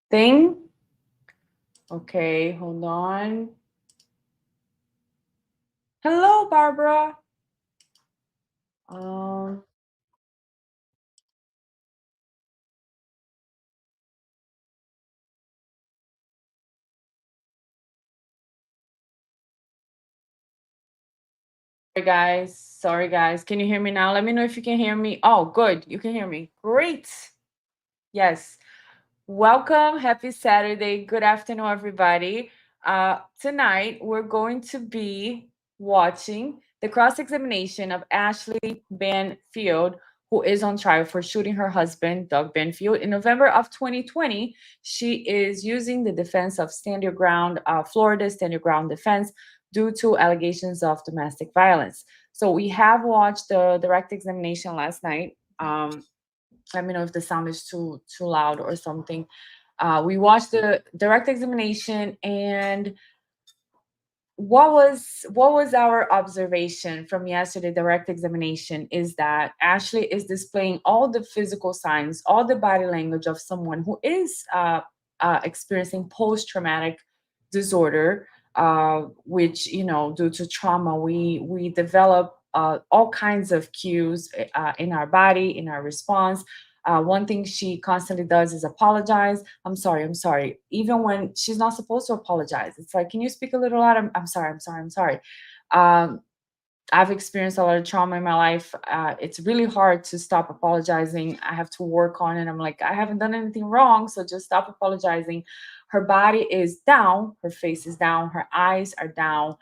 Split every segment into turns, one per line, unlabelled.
thing. Okay, hold on. Hello, Barbara. Um, Sorry, guys. Can you hear me now? Let me know if you can hear me. Oh, good. You can hear me. Great. Yes. Welcome. Happy Saturday. Good afternoon, everybody. Tonight, we're going to be watching the cross examination of Ashley Benefield, who is on trial for shooting her husband, Doug Benefield, in November of 2020. She is using the defense of Stand Your Ground, Florida Stand Your Ground defense, due to allegations of domestic violence. So we have watched the direct examination last night. Let me know if the sound is too loud or something. We watched the direct examination, and what was our observation from yesterday direct examination is that Ashley is displaying all the physical signs, all the body language of someone who is experiencing post-traumatic disorder, which, due to trauma, we develop all kinds of cues in our body, in our response. One thing she constantly does is apologize. I'm sorry, I'm sorry. Even when she's not supposed to apologize. It's like, can you speak a little louder? I'm sorry, I'm sorry, I'm sorry. Um, I've experienced a lot of trauma in my life. It's really hard to stop apologizing. I have to work on it. I'm like, I haven't done anything wrong, so just stop apologizing. Her body is down, her face is down, her eyes are down.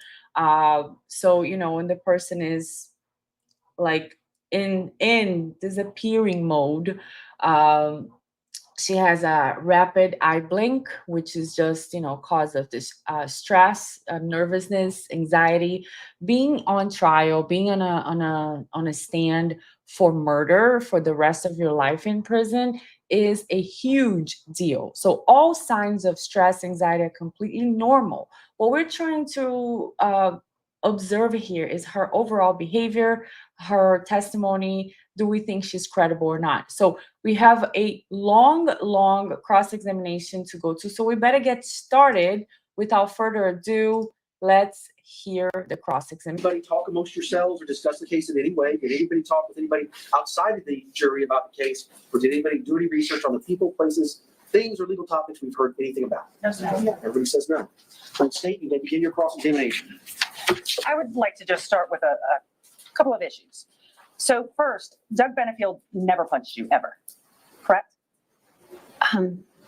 So when the person is like in disappearing mode, um, she has a rapid eye blink, which is just cause of this stress, nervousness, anxiety. Being on trial, being on a stand for murder for the rest of your life in prison is a huge deal. So all signs of stress, anxiety are completely normal. What we're trying to observe here is her overall behavior, her testimony. Do we think she's credible or not? So we have a long cross examination to go to. So we better get started. Without further ado, let's hear the cross examination.
Anybody talk amongst yourselves or discuss the case in any way? Did anybody talk with anybody outside of the jury about the case? Or did anybody do any research on the people, places, things, or legal topics we've heard anything about?
No, sir.
Everybody says no. State, you may begin your cross examination.
I would like to just start with a couple of issues. So first, Doug Benefield never punched you ever, correct?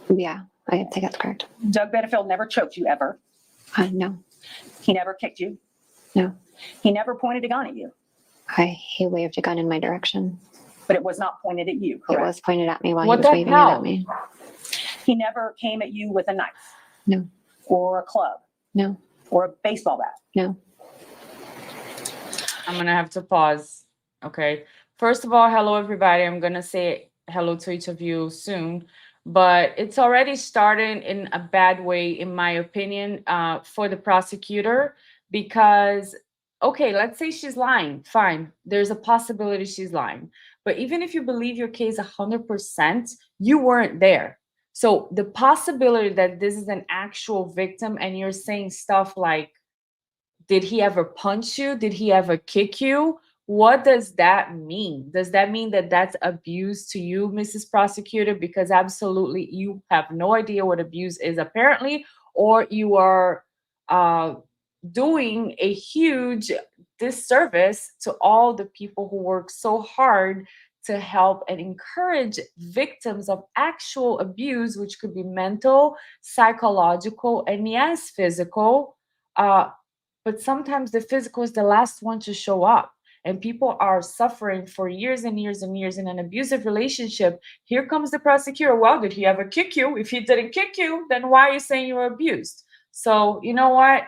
Yeah, I think that's correct.
Doug Benefield never choked you ever.
No.
He never kicked you.
No.
He never pointed a gun at you.
He waved a gun in my direction.
But it was not pointed at you, correct?
It was pointed at me while
What
he was
the
waving
hell?
it at me.
He never came at you with a knife.
No.
Or a club.
No.
Or a baseball bat.
No.
I'm gonna have to pause. Okay. First of all, hello everybody. I'm gonna say hello to each of you soon, but it's already starting in a bad way, in my opinion, for the prosecutor, because okay, let's say she's lying. Fine, there's a possibility she's lying, but even if you believe your case 100%, you weren't there. So the possibility that this is an actual victim and you're saying stuff like, did he ever punch you? Did he ever kick you? What does that mean? Does that mean that that's abuse to you, Mrs. Prosecutor? Because absolutely you have no idea what abuse is, apparently, or you are uh, doing a huge disservice to all the people who work so hard to help and encourage victims of actual abuse, which could be mental, psychological, and yes, physical. But sometimes the physical is the last one to show up, and people are suffering for years and years and years in an abusive relationship. Here comes the prosecutor. Well, did he ever kick you? If he didn't kick you, then why are you saying you were abused? So you know what,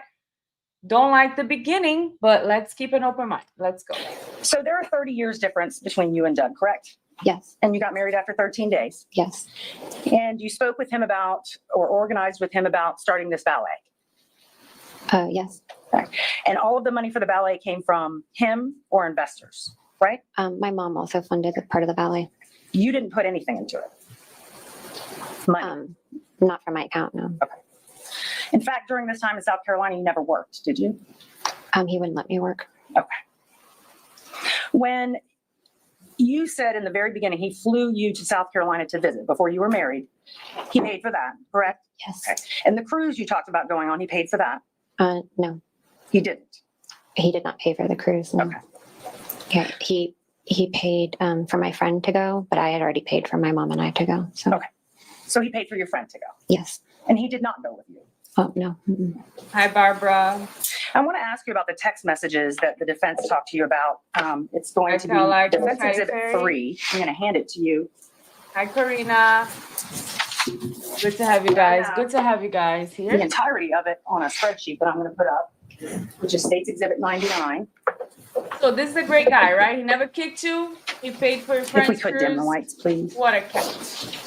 don't like the beginning, but let's keep an open mind. Let's go.
So there are 30 years difference between you and Doug, correct?
Yes.
And you got married after 13 days.
Yes.
And you spoke with him about, or organized with him about starting this ballet.
Yes.
And all of the money for the ballet came from him or investors, right?
My mom also funded a part of the ballet.
You didn't put anything into it. Money.
Not from my account, no.
In fact, during this time in South Carolina, you never worked, did you?
He wouldn't let me work.
When you said in the very beginning he flew you to South Carolina to visit before you were married, he paid for that, correct?
Yes.
Okay. And the cruise you talked about going on, he paid for that?
No,
He didn't.
he did not pay for the cruise. No.
Okay.
Yeah, he paid for my friend to go, but I had already paid for my mom and I to go. So
Okay. So he paid for your friend to go,
yes.
and he did not go with you.
Oh no. Mm-mm.
Hi, Barbara.
I want to ask you about the text messages that the defense talked to you about. It's going
I
to
felt
be
like
Defense
Patty
Exhibit
Perry.
3. I'm going to hand it to you.
Hi, Karina. Good to have you guys. Good to have you guys
The
here.
entirety of it on a spreadsheet that I'm going to put up, which is State's Exhibit 99.
So this is a great guy, right? He never kicked you. He paid for your
If we
friend's
could dim the
cruise.
lights, please.
What a cat.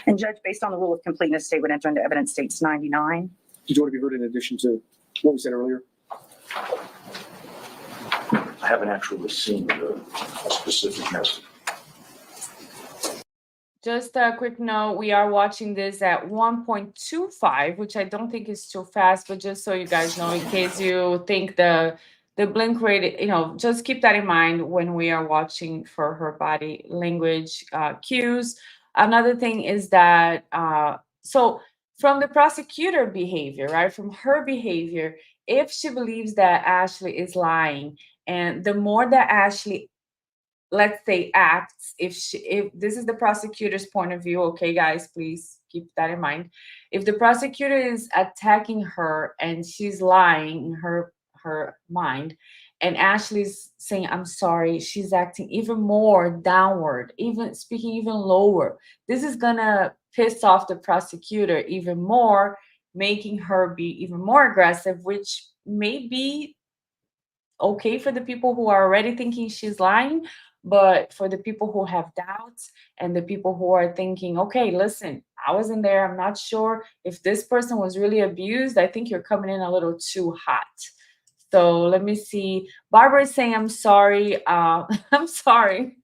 And Judge, based on the rule of completeness, State would enter into evidence State's 99.
Did you want to be heard in addition to what we said earlier?
I haven't actually seen the specific message.
Just a quick note, we are watching this at 1.25, which I don't think is too fast, but just so you guys know, in case you think the blink rate, just keep that in mind when we are watching for her body language cues. Another thing is that, so from the prosecutor behavior, right, from her behavior, if she believes that Ashley is lying, and the more that Ashley, let's say, acts, if this is the prosecutor's point of view, okay guys, please keep that in mind. If the prosecutor is attacking her and she's lying in her mind, and Ashley's saying I'm sorry, she's acting even more downward, even speaking even lower, this is gonna piss off the prosecutor even more, making her be even more aggressive, which may be okay for the people who are already thinking she's lying, but for the people who have doubts and the people who are thinking, okay, listen, I wasn't there, I'm not sure if this person was really abused, I think you're coming in a little too hot. So let me see. Barbara is saying, I'm sorry. I'm sorry.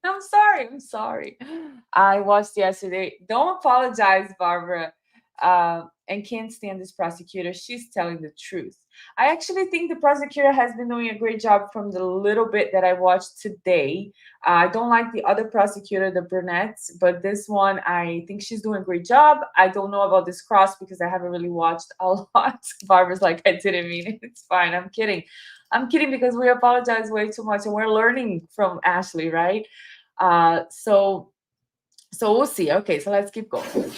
I watched yesterday. Don't apologize, Barbara. And can't stand this prosecutor. She's telling the truth. I actually think the prosecutor has been doing a great job from the little bit that I watched today. I don't like the other prosecutor, the brunettes, but this one, I think she's doing a great job. I don't know about this cross because I haven't really watched a lot. Barbara's like, I didn't mean it. It's fine. I'm kidding. I'm kidding because we apologize way too much and we're learning from Ashley, right? So we'll see. Okay, so let's keep going.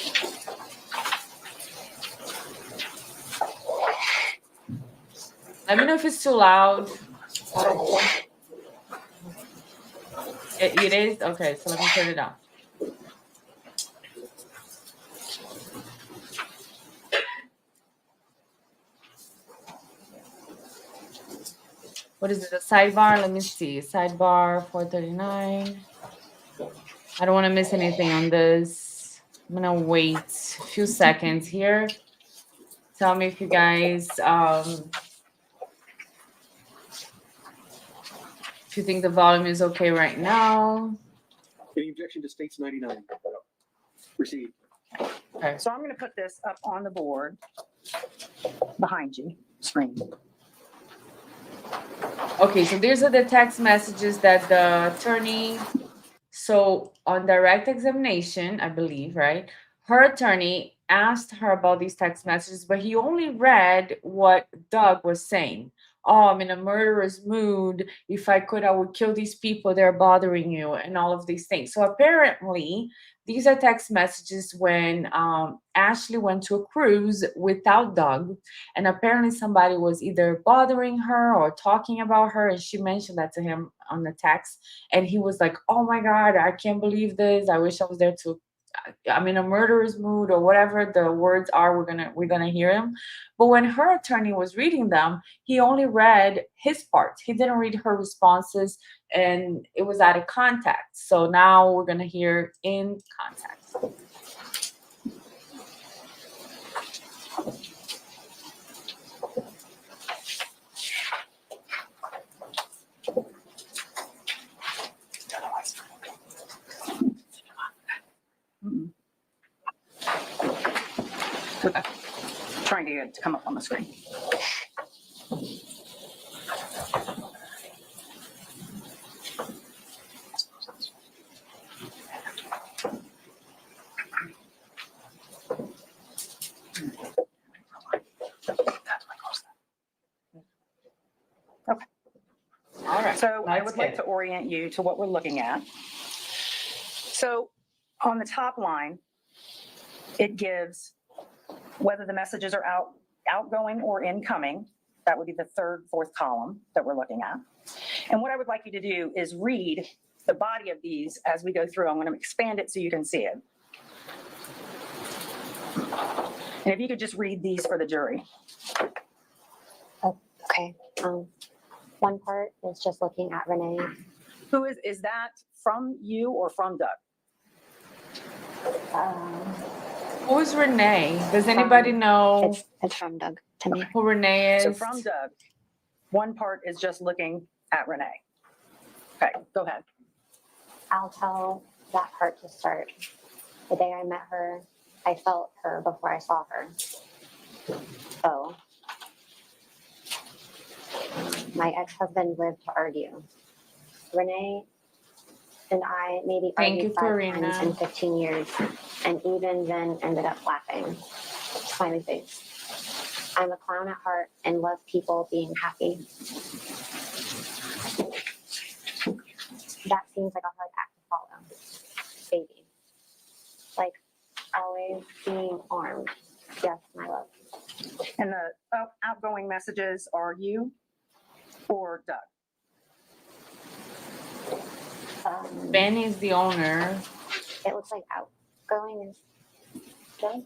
Let me know if it's too loud. It is? Okay, so let me turn it down. What is it, a sidebar? Let me see. Sidebar 439. I don't want to miss anything on this. I'm going to wait a few seconds here. Tell me if you guys, if you think the volume is okay right now.
Any objection to State's 99? Received.
Okay.
So I'm going to put this up on the board behind you, screen.
Okay, so these are the text messages that the attorney, so on direct examination, I believe, right? Her attorney asked her about these text messages, but he only read what Doug was saying. Oh, I'm in a murderous mood. If I could, I would kill these people. They're bothering you, and all of these things. So apparently, these are text messages when Ashley went to a cruise without Doug, and apparently somebody was either bothering her or talking about her, and she mentioned that to him on the text, and he was like, "Oh my God, I can't believe this. I wish I was there too. I'm in a murderous mood," or whatever the words are. We're gonna hear him. But when her attorney was reading them, he only read his part. He didn't read her responses, and it was out of context. So now we're gonna hear in context.
Trying to get it to come up on the screen.
All right.
So I
let's
would like
get
to
it.
orient you to what we're looking at. So on the top line, it gives whether the messages are outgoing or incoming. That would be the third, fourth column that we're looking at. And what I would like you to do is read the body of these as we go through. I'm going to expand it so you can see it. And if you could just read these for the jury.
Oh, okay. One part is just looking at Renee.
Who is that from you or from Doug?
Who is Renee? Does anybody know
It's from Doug to me.
who Renee is?
So from Doug, one part is just looking at Renee. Okay, go ahead.
I'll tell that part to start. The day I met her, I felt her before I saw her. Oh. My ex-husband lived to argue. Renee and I maybe
Thank you,
argued 5 times
Karina.
in 15 years, and even then ended up laughing. Smiley face. I'm a clown at heart and love people being happy. That seems like a hard act to follow. Baby. Like always being armed. Yes, my love.
And the outgoing messages are you or Doug?
Ben is the owner.
It looks like outgoing is Doug.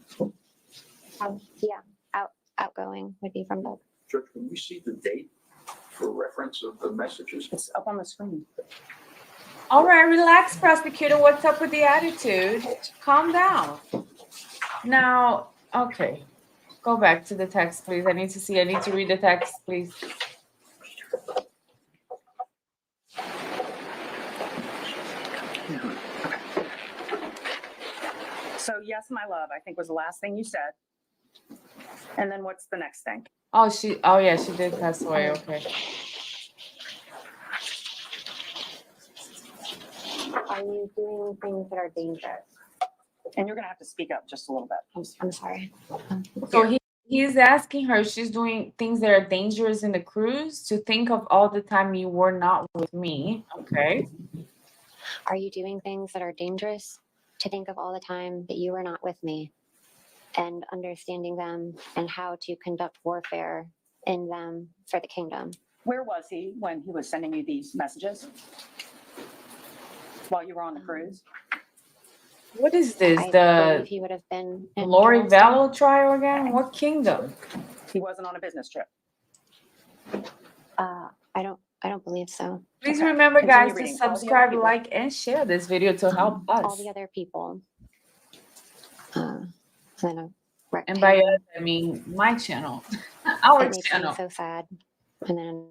Yeah, outgoing would be from Doug.
Judge, can we see the date for reference of the messages?
It's up on the screen.
All right, relax, prosecutor. What's up with the attitude? Calm down. Now, okay. Go back to the text, please. I need to read the text, please.
So yes, my love, I think was the last thing you said. And then what's the next thing?
Oh, she did pass away. Okay.
Are you doing things that are dangerous?
And you're going to have to speak up just a little bit.
I'm sorry.
So he's asking her if she's doing things that are dangerous in the cruise, to think of all the time you were not with me. Okay.
Are you doing things that are dangerous? To think of all the time that you were not with me, and understanding them and how to conduct warfare in them for the kingdom.
Where was he when he was sending you these messages? While you were on the cruise?
What is this?
I
The
believe he would have been in
Lori
Charleston.
Vallow trial again? What kingdom?
He wasn't on a business trip.
I don't believe so.
Please
Okay.
remember,
Continue
guys, to
reading. All the other
subscribe,
people.
like, and share this video to help
All
us.
the other people. And then a
And by
rectangle.
us, I mean my channel, our
It makes me
channel.
so sad. And then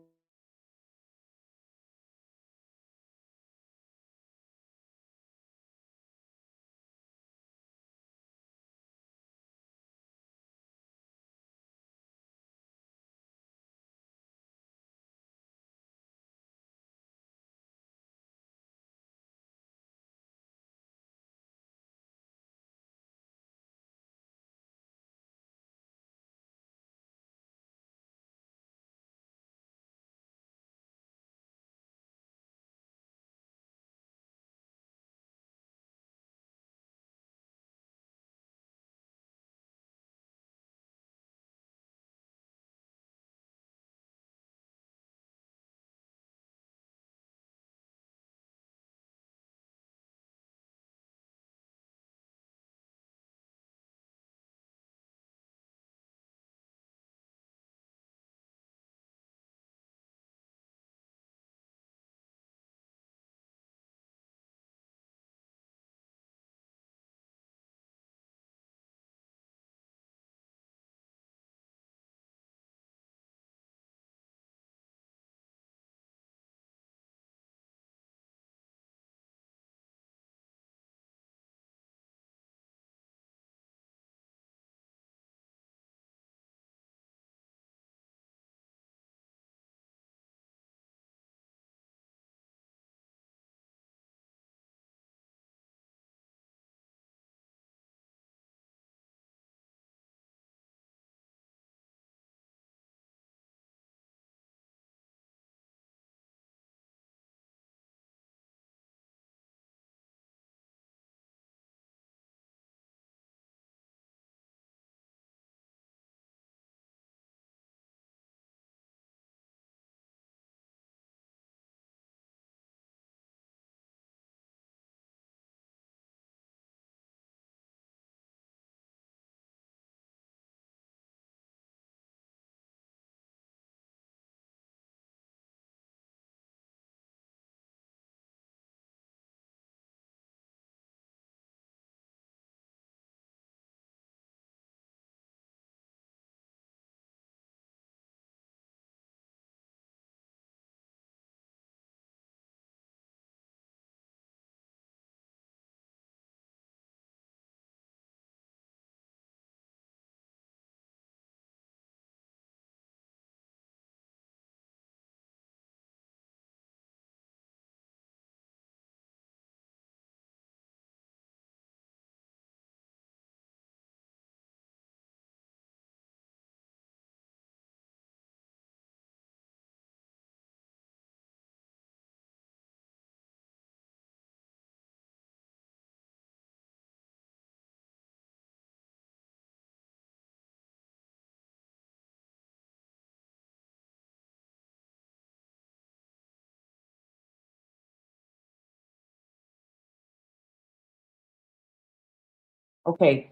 Okay.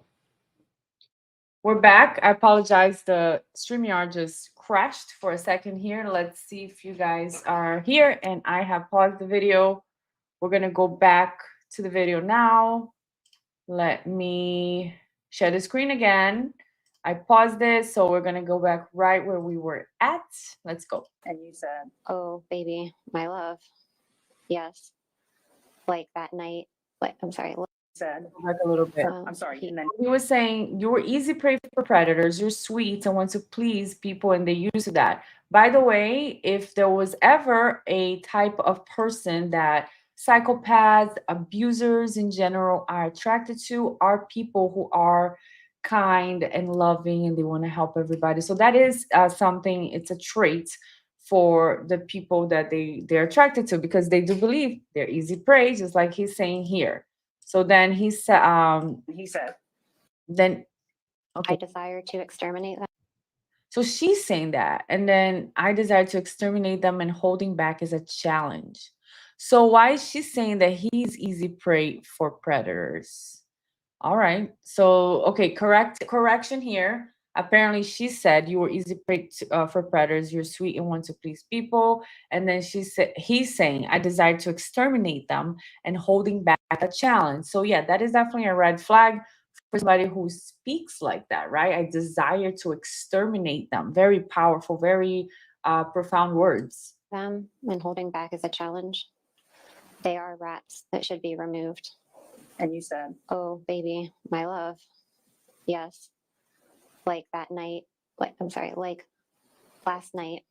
We're back. I apologize. The StreamYard just crashed for a second here. Let's see if you guys are here. And I have paused the video. We're going to go back to the video now. Let me share the screen again. I paused it, so we're going to go back right where we were at. Let's go.
And you said,
Oh, baby, my love. Yes. Like that night. I'm sorry.
said,
Go back a little bit.
I'm sorry. And then
He was saying you were easy prey for predators. You're sweet and want to please people, and they use that. By the way, if there was ever a type of person that psychopaths, abusers in general are attracted to, are people who are kind and loving and they want to help everybody. So that is something. It's a trait for the people that they're attracted to, because they do believe they're easy prey, just like he's saying here. So then he said,
he said,
then,
I
okay.
desire to exterminate them.
So she's saying that. And then I desire to exterminate them, and holding back is a challenge. So why is she saying that he's easy prey for predators? All right. So, okay, correction here. Apparently, she said you were easy prey for predators. You're sweet and want to please people. And then she said he's saying I desire to exterminate them, and holding back a challenge. So yeah, that is definitely a red flag for somebody who speaks like that, right? I desire to exterminate them. Very powerful, very profound words.
Them and holding back is a challenge. They are rats that should be removed.
and you said,
Oh, baby, my love. Yes. Like that night. Like last night.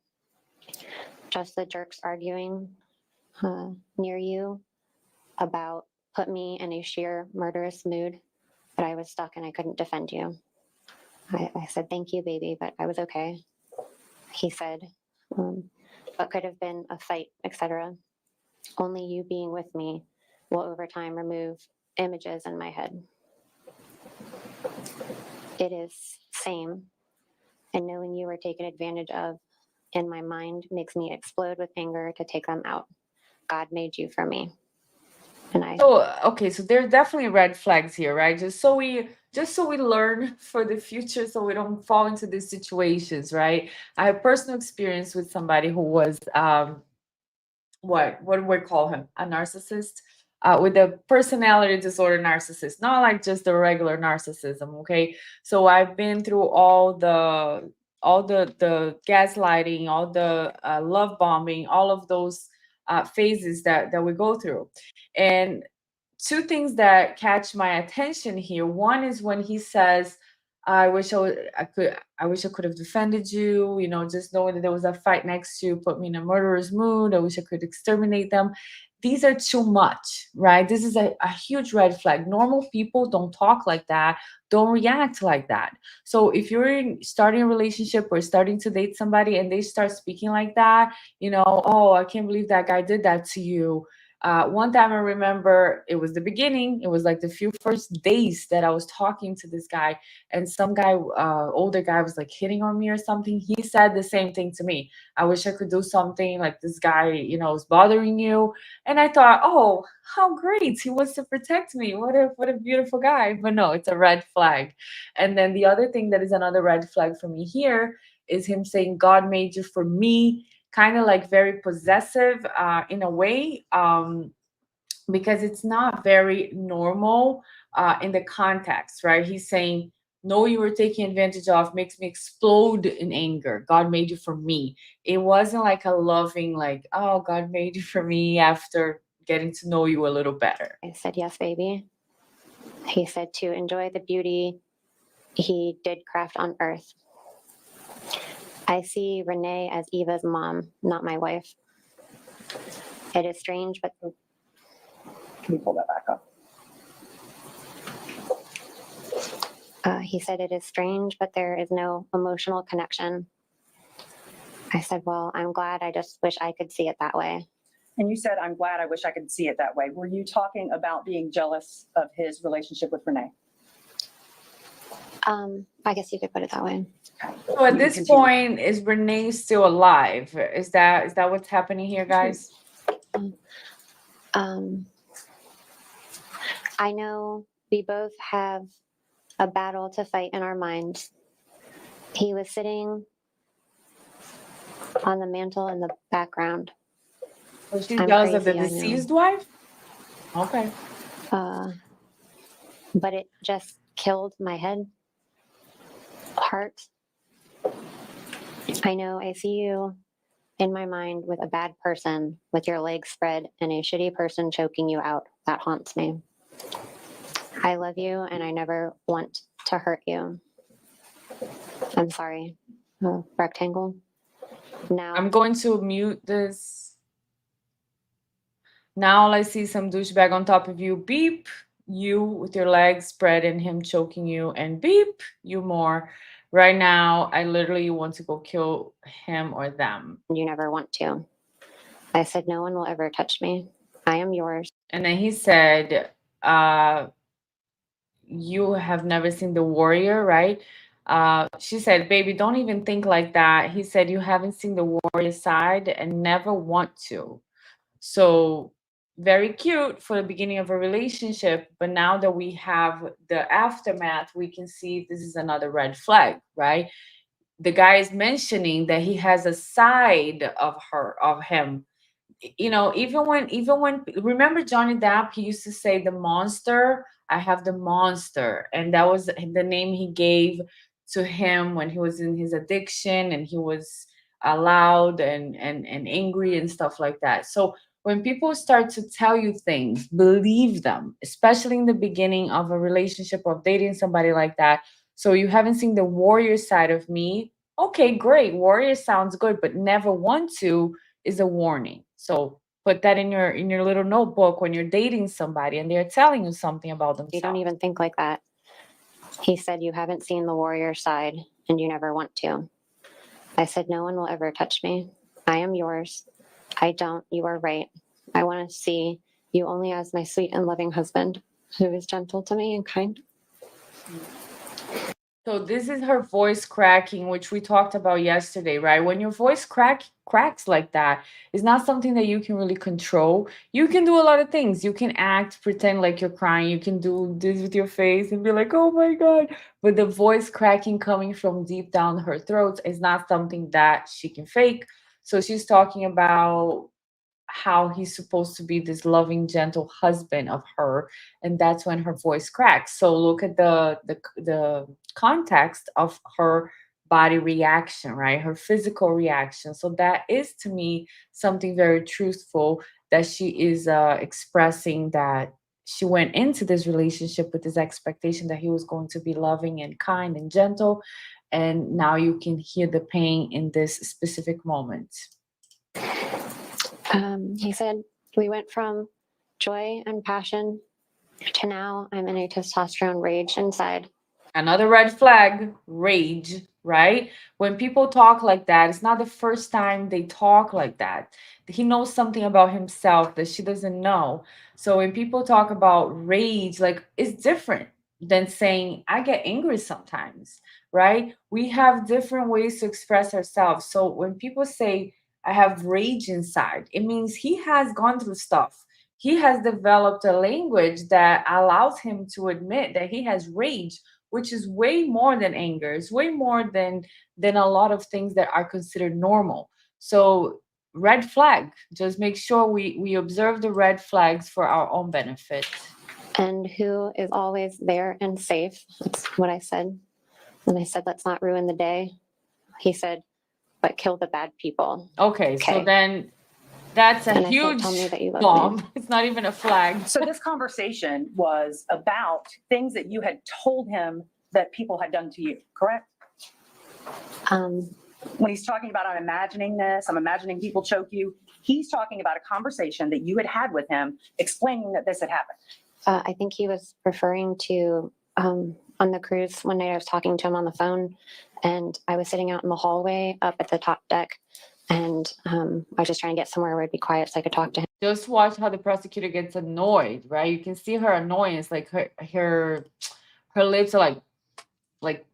Just the jerks arguing near you about put me in a sheer murderous mood, but I was stuck and I couldn't defend you. I said, thank you, baby, but I was okay. He said, what could have been a fight, etc. Only you being with me will over time remove images in my head. It is same, and knowing you were taken advantage of in my mind makes me explode with anger to take them out. God made you for me. And I
So okay, so there's definitely red flags here, right? Just so we learn for the future, so we don't fall into these situations, right? I have personal experience with somebody who was what do we call him? A narcissist. With a personality disorder narcissist, not like just the regular narcissism, okay? So I've been through all the gaslighting, all the love bombing, all of those phases that we go through. And two things that catch my attention here. One is when he says, I wish I could have defended you, just knowing that there was a fight next to you put me in a murderous mood. I wish I could exterminate them. These are too much, right? This is a huge red flag. Normal people don't talk like that, don't react like that. So if you're starting a relationship or starting to date somebody and they start speaking like that, oh, I can't believe that guy did that to you. One time I remember it was the beginning. It was like the few first days that I was talking to this guy, and some guy, older guy, was like hitting on me or something. He said the same thing to me. I wish I could do something like this guy, is bothering you. And I thought, oh, how great. He wants to protect me. What a beautiful guy. But no, it's a red flag. And then the other thing that is another red flag for me here is him saying, God made you for me, kind of like very possessive in a way, because it's not very normal in the context, right? He's saying, no, you were taken advantage of, makes me explode in anger. God made you for me. It wasn't like a loving, like, oh, God made you for me after getting to know you a little better.
said, yes, baby. He said to enjoy the beauty he did craft on earth. I see Renee as Eva's mom, not my wife. It is strange, but
can you pull that back up?
he said it is strange, but there is no emotional connection. I said, well, I'm glad. I just wish I could see it that way.
And you said, I'm glad. I wish I could see it that way. Were you talking about being jealous of his relationship with Renee?
I guess you could put it that way.
So at this point, is Renee still alive? Is that what's happening here, guys?
I know we both have a battle to fight in our minds. He was sitting on the mantle in the background.
So she's
I'm
jealous of the
crazy, I know.
deceased wife? Okay.
But it just killed my heart. I know I see you in my mind with a bad person with your legs spread and a shitty person choking you out. That haunts me. I love you and I never want to hurt you. I'm sorry. Rectangle. Now
I'm going to mute this. Now I see some douchebag on top of you. Beep, you with your legs spread and him choking you, and beep, you more. Right now, I literally want to go kill him or them.
you never want to. I said, no one will ever touch me. I am yours.
And then he said, you have never seen The Warrior, right? She said, baby, don't even think like that. He said, you haven't seen the warrior side and never want to. So very cute for the beginning of a relationship, but now that we have the aftermath, we can see this is another red flag, right? The guy is mentioning that he has a side of him. Even when remember Johnny Depp, he used to say the monster, I have the monster, and that was the name he gave to him when he was in his addiction and he was loud and angry and stuff like that. So when people start to tell you things, believe them, especially in the beginning of a relationship or dating somebody like that. So you haven't seen the warrior side of me. Okay, great, warrior sounds good, but never want to is a warning. So put that in your little notebook when you're dating somebody and they're telling you something about themselves.
You don't even think like that. He said, you haven't seen the warrior side and you never want to. I said, no one will ever touch me. I am yours. I don't. You are right. I want to see you only as my sweet and loving husband who is gentle to me and kind.
So this is her voice cracking, which we talked about yesterday, right? When your voice cracks like that, it's not something that you can really control. You can do a lot of things. You can act, pretend like you're crying. You can do this with your face and be like, "Oh my God." But the voice cracking coming from deep down her throat is not something that she can fake. So she's talking about how he's supposed to be this loving, gentle husband of her, and that's when her voice cracks. So look at the context of her body reaction, right? Her physical reaction. So that is to me something very truthful, that she is expressing that she went into this relationship with this expectation that he was going to be loving and kind and gentle, and now you can hear the pain in this specific moment.
He said, we went from joy and passion to now I'm in a testosterone rage inside.
Another red flag, rage, right? When people talk like that, it's not the first time they talk like that. He knows something about himself that she doesn't know. So when people talk about rage, like, it's different than saying, I get angry sometimes, right? We have different ways to express ourselves. So when people say, I have rage inside, it means he has gone through stuff. He has developed a language that allows him to admit that he has rage, which is way more than anger. It's way more than a lot of things that are considered normal. So red flag. Just make sure we observe the red flags for our own benefit.
And who is always there and safe. That's what I said. And I said, let's not ruin the day. He said, but kill the bad people.
Okay. So
Okay.
then that's a
And I said,
huge
tell me that you love
bomb.
me.
It's not even a flag.
So this conversation was about things that you had told him that people had done to you, correct? When he's talking about, I'm imagining this, I'm imagining people choke you, he's talking about a conversation that you had had with him explaining that this had happened.
I think he was referring to on the cruise one night I was talking to him on the phone and I was sitting out in the hallway up at the top deck and I was just trying to get somewhere where it'd be quiet so I could talk to him.
Just watch how the prosecutor gets annoyed, right? You can see her annoyance, like her lips are like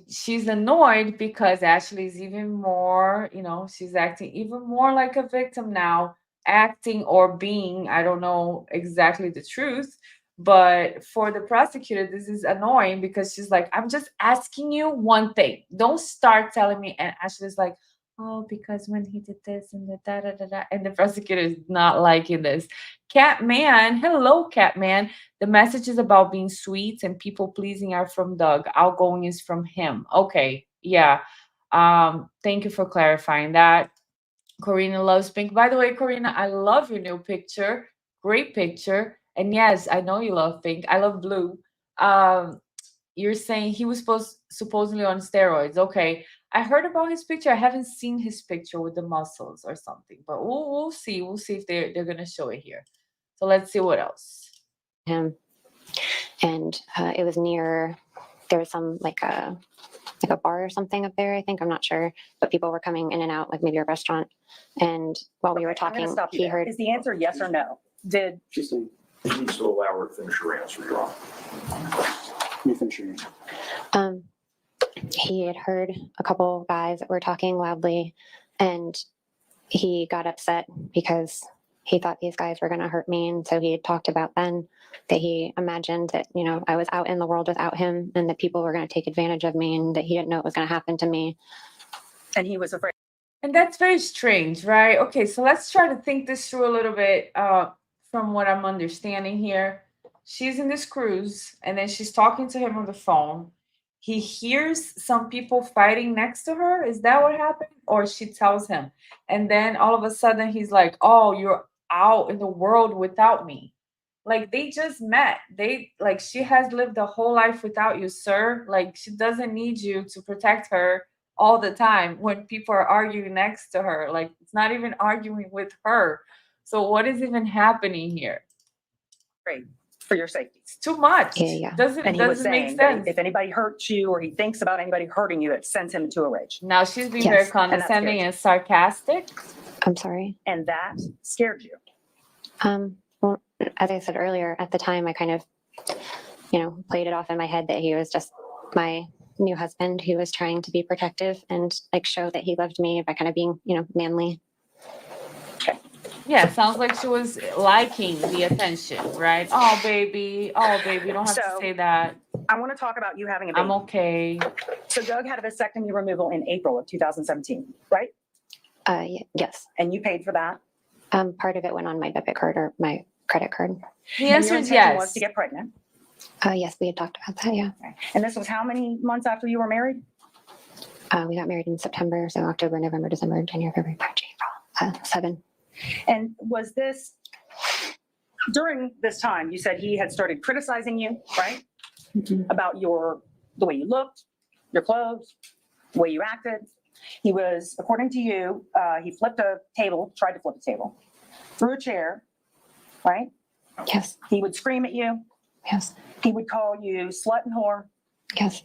she's annoyed because Ashley's even more, she's acting even more like a victim now, acting or being, I don't know exactly the truth, But for the prosecutor, this is annoying because she's like, I'm just asking you one thing. Don't start telling me. And Ashley's like, oh, because when he did this and the da da da da. And the prosecutor is not liking this. Catman, hello, Catman. The message is about being sweet and people pleasing are from Doug. Outgoing is from him. Okay, yeah. Thank you for clarifying that. Corina loves pink. By the way, Corina, I love your new picture. Great picture. And yes, I know you love pink. I love blue. Um, you're saying he was supposedly on steroids. Okay. I heard about his picture. I haven't seen his picture with the muscles or something, but we'll see. We'll see if they're gonna show it here. So let's see what else.
him. And it was near, there was some like a bar or something up there, I think. I'm not sure. But people were coming in and out, like maybe a restaurant. And while we were
I'm gonna
talking,
stop you
he
there.
heard,
Is the answer yes or no? Did,
She's saying,
You need to allow her to finish her answer, Your Honor.
let me finish your answer.
he had heard a couple guys that were talking loudly, and he got upset because he thought these guys were going to hurt me. And so he had talked about then that he imagined that, you know, I was out in the world without him and that people were going to take advantage of me and that he didn't know what was going to happen to me.
and he was afraid.
And that's very strange, right? Okay, so let's try to think this through a little bit from what I'm understanding here. She's in this cruise and then she's talking to him on the phone. He hears some people fighting next to her. Is that what happened? Or she tells him. And then all of a sudden he's like, oh, you're out in the world without me. Like they just met. They like she has lived a whole life without you, sir. Like she doesn't need you to protect her all the time when people are arguing next to her. Like it's not even arguing with her. So what is even happening here?
For your safety.
It's too much.
Yeah.
Doesn't
And he was
doesn't make
saying that
sense.
if anybody hurts you or he thinks about anybody hurting you, it sends him into a rage.
Now she's being
Yes,
very
and that
condescending
scares
and sarcastic.
I'm sorry.
And that scared you.
Well, as I said earlier, at the time, I kind of, you know, played it off in my head that he was just my new husband who was trying to be protective and like show that he loved me by kind of being, you know, manly.
Yeah, sounds like she was liking the attention, right? Oh baby, you don't have to
So-
say that.
I want to talk about you having a baby.
I'm okay.
So Doug had a vasectomy removal in April of 2017, right?
Yes.
And you paid for that.
Part of it went on my debit card or my credit card.
The
And
answer
your
is
intention was
yes.
to get pregnant.
Yes, we had talked about that. Yeah.
And this was how many months after you were married?
We got married in September. So October, November, December, January, February, March, April. 7.
And was this during this time? You said he had started criticizing you, right?
Mhm.
About the way you looked, your clothes, the way you acted. He was, according to you, he flipped a table, tried to flip a table, threw a chair, right?
Yes.
He would scream at you.
Yes.
He would call you slut and whore.
Yes.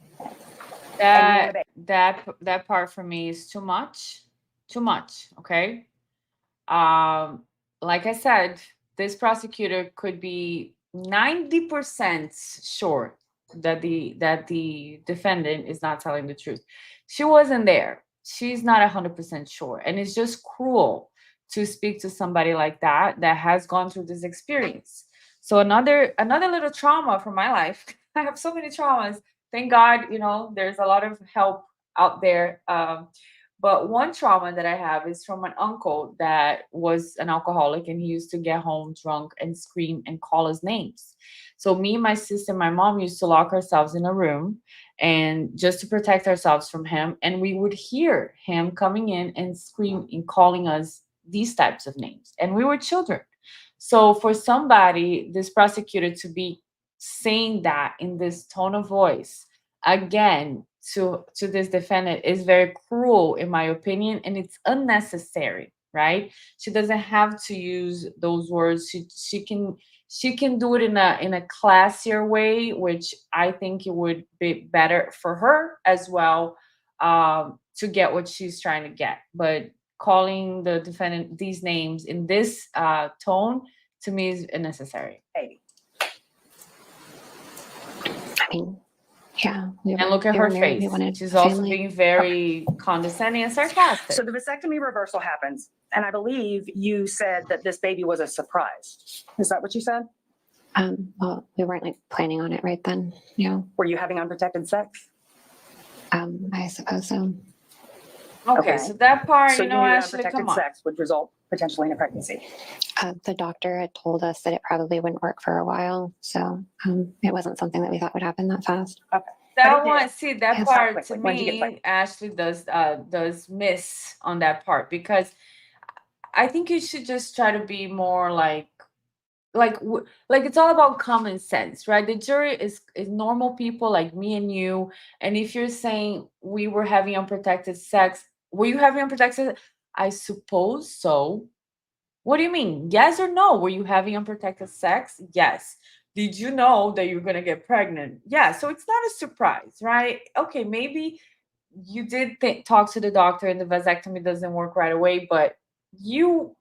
That part for me is too much. Too much. Okay. Like I said, this prosecutor could be 90% sure that the defendant is not telling the truth. She wasn't there. She's not 100% sure, and it's just cruel to speak to somebody like that has gone through this experience. So another little trauma from my life. I have so many traumas. Thank God, there's a lot of help out there. But one trauma that I have is from an uncle that was an alcoholic, and he used to get home drunk and scream and call us names. So me, my sister, my mom used to lock ourselves in a room and just to protect ourselves from him. And we would hear him coming in and scream and calling us these types of names. And we were children. So for somebody, this prosecutor, to be saying that in this tone of voice, again, to this defendant is very cruel, in my opinion, and it's unnecessary, right? She doesn't have to use those words. She can do it in a classier way, which I think it would be better for her as well, to get what she's trying to get. But calling the defendant these names in this tone, to me, is unnecessary.
Baby.
I mean, yeah.
And look at her face. She's also being very condescending and sarcastic.
So the vasectomy reversal happens, and I believe you said that this baby was a surprise. Is that what you said?
Well, we weren't like planning on it right then.
Were you having unprotected sex?
I suppose so.
Okay, so that part,
So
you
you
know,
knew that
Ashley,
unprotected
come on.
sex would result potentially in a pregnancy.
The doctor had told us that it probably wouldn't work for a while, so it wasn't something that we thought would happen that fast.
But
That
it
one,
did.
see, that
Yes.
How
part to
quickly? When did you get
me,
pregnant?
Ashley does miss on that part, because I think you should just try to be more like it's all about common sense, right? The jury is normal people like me and you, and if you're saying we were having unprotected sex, were you having unprotected? I suppose so. What do you mean? Yes or no? Were you having unprotected sex? Yes. Did you know that you're going to get pregnant? Yeah. So it's not a surprise, right? Okay, maybe you did talk to the doctor and the vasectomy doesn't work right away, but you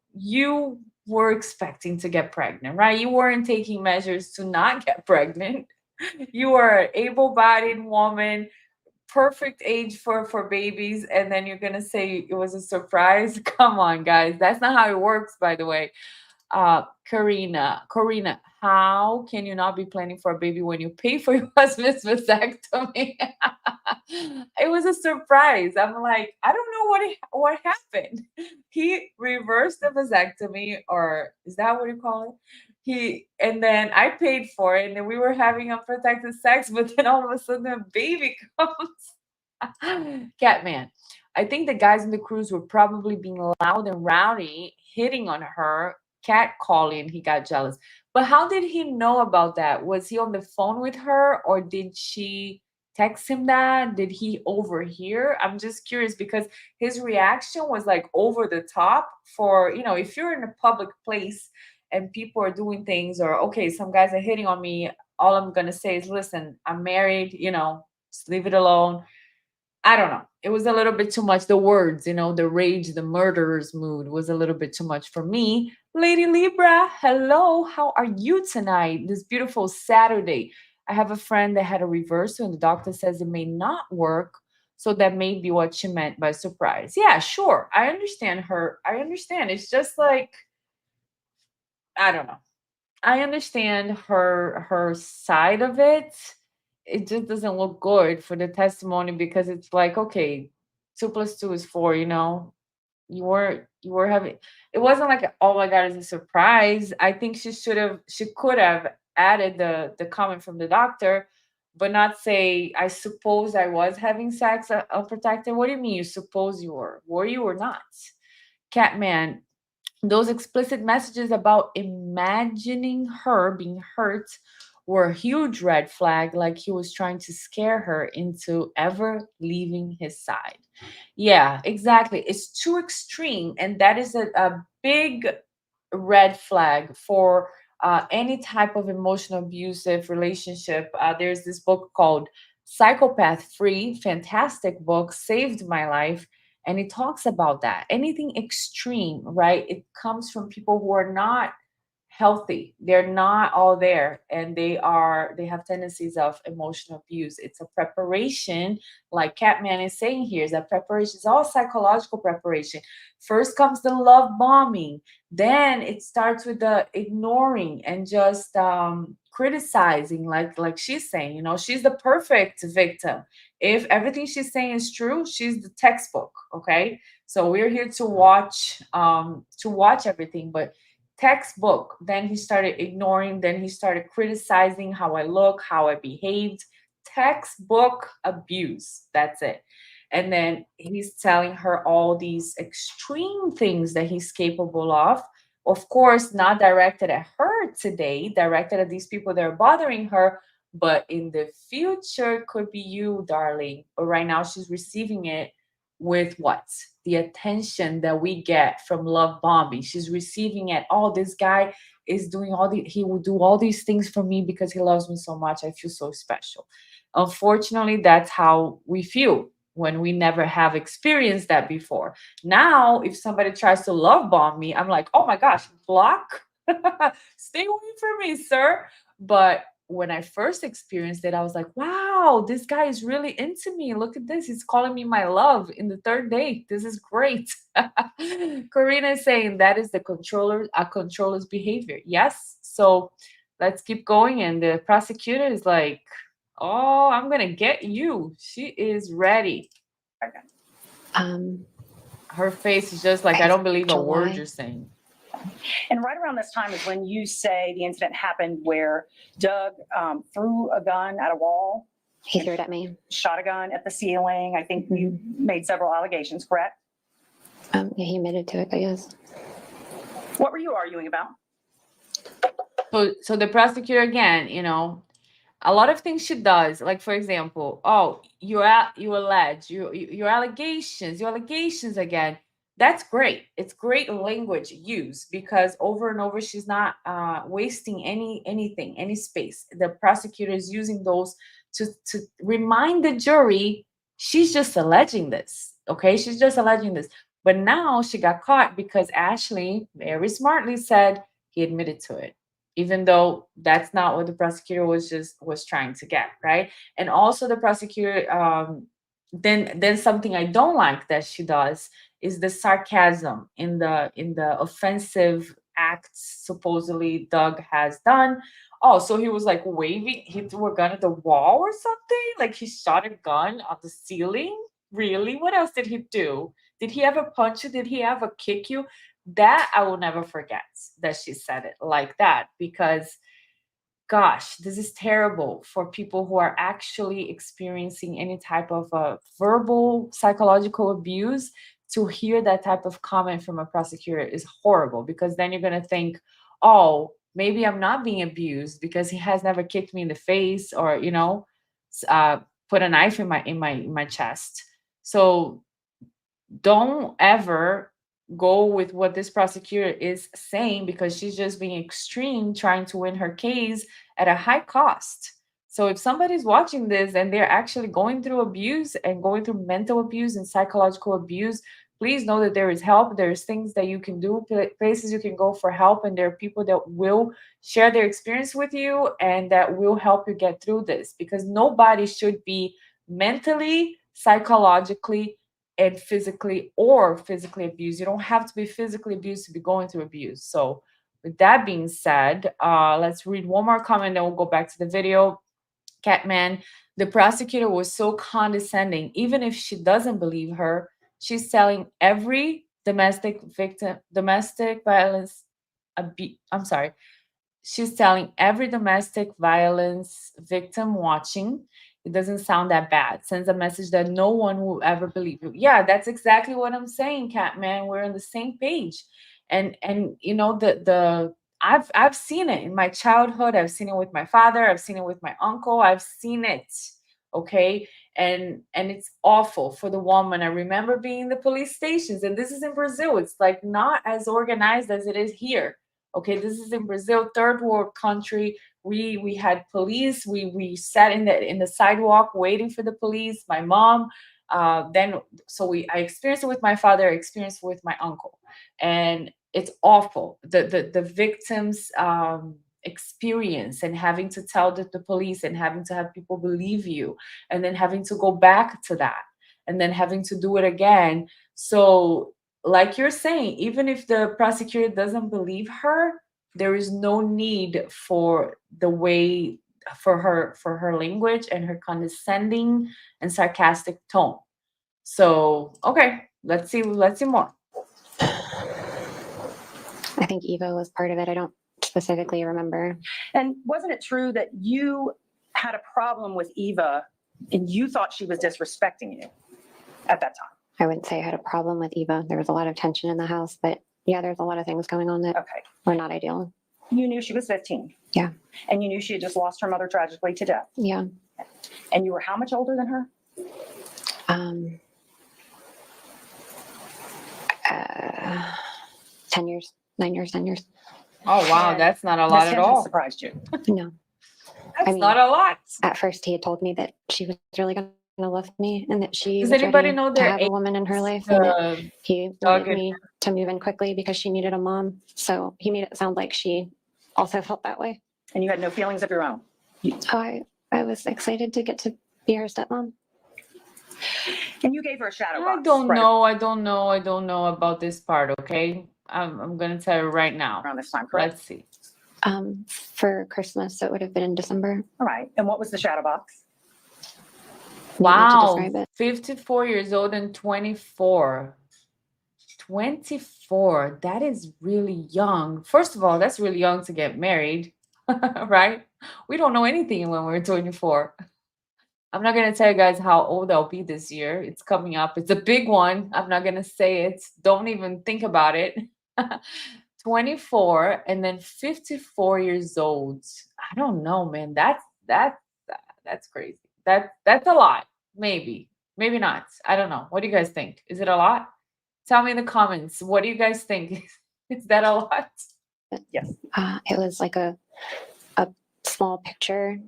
were expecting to get pregnant, right? You weren't taking measures to not get pregnant. You were an able-bodied woman, perfect age for babies, and then you're gonna say it was a surprise. Come on, guys, that's not how it works, by the way. Karina, how can you not be planning for a baby when you pay for your husband's vasectomy? It was a surprise. I'm like, I don't know what happened. He reversed the vasectomy, or is that what you call it? And then I paid for it, and then we were having unprotected sex, but then all of a sudden a baby comes. Catman. I think the guys in the cruise were probably being loud and rowdy, hitting on her, cat calling. He got jealous. But how did he know about that? Was he on the phone with her, or did she text him that? Did he overhear? I'm just curious, because his reaction was like over the top. For, if you're in a public place and people are doing things, or okay, some guys are hitting on me, all I'm going to say is, listen, I'm married, just leave it alone. I don't know. It was a little bit too much. The words, the rage, the murderer's mood was a little bit too much for me. Lady Libra, hello. How are you tonight? This beautiful Saturday. I have a friend that had a reversal, and the doctor says it may not work. So that may be what she meant by surprise. Yeah, sure. I understand her. I understand. It's just like, I don't know. I understand her side of it. It just doesn't look good for the testimony, because it's like, okay, 2 + 2 is 4, you were having, it wasn't like, oh my god, it's a surprise. I think she could have added the comment from the doctor, but not say, I suppose I was having sex unprotected. What do you mean you suppose you were? Were you or not? Catman, those explicit messages about imagining her being hurt were a huge red flag, like he was trying to scare her into ever leaving his side. Yeah, exactly. It's too extreme. And that is a big red flag for any type of emotional abusive relationship. There's this book called Psychopath Free, fantastic book, saved my life. And it talks about that. Anything extreme, right? It comes from people who are not healthy. They're not all there, and they have tendencies of emotional abuse. It's a preparation, like Catman is saying here, is that preparation is all psychological preparation. First comes the love bombing, then it starts with the ignoring and just criticizing, like she's saying, she's the perfect victim. If everything she's saying is true, she's the textbook. Okay, so we're here to watch everything, but textbook. Then he started ignoring, then he started criticizing how I look, how I behaved. Textbook abuse. That's it. And then he's telling her all these extreme things that he's capable of. Of course, not directed at her today, directed at these people that are bothering her, but in the future could be you, darling. But right now she's receiving it with what? The attention that we get from love bombing. She's receiving it. Oh, this guy is doing he will do all these things for me because he loves me so much. I feel so special. Unfortunately, that's how we feel when we never have experienced that before. Now, if somebody tries to love bomb me, I'm like, oh my gosh, block. Stay away from me, sir. But when I first experienced it, I was like, wow, this guy is really into me. Look at this. He's calling me my love in the third date. This is great. Karina is saying that is a controller's behavior. Yes. So let's keep going. And the prosecutor is like, oh, I'm gonna get you. She is ready.
Um,
Her face is just like, I don't believe a word
July.
you're saying.
And right around this time is when you say the incident happened where Doug threw a gun at a wall,
He threw it at me.
shot a gun at the ceiling. I think you made several allegations, correct?
Yeah, he admitted to it, I guess.
What were you arguing about?
So the prosecutor again, a lot of things she does, like for example, oh, you allege your allegations again. That's great. It's great language use because over and over she's not wasting any space. The prosecutor is using those to remind the jury she's just alleging this. Okay, she's just alleging this. But now she got caught because Ashley very smartly said he admitted to it, even though that's not what the prosecutor was trying to get, right? And also the prosecutor, then something I don't like that she does is the sarcasm in the offensive acts supposedly Doug has done. Oh, so he was like waving, he threw a gun at the wall or something, like he shot a gun at the ceiling. Really, what else did he do? Did he ever punch you? Did he ever kick you? That I will never forget that she said it like that, because gosh, this is terrible for people who are actually experiencing any type of verbal psychological abuse. To hear that type of comment from a prosecutor is horrible, because then you're going to think, oh, maybe I'm not being abused because he has never kicked me in the face or put a knife in my chest. So don't ever go with what this prosecutor is saying, because she's just being extreme trying to win her case at a high cost. So if somebody's watching this and they're actually going through abuse and going through mental abuse and psychological abuse, please know that there is help. There's things that you can do, places you can go for help, and there are people that will share their experience with you and that will help you get through this, because nobody should be mentally, psychologically, and physically abused. You don't have to be physically abused to be going through abuse. So with that being said, let's read one more comment, then we'll go back to the video. Catman, the prosecutor was so condescending. Even if she doesn't believe her, she's telling every domestic violence she's telling every domestic violence victim watching, it doesn't sound that bad. Sends a message that no one will ever believe you. Yeah, that's exactly what I'm saying, Catman. We're on the same page. And the I've seen it in my childhood. I've seen it with my father. I've seen it with my uncle. I've seen it. Okay. And it's awful for the woman. I remember being in the police stations, and this is in Brazil. It's like not as organized as it is here. Okay, this is in Brazil, third world country. We had police. We sat in the sidewalk waiting for the police. My mom. I experienced it with my father. I experienced it with my uncle, and it's awful. The victims experience, and having to tell the police, and having to have people believe you, and then having to go back to that, and then having to do it again. So like you're saying, even if the prosecutor doesn't believe her, there is no need for her language and her condescending and sarcastic tone. So okay, let's see more.
I think Eva was part of it. I don't specifically remember.
And wasn't it true that you had a problem with Eva and you thought she was disrespecting you at that time?
I wouldn't say I had a problem with Eva. There was a lot of tension in the house, but yeah, there's a lot of things going on that
Okay.
were not ideal.
You knew she was 15.
Yeah.
And you knew she had just lost her mother tragically to death.
Yeah.
And you were how much older than her?
10 years, 9 years, 10 years.
Oh wow,
And
that's not a lot
this
at
hasn't
all.
surprised you.
No.
That's
I mean,
not a lot.
At first, he had told me that she was really going to love me and that she
Does
was
anybody
ready
know
to
their
have a woman in her life, and that he
Doug
wanted me to move in quickly because she needed a mom. So he made it sound like she also felt that way.
And you had no feelings of your own.
I was excited to get to be her stepmom.
And you gave her a shadow box.
I don't
right
know about this part. Okay, I'm gonna tell you right now.
Around this time, correct?
Let's see.
For Christmas, so it would have been in December.
All right. And what was the shadow box?
Need me to
Wow,
describe it?
54 years old and 24. 24, that is really young. First of all, that's really young to get married, right? We don't know anything when we're 24. I'm not going to tell you guys how old I'll be this year. It's coming up. It's a big one. I'm not going to say it. Don't even think about it. 24 and then 54 years old. I don't know, man. That's crazy. That's a lot. Maybe. Maybe not. I don't know. What do you guys think? Is it a lot? Tell me in the comments. What do you guys think? Is that a lot?
Yes.
It was like a small picture.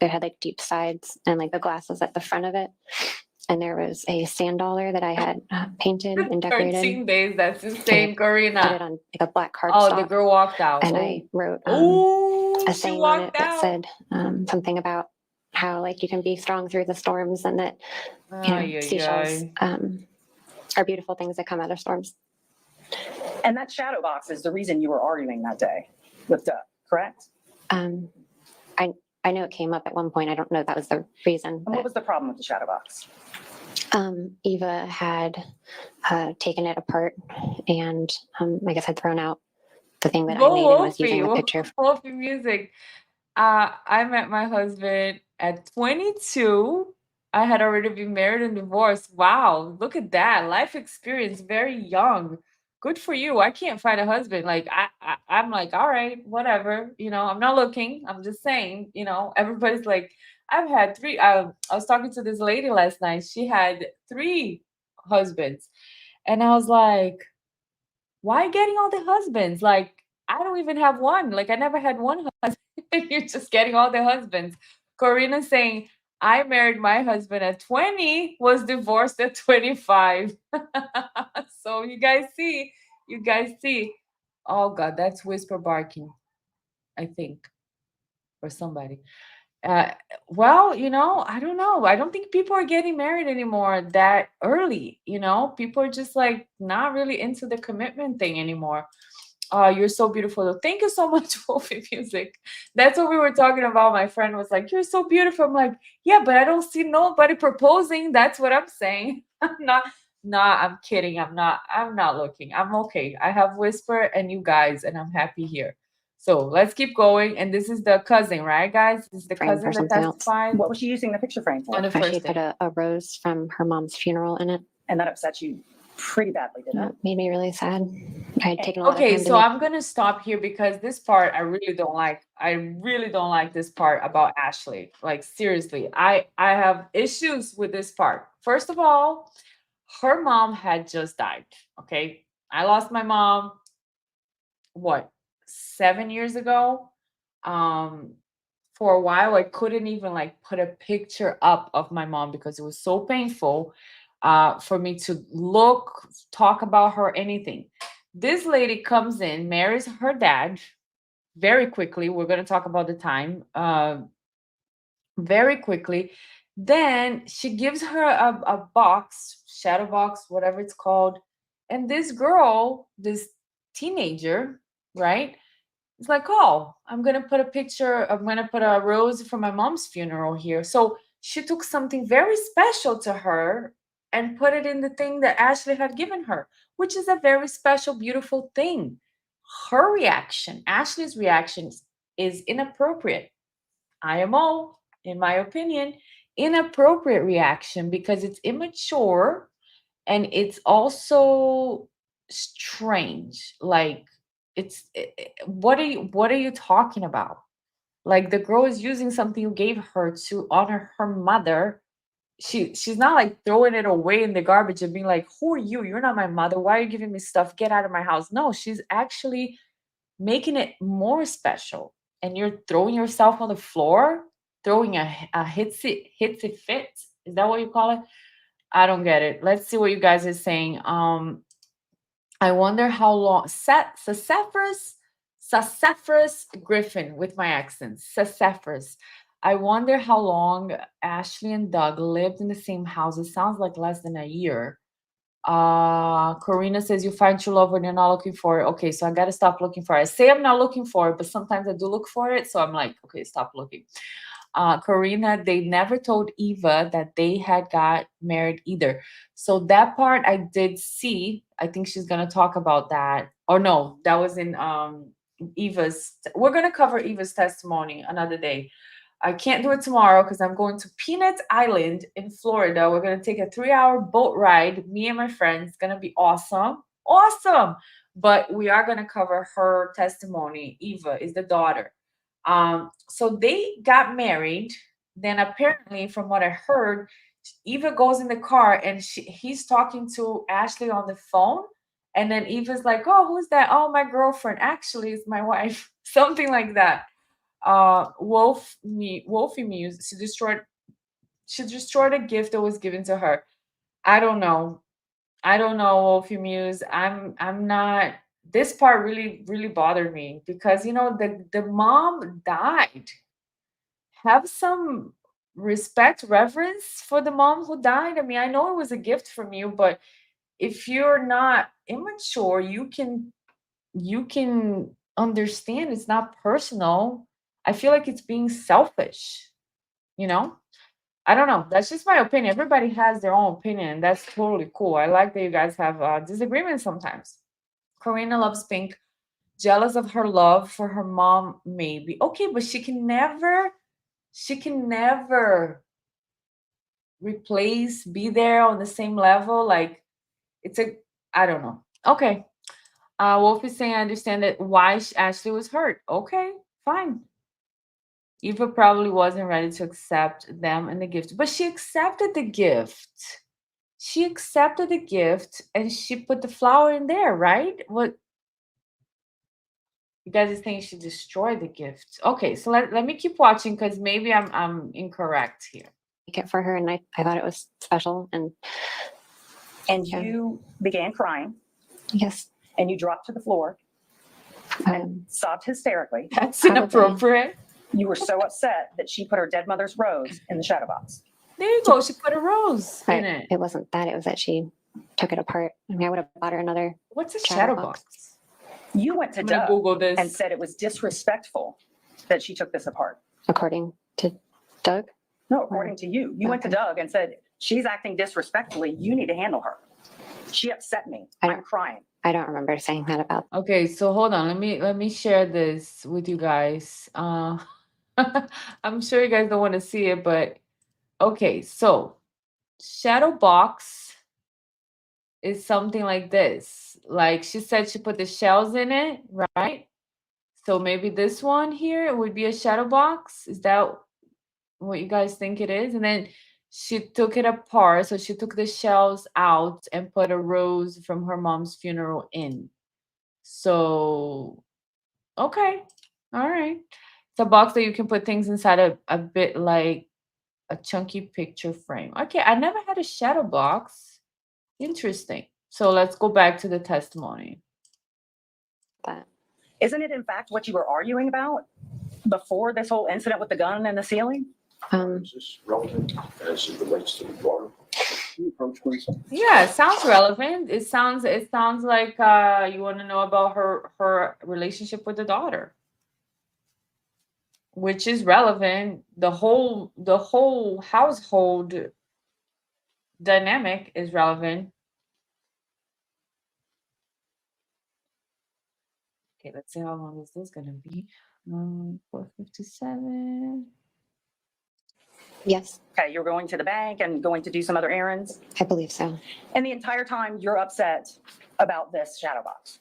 It had like deep sides and like the glasses at the front of it. And there was a sand dollar that I had painted and decorated.
13 days. That's the same,
Put it
Karina.
on like a black
Oh, the
cardstock.
girl walked out.
And I wrote
Oh,
a
she
saying on it
walked
that
out.
said something about how like you can be strong through the storms, and that
Ay, ay,
seashells
ay.
are beautiful things that come out of storms.
And that shadow box is the reason you were arguing that day with Doug, correct?
I know it came up at one point. I don't know if that was the reason.
And what was the problem with the shadow box?
Eva had taken it apart and I guess had thrown out the thing that I made and was using the picture.
Wolfie music. I met my husband at 22. I had already been married and divorced. Wow, look at that. Life experience, very young. Good for you. I can't find a husband. Like I'm like, all right, whatever. I'm not looking. I'm just saying, everybody's like, I've had three. I was talking to this lady last night. She had 3 husbands. And I was like, why getting all the husbands? Like, I don't even have one. Like, I never had one husband. You're just getting all the husbands. Corina saying, I married my husband at 20, was divorced at 25. So you guys see. Oh God, that's whisper barking, I think, for somebody. Well, I don't know. I don't think people are getting married anymore that early. People are just like not really into the commitment thing anymore. You're so beautiful. Though. Thank you so much, Wolfie Music. That's what we were talking about. My friend was like, "You're so beautiful." I'm like, "Yeah, but I don't see nobody proposing." That's what I'm saying. I'm not. Nah, I'm kidding. I'm not looking. I'm okay. I have Whisper and you guys, and I'm happy here. So let's keep going. And this is the cousin, right, guys? This is the
Frame
cousin
for
that
something else.
testified
What was she using the picture frame for?
on the
She
first
put
day.
a rose from her mom's funeral in it.
And that upset you pretty badly, didn't it?
It made me really sad. I had taken a lot of
Okay,
time to
so
make.
I'm gonna stop here because this part I really don't like. I really don't like this part about Ashley. Like seriously, I have issues with this part. First of all, her mom had just died. Okay, I lost my mom. What 7 years ago? For a while, I couldn't even like put a picture up of my mom because it was so painful for me to look, talk about her, anything. This lady comes in, marries her dad very quickly. We're going to talk about the time very quickly. Then she gives her a box, shadow box, whatever it's called. And this girl, this teenager, right? It's like, oh, I'm going to put a rose for my mom's funeral here. So she took something very special to her and put it in the thing that Ashley had given her, which is a very special, beautiful thing. Her reaction, Ashley's reaction, is inappropriate. IMO, in my opinion, inappropriate reaction because it's immature and it's also strange. Like, what are you talking about? Like the girl is using something you gave her to honor her mother. She's not like throwing it away in the garbage and being like, who are you? You're not my mother. Why are you giving me stuff? Get out of my house. No, she's actually making it more special. And you're throwing yourself on the floor, throwing a hitsy fit. Is that what you call it? I don't get it. Let's see what you guys are saying. I wonder how long Sassafras Griffin with my accent. Sassafras. I wonder how long Ashley and Doug lived in the same house. It sounds like less than a year. Karina says you find true love when you're not looking for it. Okay, so I gotta stop looking for it. I say I'm not looking for it, but sometimes I do look for it. So I'm like, okay, stop looking. Karina, they never told Eva that they had got married either. So that part I did see. I think she's gonna talk about that. Or no, that was in Eva's. We're gonna cover Eva's testimony another day. I can't do it tomorrow because I'm going to Peanut Island in Florida. We're going to take a 3-hour boat ride, me and my friends. It's going to be awesome. Awesome. But we are going to cover her testimony. Eva is the daughter. So they got married. Then apparently, from what I heard, Eva goes in the car and he's talking to Ashley on the phone. And then Eva's like, oh, who's that? Oh, my girlfriend. Actually, it's my wife. Something like that. Wolfie Muse, she destroyed a gift that was given to her. I don't know. Wolfie Muse. I'm not, this part really bothered me because the mom died. Have some respect, reverence for the mom who died. I mean, I know it was a gift from you, but if you're not immature, you can understand it's not personal. I feel like it's being selfish, you know? I don't know. That's just my opinion. Everybody has their own opinion, and that's totally cool. I like that you guys have disagreements sometimes. Karina loves Pink, jealous of her love for her mom, maybe. Okay, but she can never replace, be there on the same level. Like, I don't know. Okay. Wolf is saying, I understand that why Ashley was hurt. Okay, fine. Eva probably wasn't ready to accept them and the gift, but she accepted the gift. She accepted the gift and she put the flower in there, right? What you guys are saying she destroyed the gift. Okay, so let me keep watching because maybe I'm incorrect here.
Make it for her, and I thought it was special. And Yeah.
you began crying
yes,
and you dropped to the floor and sobbed hysterically.
That's
Probably.
inappropriate.
You were so upset that she put her dead mother's rose in the shadow box.
There you go. She put a rose in
right.
it.
It wasn't that. It was that she took it apart. I mean, I would have bought her another.
What's a
shadow
shadow box?
You went to
I'm gonna
Doug
Google this.
and said it was disrespectful that she took this apart.
According to Doug.
No, according to you. You went to
Okay.
Doug and said, she's acting disrespectfully. You need to handle her. She upset me. I'm crying.
I don't remember saying that about.
Okay, so hold on. Let me share this with you guys. I'm sure you guys don't want to see it, but okay, so shadow box is something like this. Like she said, she put the shells in it, right? So maybe this one here would be a shadow box. Is that what you guys think it is? And then she took it apart. So she took the shells out and put a rose from her mom's funeral in. So, okay. All right. It's a box that you can put things inside a bit like a chunky picture frame. Okay, I never had a shadow box. Interesting. So let's go back to the testimony.
That.
Isn't it, in fact, what you were arguing about before this whole incident with the gun and the ceiling?
Is this relevant as it relates to the daughter? Can you approach, please?
Yeah, it sounds relevant. It sounds like you want to know about her relationship with the daughter, which is relevant. The whole household dynamic is relevant. Okay, let's see how long is this gonna be. 4:57.
Yes,
Okay, you're going to the bank and going to do some other errands.
I believe so.
And the entire time you're upset about this shadow box.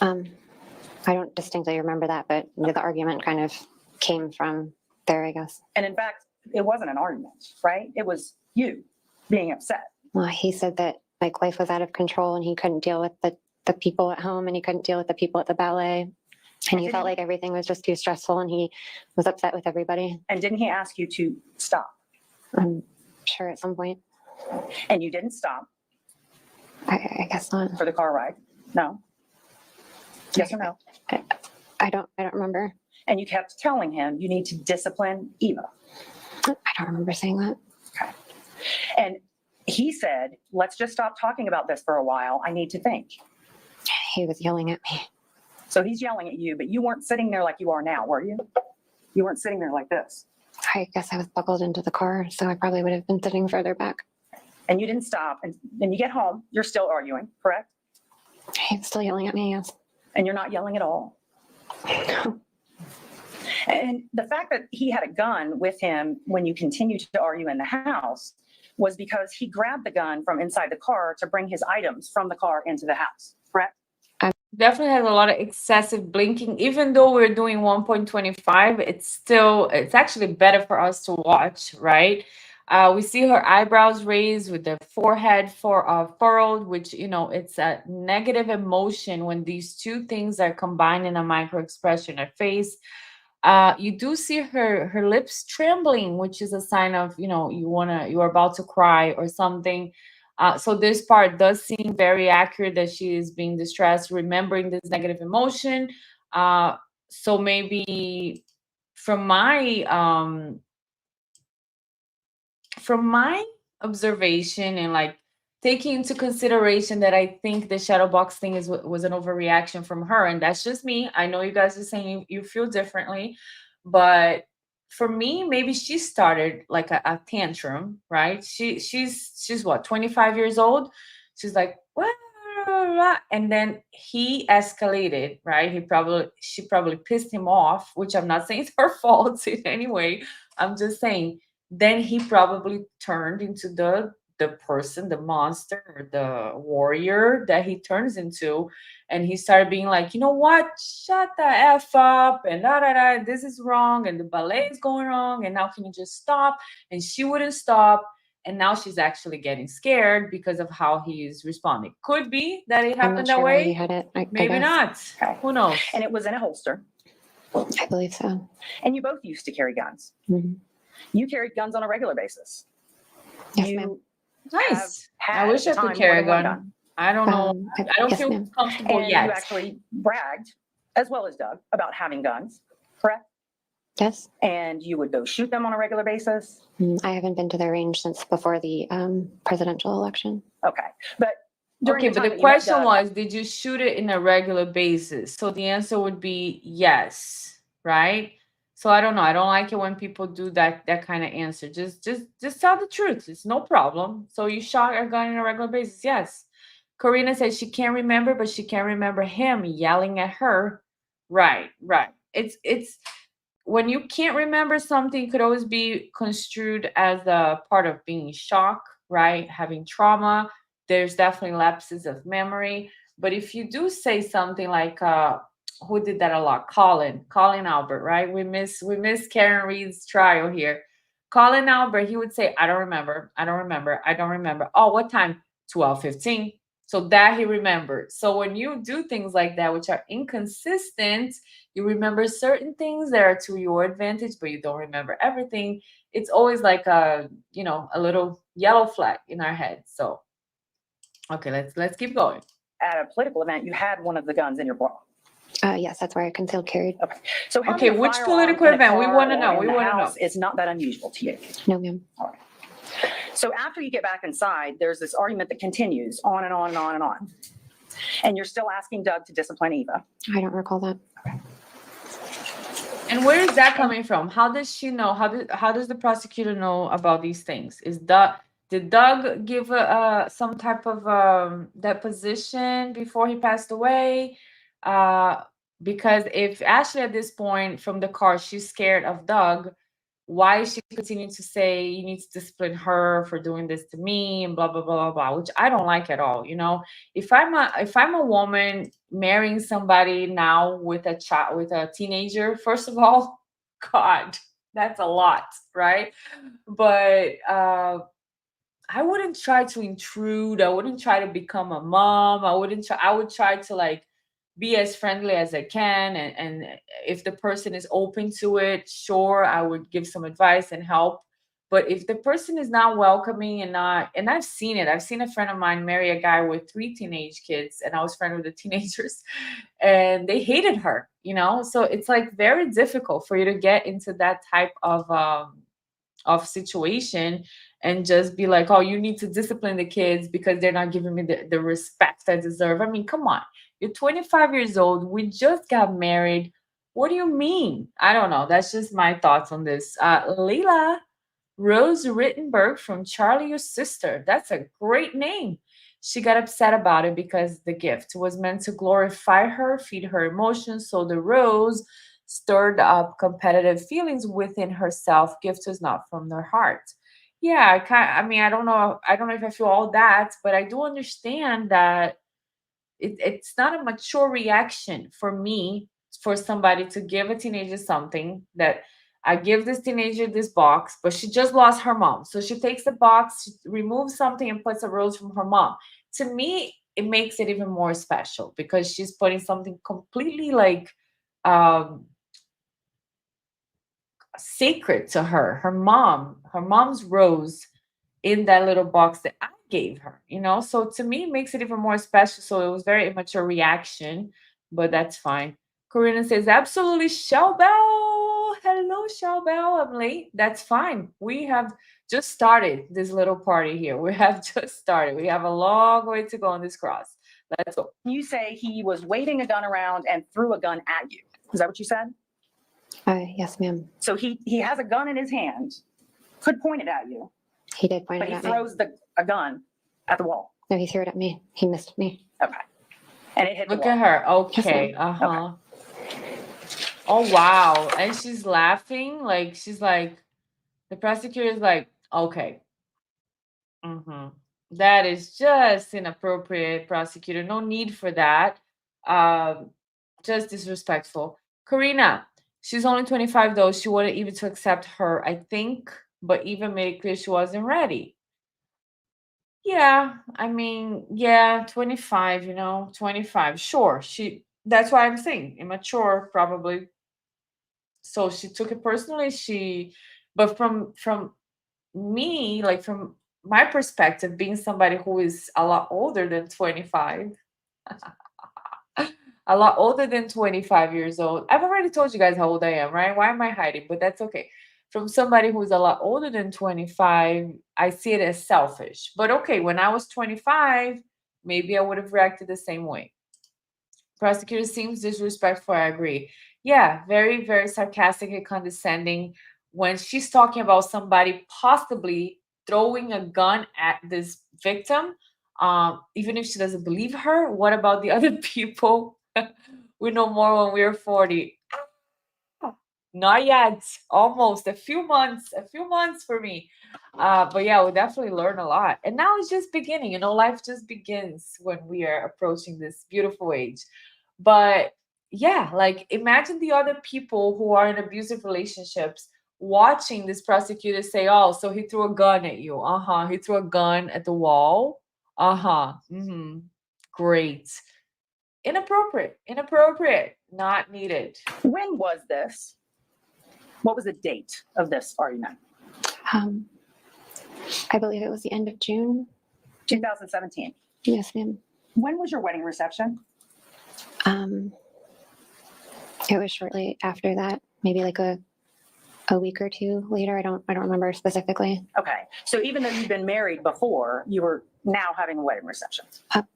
I don't distinctly remember that, but the argument kind of came from there, I guess.
And in fact, it wasn't an argument, right? It was you being upset.
Well, he said that like life was out of control and he couldn't deal with the people at home and he couldn't deal with the people at the ballet. And he felt like everything was just too stressful and he was upset with everybody.
And didn't he ask you to stop?
I'm sure at some point.
And you didn't stop
I guess not.
for the car ride? No? Yes or no?
I don't remember.
And you kept telling him you need to discipline Eva.
I don't remember saying that.
Okay. And He said, let's just stop talking about this for a while. I need to think.
He was yelling at me.
So he's yelling at you, but you weren't sitting there like you are now, were you? You weren't sitting there like this.
I guess I was buckled into the car, so I probably would have been sitting further back.
And you didn't stop. And then you get home, you're still arguing, correct?
He was still yelling at me, yes.
And you're not yelling at all. And the fact that he had a gun with him when you continued to argue in the house was because he grabbed the gun from inside the car to bring his items from the car into the house, correct?
Definitely has a lot of excessive blinking. Even though we're doing 1.25, it's actually better for us to watch, right? We see her eyebrows raised with the forehead furrowed, which, it's a negative emotion when these two things are combined in a micro expression. Her face, you do see her lips trembling, which is a sign of, you're about to cry or something. So this part does seem very accurate that she is being distressed, remembering this negative emotion. So maybe from my observation and like taking into consideration that I think the shadow box thing was an overreaction from her, and that's just me. I know you guys are saying you feel differently, but for me, maybe she started like a tantrum, right? She's what, 25 years old? She's like, what? And then he escalated, right? She probably pissed him off, which I'm not saying it's her fault in any way. I'm just saying then he probably turned into the person, the monster, or the warrior that he turns into. And he started being like, you know what? Shut the F up and this is wrong and the ballet is going wrong. And now can you just stop? And she wouldn't stop. And now she's actually getting scared because of how he is responding. Could be that it
I'm
happened
not sure
that
where he
way.
had it. I
Maybe
guess.
not.
Okay.
Who knows?
And it was in a holster.
I believe so.
And you both used to carry guns.
Mhm.
You carried guns on a regular basis.
Yes,
you
ma'am.
Nice.
had
I wish
at
I
the
could
time
carry a
more than one
gun. I don't know. I don't
yes,
feel
ma'am.
comfortable
And
yet.
you actually bragged, as well as Doug, about having guns, correct?
Yes.
And you would go shoot them on a regular basis.
I haven't been to the range since before the presidential election.
Okay. But during
Okay,
the
but
time
the
that you met
question
Doug,
was, did you shoot it in a regular basis? So the answer would be yes, right? So I don't know. I don't like it when people do that kind of answer. Just tell the truth. It's no problem. So you shot a gun on a regular basis? Yes. Karina said she can't remember, but she can remember him yelling at her. Right. It's when you can't remember something, it could always be construed as a part of being in shock, right? Having trauma. There's definitely lapses of memory. But if you do say something like, who did that a lot? Colin Albert, right? We miss Karen Reed's trial here. Colin Albert, he would say, I don't remember. Oh, what time? 12:15. So that he remembered. So when you do things like that, which are inconsistent, you remember certain things that are to your advantage, but you don't remember everything. It's always like a little yellow flag in our head. So, okay, let's keep going.
at a political event, you had one of the guns in your bra.
Yes, that's where I concealed carried.
Okay. So having
Okay,
a
which
firearm
political
in a
event? We
car
wanna
or
know,
in
we
the
wanna
house
know.
is not that unusual to you.
No, ma'am.
So after you get back inside, there's this argument that continues on and on and on and on. And you're still asking Doug to discipline Eva.
I don't recall that.
And where is that coming from? How does she know? How does the prosecutor know about these things? Did Doug give some type of deposition before he passed away? Because if Ashley at this point from the car, she's scared of Doug, why is she continuing to say you need to discipline her for doing this to me and blah blah blah blah blah, which I don't like at all. If I'm a woman marrying somebody now with a child, with a teenager, first of all, God, that's a lot, right? But I wouldn't try to intrude. I wouldn't try to become a mom. I would try to like be as friendly as I can. And if the person is open to it, sure, I would give some advice and help. But if the person is not welcoming and I've seen it. I've seen a friend of mine marry a guy with 3 teenage kids, and I was friends with the teenagers, and they hated her. So it's like very difficult for you to get into that type of of situation and just be like, oh, you need to discipline the kids because they're not giving me the respect I deserve. I mean, come on. You're 25 years old. We just got married. What do you mean? I don't know. That's just my thoughts on this. Leila Rose Rittenberg from Charlie, Your Sister. That's a great name. She got upset about it because the gift was meant to glorify her, feed her emotions. So the rose stirred up competitive feelings within herself. Gift was not from their heart. Yeah, I mean, I don't know. I don't know if I feel all that, but I do understand that it's not a mature reaction for me for somebody to give a teenager something that I give this teenager this box, but she just lost her mom. So she takes the box, she removes something and puts a rose from her mom. To me, it makes it even more special because she's putting something completely like um sacred to her. Her mom's rose in that little box that I gave her, you know? So to me, it makes it even more special. So it was very immature reaction, but that's fine. Karina says, absolutely, Shellbell. Hello, Shellbell. I'm late. That's fine. We have just started this little party here. We have just started. We have a long way to go on this cross. Let's go.
You say he was waving a gun around and threw a gun at you. Is that what you said?
Yes, ma'am.
So he has a gun in his hand, could point it at you,
He did point
but
it
he
at me.
throws a gun at the wall.
No, he threw it at me. He missed me.
Okay. And it hit the
Look
wall.
at her.
Yes,
Okay.
ma'am.
Uh-huh. Oh wow. And she's laughing. Like she's like, the prosecutor is like, okay. Mm-hmm. That is just inappropriate, prosecutor. No need for that. Um, just disrespectful. Karina, she's only 25 though. She wanted even to accept her, I think, but even made it clear she wasn't ready. Yeah, I mean, yeah, 25, 25. Sure. That's why I'm saying immature, probably. So she took it personally. But from me, like from my perspective, being somebody who is a lot older than 25, a lot older than 25 years old. I've already told you guys how old I am, right? Why am I hiding? But that's okay. From somebody who's a lot older than 25, I see it as selfish. But okay, when I was 25, maybe I would have reacted the same way. Prosecutor seems disrespectful. I agree. Yeah, very, very sarcastic and condescending when she's talking about somebody possibly throwing a gun at this victim. Even if she doesn't believe her, what about the other people? We know more when we're 40. Not yet. Almost a few months for me. But yeah, we definitely learn a lot. And now it's just beginning. Life just begins when we are approaching this beautiful age. But yeah, like imagine the other people who are in abusive relationships watching this prosecutor say, oh, so he threw a gun at you. Uh-huh. He threw a gun at the wall. Uh-huh. Mm-hmm. Great. Inappropriate. Not needed.
When was this? What was the date of this argument?
I believe it was the end of June.
2017.
Yes, ma'am.
When was your wedding reception?
It was shortly after that, maybe like a week or two later. I don't remember specifically.
Okay. So even though you'd been married before, you were now having a wedding reception.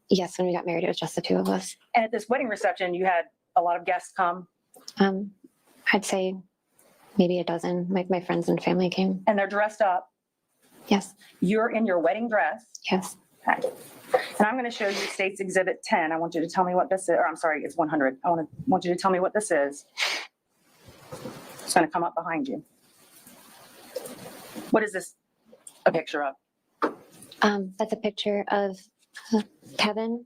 Yes, when we got married, it was just the two of us.
And at this wedding reception, you had a lot of guests come.
I'd say maybe a dozen. My friends and family came.
And they're dressed up.
Yes.
You're in your wedding dress.
Yes.
Okay. And I'm going to show you State's Exhibit 10. I want you to tell me what this is. Or I'm sorry, it's 100. I want you to tell me what this is. It's going to come up behind you. What is this a picture of?
That's a picture of Kevin,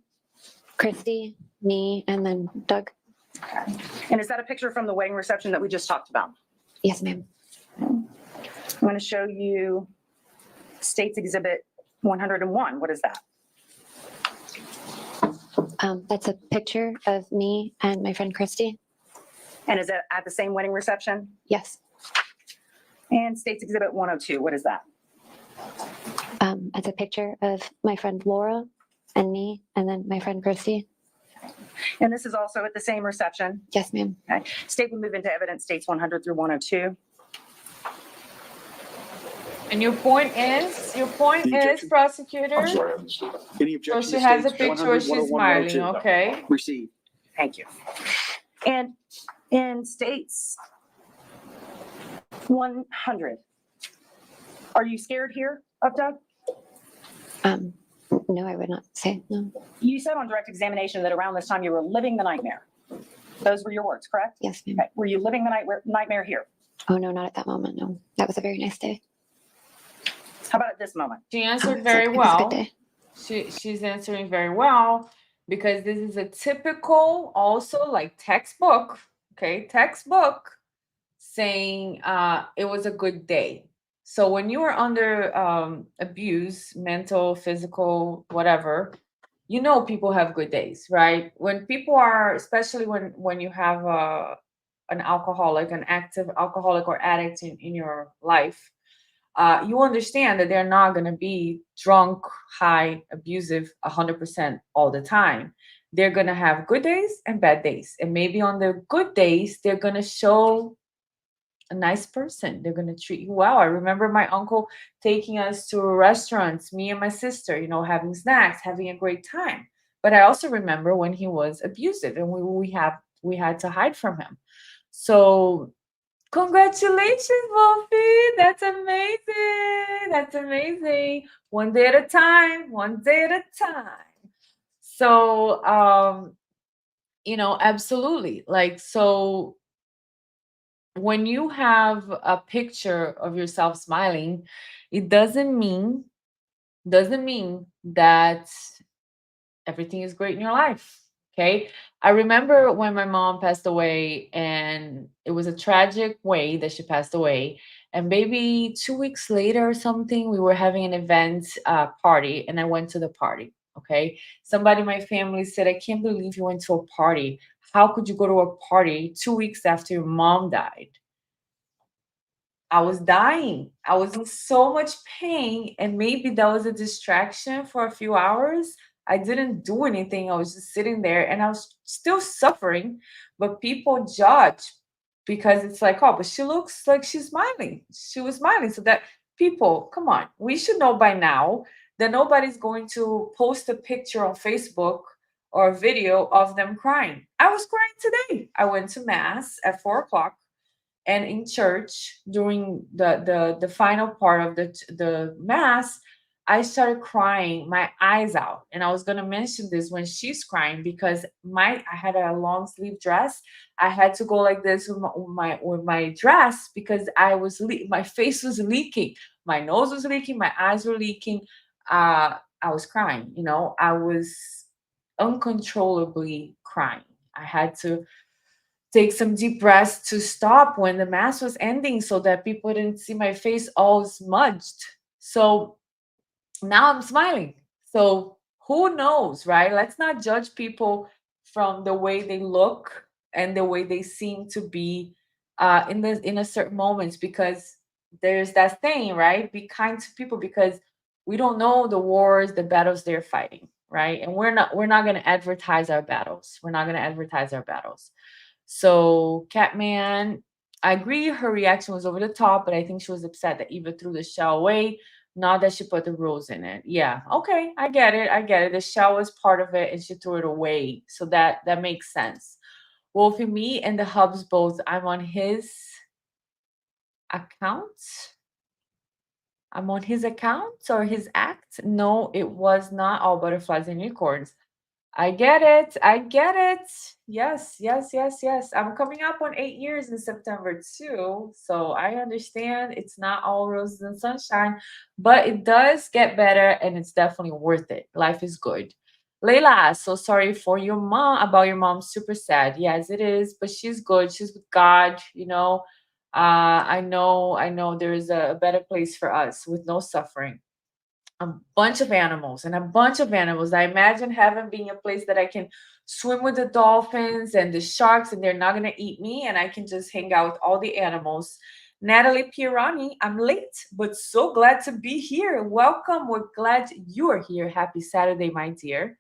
Christy, me, and then Doug.
Okay. And is that a picture from the wedding reception that we just talked about?
Yes, ma'am.
I'm going to show you State's Exhibit 101. What is that?
That's a picture of me and my friend Christy.
And is it at the same wedding reception?
Yes.
And State's Exhibit 102. What is that?
It's a picture of my friend Laura and me, and then my friend Christy.
And this is also at the same reception?
Yes, ma'am.
Okay. State will move into evidence, States 100 through 102.
And your point is,
The objection?
prosecutor?
I'm sorry, I missed it.
Any
So
objection
she
to
has a
states
picture where
100,
she's
101,
smiling,
102?
okay?
Received.
Thank you. And in states 100, are you scared here of Doug?
No, I would not say no.
You said on direct examination that around this time you were living the nightmare. Those were your words, correct?
Yes, ma'am.
Okay. Were you living the nightmare here?
Oh, no, not at that moment. No, that was a very nice day.
How about at this moment?
She
Oh,
answered
it
very
was a good
well.
day.
She's answering very well because this is a typical, also like textbook, okay, textbook saying it was a good day. So when you are under abuse, mental, physical, whatever, you know people have good days, right? When people are, especially when you have an alcoholic, an active alcoholic or addict in your life, you understand that they're not going to be drunk, high, abusive 100% all the time. They're going to have good days and bad days. And maybe on the good days, they're going to show a nice person. They're going to treat you well. I remember my uncle taking us to restaurants, me and my sister, you know, having snacks, having a great time. But I also remember when he was abusive and we had to hide from him. So congratulations, Wolfie. That's amazing. That's amazing. One day at a time, one day at a time. So, you know, absolutely. Like, so when you have a picture of yourself smiling, it doesn't mean that everything is great in your life. Okay. I remember when my mom passed away, and it was a tragic way that she passed away. And maybe 2 weeks later or something, we were having an event party, and I went to the party. Okay. Somebody in my family said, I can't believe you went to a party. How could you go to a party 2 weeks after your mom died? I was dying. I was in so much pain, and maybe that was a distraction for a few hours. I didn't do anything. I was just sitting there, and I was still suffering, but people judge because it's like, oh, but she looks like she's smiling. She was smiling. So that people, come on, we should know by now that nobody's going to post a picture on Facebook or a video of them crying. I was crying today. I went to mass at 4 o'clock, and in church during the final part of the mass, I started crying my eyes out. And I was going to mention this when she's crying, because I had a long sleeve dress. I had to go like this with my dress, because my face was leaking, my nose was leaking, my eyes were leaking. I was crying, you know, I was uncontrollably crying. I had to take some deep breaths to stop when the mass was ending, so that people didn't see my face all smudged. So now I'm smiling. So who knows, right? Let's not judge people from the way they look and the way they seem to be in a certain moments, because there's that saying, right? Be kind to people, because we don't know the wars, the battles they're fighting, right? And we're not going to advertise our battles. We're not going to advertise our battles. So Catman, I agree her reaction was over the top, but I think she was upset that Eva threw the shell away, not that she put the rose in it. Yeah, okay, I get it. I get it. The shell was part of it and she threw it away. So that makes sense. Wolfie, me and the Hubs both, I'm on his account. I'm on his account or his act. No, it was not all butterflies and unicorns. I get it. I get it. Yes, yes, yes, yes. I'm coming up on 8 years in September too. So I understand it's not all roses and sunshine, but it does get better and it's definitely worth it. Life is good. Layla, so sorry for your mom, about your mom. Super sad. Yes, it is, but she's good. She's with God, you know. I know there is a better place for us with no suffering. A bunch of animals and a bunch of animals. I imagine heaven being a place that I can swim with the dolphins and the sharks, and they're not going to eat me, and I can just hang out with all the animals. Natalie Pirani, I'm late, but so glad to be here. Welcome. We're glad you are here. Happy Saturday, my dear.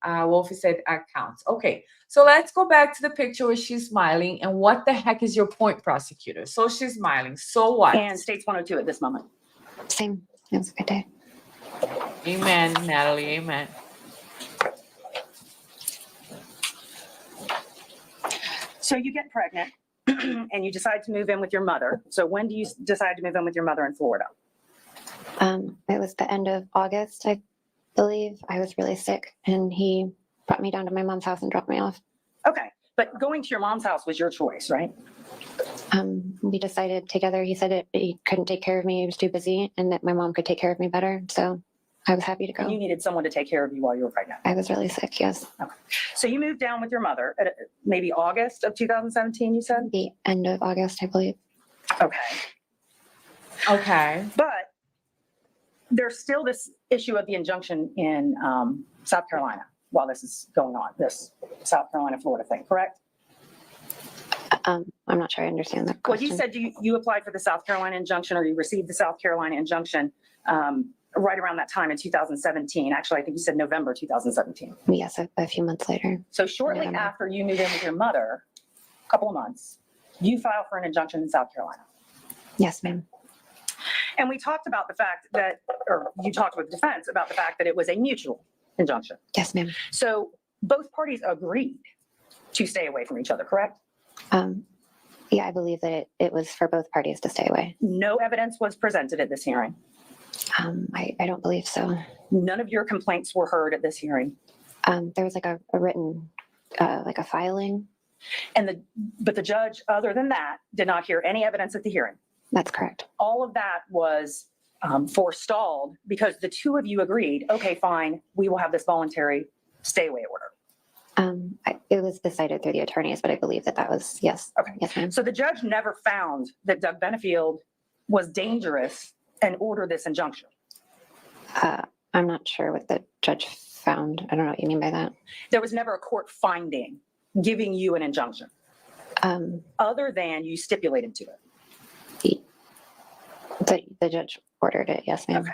Wolfie said accounts. Okay, so let's go back to the picture where she's smiling. And what the heck is your point, prosecutor? So she's smiling. So what?
And states 102 at this moment.
Same. It was a good day.
Amen, Natalie. Amen.
So you get pregnant and you decide to move in with your mother. So when do you decide to move in with your mother in Florida?
It was the end of August, I believe. I was really sick, and he brought me down to my mom's house and dropped me off.
Okay, but going to your mom's house was your choice, right?
We decided together. He said he couldn't take care of me. He was too busy, and that my mom could take care of me better. So I was happy to
And you
go.
needed someone to take care of you while you were pregnant.
I was really sick, yes.
So you moved down with your mother at maybe August of 2017, you said?
The end of August, I believe.
Okay.
Okay.
But there's still this issue of the injunction in South Carolina while this is going on, this South Carolina, Florida thing, correct?
I'm not sure I understand that
Well,
question.
you said you applied for the South Carolina injunction, or you received the South Carolina injunction right around that time in 2017. Actually, I think you said November 2017.
Yes, a few months later.
So shortly
November.
after you moved in with your mother, a couple of months, you filed for an injunction in South Carolina.
Yes, ma'am.
And we talked about the fact that, or you talked with the defense about the fact that it was a mutual injunction.
Yes, ma'am.
So both parties agreed to stay away from each other, correct?
Yeah, I believe that it was for both parties to stay away.
No evidence was presented at this hearing.
I don't believe so.
None of your complaints were heard at this hearing.
There was like a written, like a filing.
But the judge, other than that, did not hear any evidence at the hearing.
That's correct.
All of that was forestalled because the two of you agreed, okay, fine, we will have this voluntary stay away order.
It was decided through the attorneys, but I believe that was, yes.
Okay.
Yes, ma'am.
So the judge never found that Doug Benefield was dangerous and ordered this injunction.
I'm not sure what the judge found. I don't know what you mean by that.
There was never a court finding giving you an injunction other than you stipulated to it.
The judge ordered it. Yes, ma'am.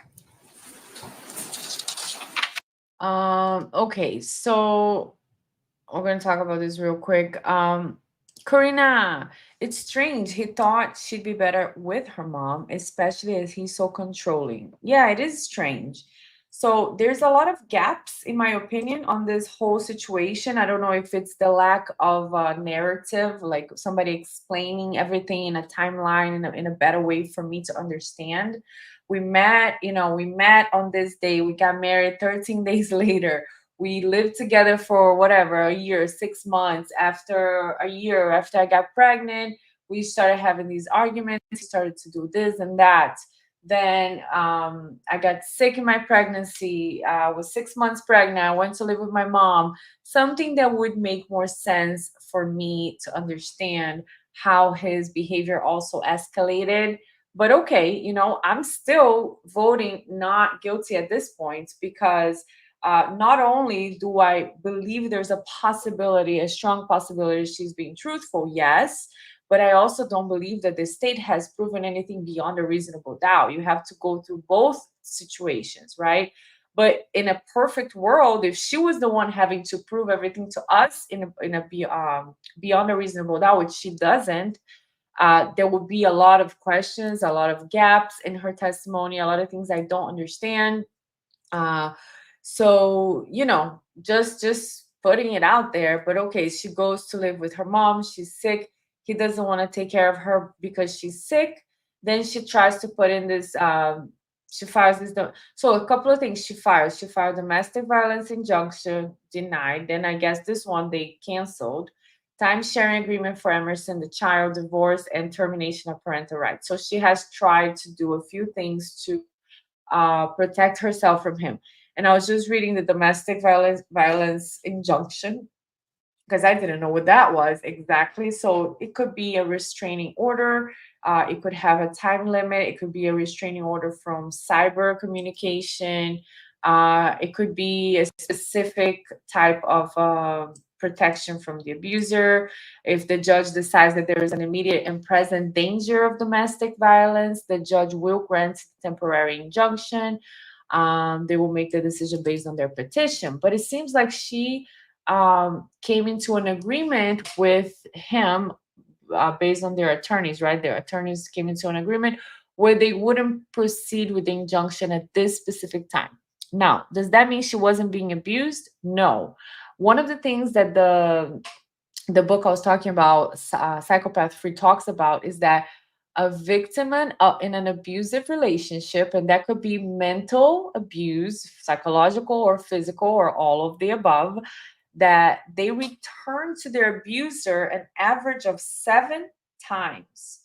Okay.
Okay, so we're gonna talk about this real quick. Karina, it's strange. He thought she'd be better with her mom, especially as he's so controlling. Yeah, it is strange. So there's a lot of gaps, in my opinion, on this whole situation. I don't know if it's the lack of narrative, like somebody explaining everything in a timeline in a better way for me to understand. We met on this day. We got married 13 days later. We lived together for whatever, a year, 6 months. After a year, after I got pregnant, we started having these arguments. We started to do this and that. Then I got sick in my pregnancy. I was 6 months pregnant. I went to live with my mom. Something that would make more sense for me to understand how his behavior also escalated. But okay, I'm still voting not guilty at this point because not only do I believe there's a possibility, a strong possibility she's being truthful, yes, but I also don't believe that the state has proven anything beyond a reasonable doubt. You have to go through both situations, right? But in a perfect world, if she was the one having to prove everything to us beyond a reasonable doubt, which she doesn't, there would be a lot of questions, a lot of gaps in her testimony, a lot of things I don't understand. So, just putting it out there. But okay, she goes to live with her mom. She's sick. He doesn't want to take care of her because she's sick. Then she tries to put in this, she files this. So a couple of things she filed. She filed domestic violence injunction, denied. Then I guess this one they canceled. Time sharing agreement for Emerson, the child, divorce, and termination of parental rights. So she has tried to do a few things to protect herself from him. And I was just reading the domestic violence injunction because I didn't know what that was exactly. So it could be a restraining order. It could have a time limit. It could be a restraining order from cyber communication. It could be a specific type of protection from the abuser. If the judge decides that there is an immediate and present danger of domestic violence, the judge will grant temporary injunction. They will make the decision based on their petition. But it seems like she came into an agreement with him based on their attorneys, right? Their attorneys came into an agreement where they wouldn't proceed with the injunction at this specific time. Now, does that mean she wasn't being abused? No. One of the things that the book I was talking about, Psychopath Free, talks about is that a victim in an abusive relationship, and that could be mental abuse, psychological or physical, or all of the above, that they return to their abuser an average of 7 times.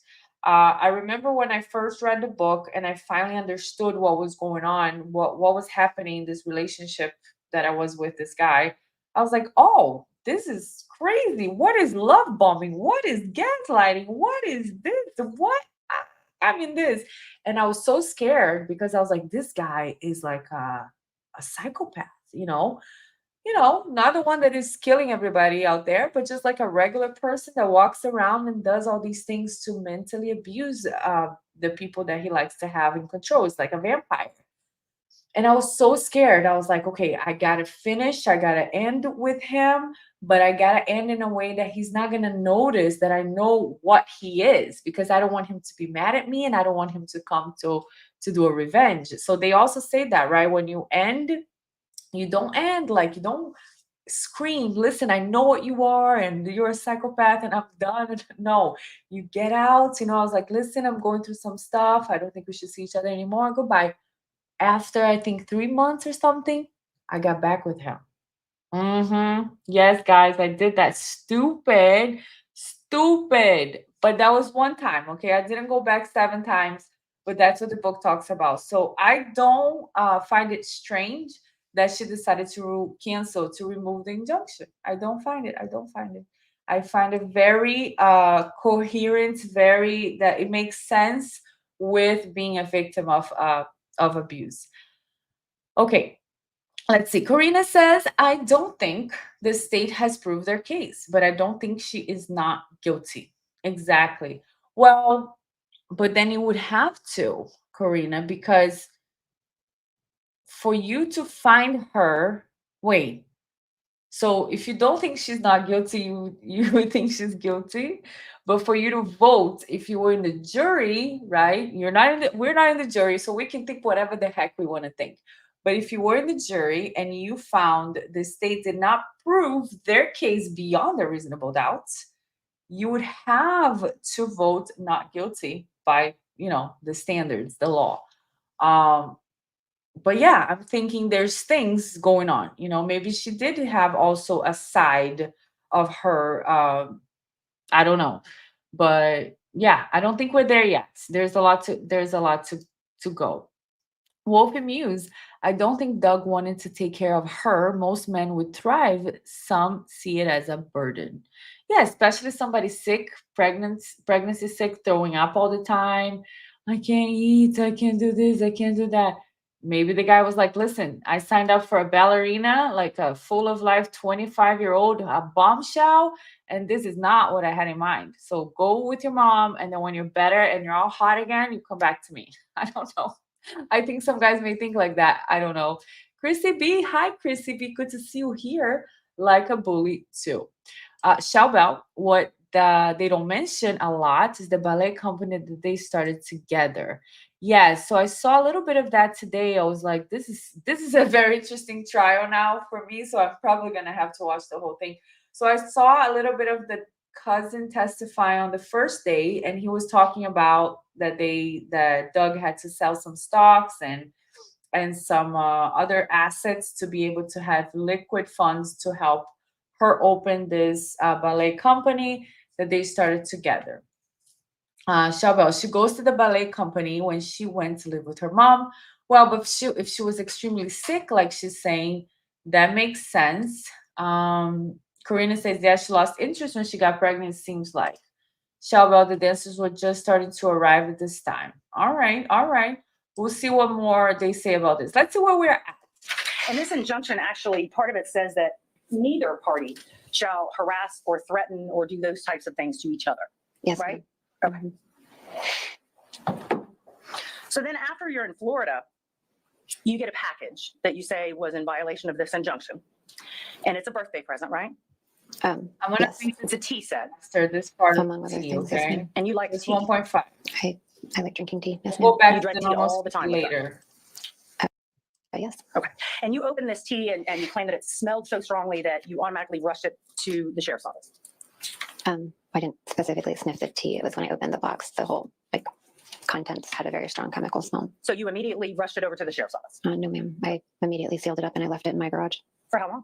I remember when I first read the book and I finally understood what was going on, what was happening in this relationship that I was with this guy. I was like, oh, this is crazy. What is love bombing? What is gaslighting? What is this? What? I mean, this. And I was so scared because I was like, this guy is like a psychopath, not the one that is killing everybody out there, but just like a regular person that walks around and does all these things to mentally abuse the people that he likes to have in control. It's like a vampire. And I was so scared. I was like, okay, I got to finish. I got to end with him, but I got to end in a way that he's not going to notice that I know what he is, because I don't want him to be mad at me and I don't want him to come to do a revenge. So they also say that, right? When you end, you don't end like, you don't scream, listen, I know what you are and you're a psychopath and I'm done. No, you get out. I was like, listen, I'm going through some stuff. I don't think we should see each other anymore. Goodbye. After I think 3 months or something, I got back with him. Yes, guys, I did that. Stupid. But that was one time, okay? I didn't go back 7 times, but that's what the book talks about. So I don't find it strange that she decided to remove the injunction. I don't find it. I find it very coherent, that it makes sense with being a victim of abuse. Okay, let's see. Karina says, I don't think the state has proved their case, but I don't think she is not guilty. Exactly. Well, but then you would have to, Karina, because for you to find her, wait. So if you don't think she's not guilty, you would think she's guilty. But for you to vote, if you were in the jury, right? We're not in the jury, so we can think whatever the heck we want to think. But if you were in the jury and you found the state did not prove their case beyond a reasonable doubt, you would have to vote not guilty by, the standards, the law. But yeah, I'm thinking there's things going on. Maybe she did have also a side of her. I don't know, but yeah, I don't think we're there yet. There's a lot to go. Wolfie Muse, I don't think Doug wanted to take care of her. Most men would thrive. Some see it as a burden. Yeah, especially somebody sick, pregnancy sick, throwing up all the time. I can't eat. I can't do this. I can't do that. Maybe the guy was like, listen, I signed up for a ballerina, like a full of life 25-year-old, a bombshell, and this is not what I had in mind. So go with your mom, and then when you're better and you're all hot again, you come back to me. I don't know. I think some guys may think like that. I don't know. Chrissy B. Hi, Chrissy B. Good to see you here. Like a bully, too. Shalbell, what they don't mention a lot is the ballet company that they started together. Yeah, so I saw a little bit of that today. I was like, this is a very interesting trial now for me. So I'm probably going to have to watch the whole thing. So I saw a little bit of the cousin testify on the first day, and he was talking about that Doug had to sell some stocks and some other assets to be able to have liquid funds to help her open this ballet company that they started together. Shabelle, she goes to the ballet company when she went to live with her mom. Well, but if she was extremely sick, like she's saying, that makes sense. Karina says, yeah, she lost interest when she got pregnant, it seems like. Shabelle, the dancers were just starting to arrive at this time. All right. We'll see what more they say about this. Let's see where we're at.
And this injunction, actually, part of it says that neither party shall harass or threaten or do those types of things to each other.
Yes.
Right? Okay. So then after you're in Florida, you get a package that you say was in violation of this injunction. And it's a birthday present, right?
I'm going to
Yes.
think
It's a tea set.
after this part
Among
of
other
tea,
things, yes,
okay?
ma'am.
And you like
It's
tea.
1.5.
I like drinking tea. Yes,
We'll
ma'am.
go back
You
to
drank
the
tea
normal
all the time with her.
later.
Yes.
And you opened this tea and you claim that it smelled so strongly that you automatically rushed it to the sheriff's office.
I didn't specifically sniff the tea. It was when I opened the box. The whole contents had a very strong chemical smell.
So you immediately rushed it over to the sheriff's office.
No, ma'am. I immediately sealed it up and I left it in my garage.
For how long?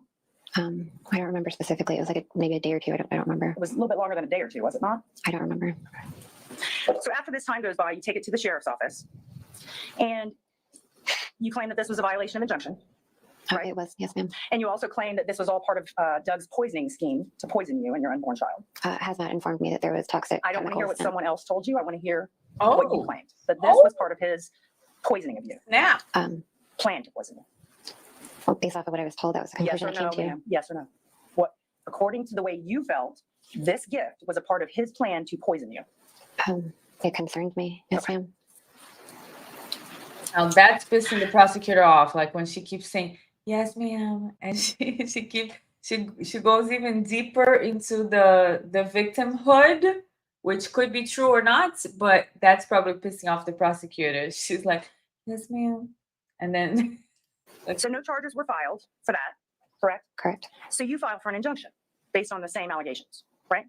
I don't remember specifically. It was like maybe a day or two. I don't remember.
It was a little bit longer than a day or two, was it not?
I don't remember.
So after this time goes by, you take it to the sheriff's office and you claim that this was a violation of injunction. Right.
It was. Yes, ma'am.
And you also claim that this was all part of Doug's poisoning scheme to poison you and your unborn child.
Hazmat informed me that there was toxic
I don't want to hear what
chemicals
someone else told you. I want to hear what you
Oh,
claimed. That this was part of his poisoning of you,
now.
planned to poison you.
Well, based off of what I was told, that was the
Yes
conclusion
or
I
no,
came to.
ma'am? Yes or no? What, according to the way you felt, this gift was a part of his plan to poison you.
It concerned me. Yes,
Okay.
ma'am.
Now that's pissing the prosecutor off. Like when she keeps saying, yes, ma'am. And she goes even deeper into the victimhood, which could be true or not, but that's probably pissing off the prosecutor. She's like, yes, ma'am. And then
So no charges were filed for that, correct?
Correct.
So you filed for an injunction based on the same allegations, right?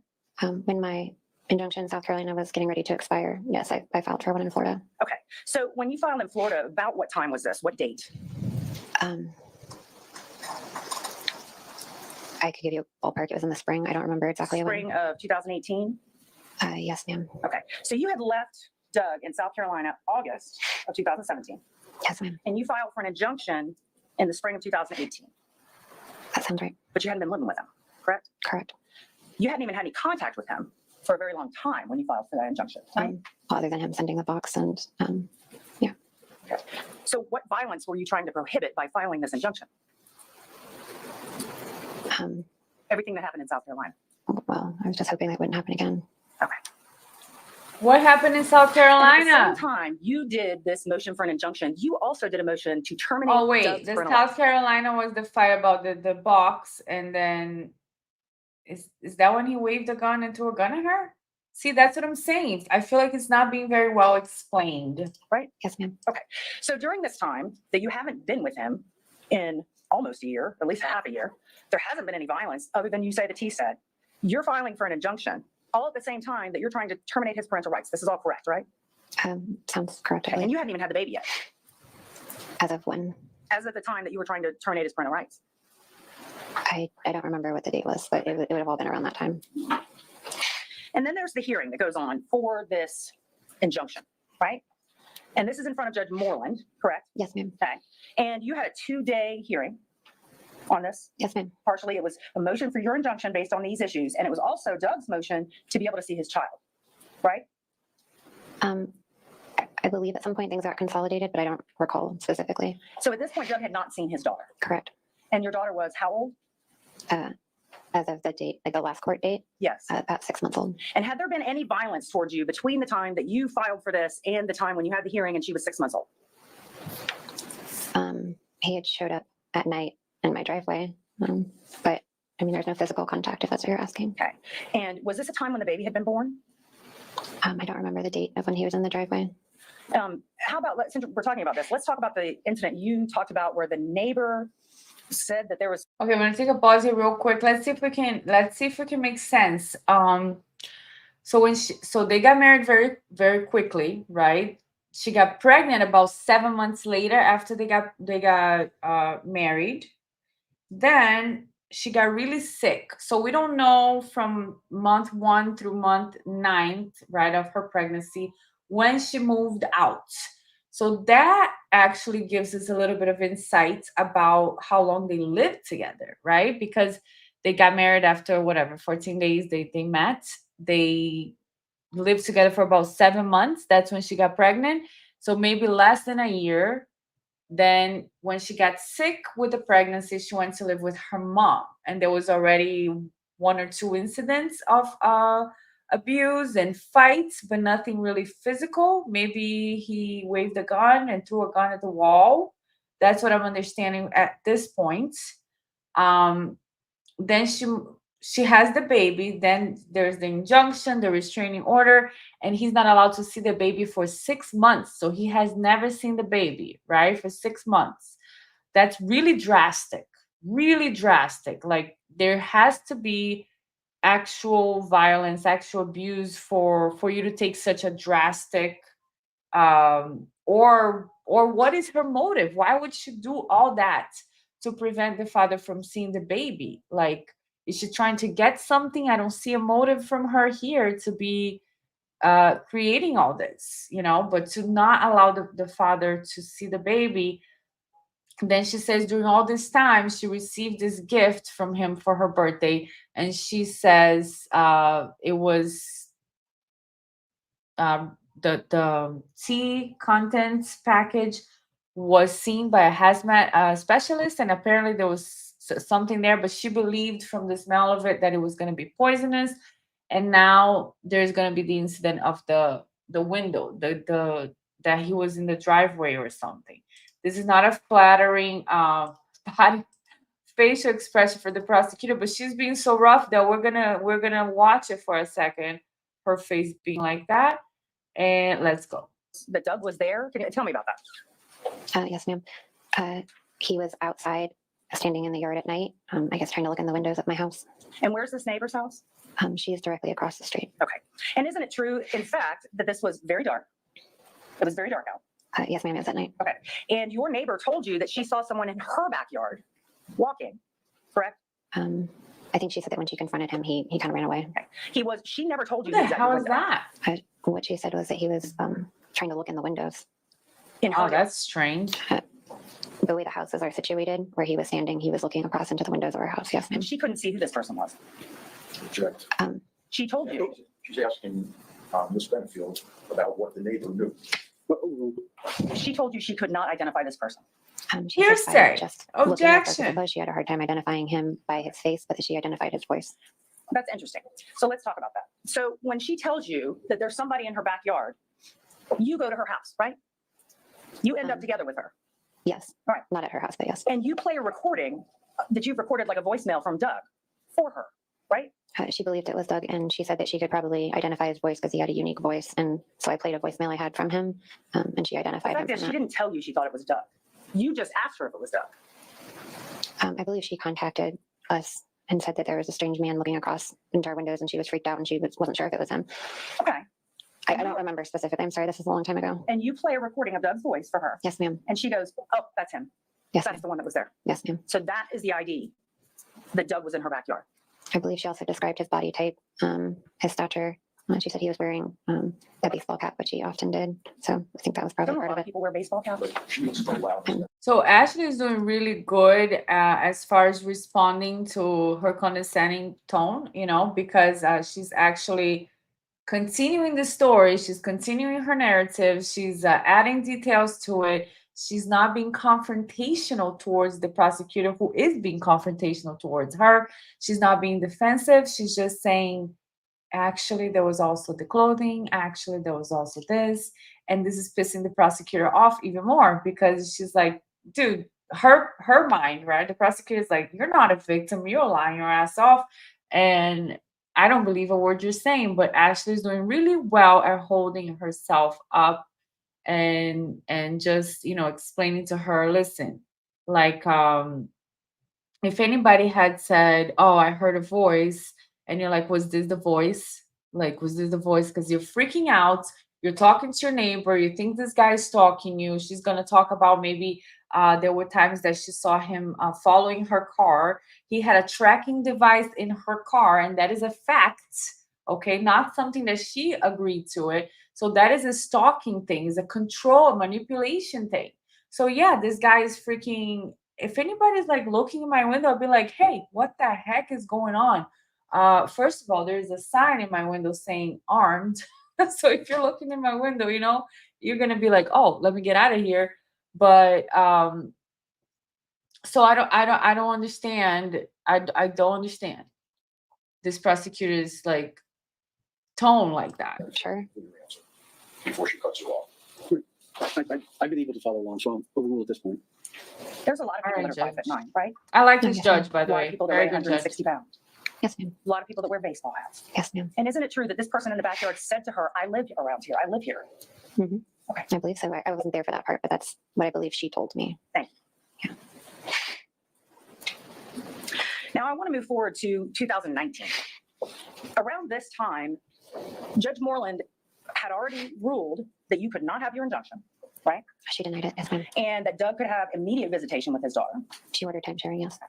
When my injunction in South Carolina was getting ready to expire, yes, I filed for one in Florida.
Okay. So when you filed in Florida, about what time was this? What date?
I could give you a ballpark. It was in the spring. I don't remember exactly
Spring of 2018?
when. Yes, ma'am.
Okay. So you had left Doug in South Carolina August of 2017,
Yes, ma'am.
and you filed for an injunction in the spring of 2018,
That sounds right.
but you hadn't been living with him, correct?
Correct.
You hadn't even had any contact with him for a very long time when you filed for that injunction, right?
Well, other than him sending the box and
So what violence were you trying to prohibit by filing this injunction? Everything that happened in South Carolina.
well, I was just hoping that wouldn't happen again.
Okay.
what happened in South
And at
Carolina?
the same time you did this motion for an injunction, you also did a motion to terminate
Oh wait,
Doug's
the
parental
South
rights.
Carolina was the fight about the box, and then is that when he waved a gun and threw a gun at her? See, that's what I'm saying. I feel like it's not being very well explained.
Yes, ma'am.
So during this time that you haven't been with him in almost a year, at least half a year, there hasn't been any violence other than you say the T said. You're filing for an injunction all at the same time that you're trying to terminate his parental rights. This is all correct, right?
Sounds correct. I
And
believe.
you hadn't even had the baby yet,
As of when?
as of the time that you were trying to terminate his parental rights.
I don't remember what the date was, but it would have all been around that time.
And then there's the hearing that goes on for this injunction, right? And this is in front of Judge Moreland, correct?
Yes, ma'am.
Okay. And you had a 2-day hearing on this.
Yes, ma'am.
Partially, it was a motion for your injunction based on these issues, and it was also Doug's motion to be able to see his child, right?
I believe at some point things got consolidated, but I don't recall specifically.
So at this point, Doug had not seen his daughter,
Correct.
and your daughter was how old?
As of the date, like the last court date,
Yes.
about 6 months old.
And had there been any violence towards you between the time that you filed for this and the time when you had the hearing and she was 6 months old?
He had showed up at night in my driveway, but I mean, there's no physical contact if that's what you're asking.
Okay. And was this a time when the baby had been born?
I don't remember the date of when he was in the driveway.
How about, since we're talking about this, let's talk about the incident you talked about where the neighbor said that there was.
Okay, I'm gonna take a pause here real quick. Let's see if we can make sense. So they got married very, very quickly, right? She got pregnant about 7 months later after they got married. Then she got really sick. So we don't know from month 1 through month 9, right, of her pregnancy when she moved out. So that actually gives us a little bit of insight about how long they lived together, right? Because they got married after 14 days they met. They lived together for about 7 months. That's when she got pregnant. So maybe less than a year. Then when she got sick with the pregnancy, she went to live with her mom. And there was already 1 or 2 incidents of abuse and fights, but nothing really physical. Maybe he waved a gun and threw a gun at the wall. That's what I'm understanding at this point. Then she has the baby, then there's the injunction, the restraining order, and he's not allowed to see the baby for 6 months. So he has never seen the baby, right? For 6 months. That's really drastic, really drastic. Like there has to be actual violence, actual abuse for you to take such a drastic or what is her motive? Why would she do all that to prevent the father from seeing the baby? Like, is she trying to get something? I don't see a motive from her here to be creating all this, but to not allow the father to see the baby. Then she says during all this time she received this gift from him for her birthday, and she says it was the tea contents package was seen by a hazmat specialist, and apparently there was something there, but she believed from the smell of it that it was going to be poisonous. And now there's going to be the incident of the window, the that he was in the driveway or something. This is not a flattering body facial expression for the prosecutor, but she's being so rough that we're gonna watch it for a second. Her face being like that, and let's go.
That Doug was there? Can you tell me about that?
Yes, ma'am. He was outside, standing in the yard at night. I guess trying to look in the windows of my house.
And where's this neighbor's house?
She is directly across the street.
Okay. And isn't it true, in fact, that this was very dark? It was very dark out.
Yes, ma'am. It was at night.
Okay. And your neighbor told you that she saw someone in her backyard walking, correct?
I think she said that when she confronted him, he kind of ran away.
Okay. She never told you
What the
was at
hell
your
is
window.
that?
What she said was that he was trying to look in the windows.
In her
Oh, that's strange.
The way the houses are situated, where he was standing, he was looking across into the windows of our house. Yes, ma'am.
And she couldn't see who this person was.
Object.
She told you.
She's asking Ms. Benefield about what the neighbor knew.
She told you she could not identify this person.
She said by
Hearsay.
just looking at the
Objection.
photo, she had a hard time identifying him by his face, but that she identified his voice.
That's interesting. So let's talk about that. So when she tells you that there's somebody in her backyard, you go to her house, right? You end up together with her.
Yes.
All right.
Not at her house, but yes.
And you play a recording that you've recorded, like a voicemail from Doug, for her, right?
She believed it was Doug, and she said that she could probably identify his voice because he had a unique voice. And so I played a voicemail I had from him, and she
The
identified him.
fact is,
From
she
that.
didn't tell you she thought it was Doug. You just asked her if it was Doug.
I believe she contacted us and said that there was a strange man looking across into our windows, and she was freaked out, and she wasn't sure if it was him.
Okay.
I don't remember specifically. I'm sorry, this is a long time ago.
And you play a recording of Doug's voice for her.
Yes, ma'am.
And she goes, oh, that's him.
Yes,
That's
ma'am.
the one that was there.
Yes, ma'am.
So that is the ID that Doug was in her backyard.
I believe she also described his body type, his stature. She said he was wearing a baseball cap, which he often did. So I think that was probably
Don't a
part
lot
of
of
it.
people wear baseball caps?
But she was allowed to.
So Ashley is doing really good as far as responding to her condescending tone, because she's actually continuing the story. She's continuing her narrative. She's adding details to it. She's not being confrontational towards the prosecutor, who is being confrontational towards her. She's not being defensive. She's just saying, actually, there was also the clothing. Actually, there was also this. And this is pissing the prosecutor off even more, because she's like, dude, her mind, right? The prosecutor's like, you're not a victim. You're lying your ass off. And I don't believe a word you're saying. But Ashley's doing really well at holding herself up and just, explaining to her, listen, like, if anybody had said, oh, I heard a voice, and you're like, was this the voice? Like, was this the voice? Because you're freaking out. You're talking to your neighbor. You think this guy is stalking you. She's going to talk about maybe there were times that she saw him following her car. He had a tracking device in her car, and that is a fact, okay? Not something that she agreed to it. So that is a stalking thing. It's a control, manipulation thing. So yeah, this guy is freaking. If anybody's like looking in my window, I'll be like, hey, what the heck is going on? First of all, there's a sign in my window saying armed. So if you're looking in my window, you're gonna be like, oh, let me get out of here. But so I don't understand. I don't understand this prosecutor's like tone like that.
Sure.
Before she cuts you off.
I've been able to follow along, so I'll overrule at this point.
There's a lot of people
All right,
that are 5'9", right?
I like this
Okay.
judge, by
A
the
lot of
way.
people that
Very
weigh
good judge.
160 pounds.
Yes, ma'am.
A lot of people that wear baseball hats.
Yes, ma'am.
And isn't it true that this person in the backyard said to her, I live around here, I live here?
I believe so. I wasn't there for that part, but that's what I believe she told me.
Now I want to move forward to 2019. Around this time, Judge Moreland had already ruled that you could not have your injunction, right?
She denied it. Yes, ma'am.
And that Doug could have immediate visitation with his daughter.
She ordered time sharing. Yes.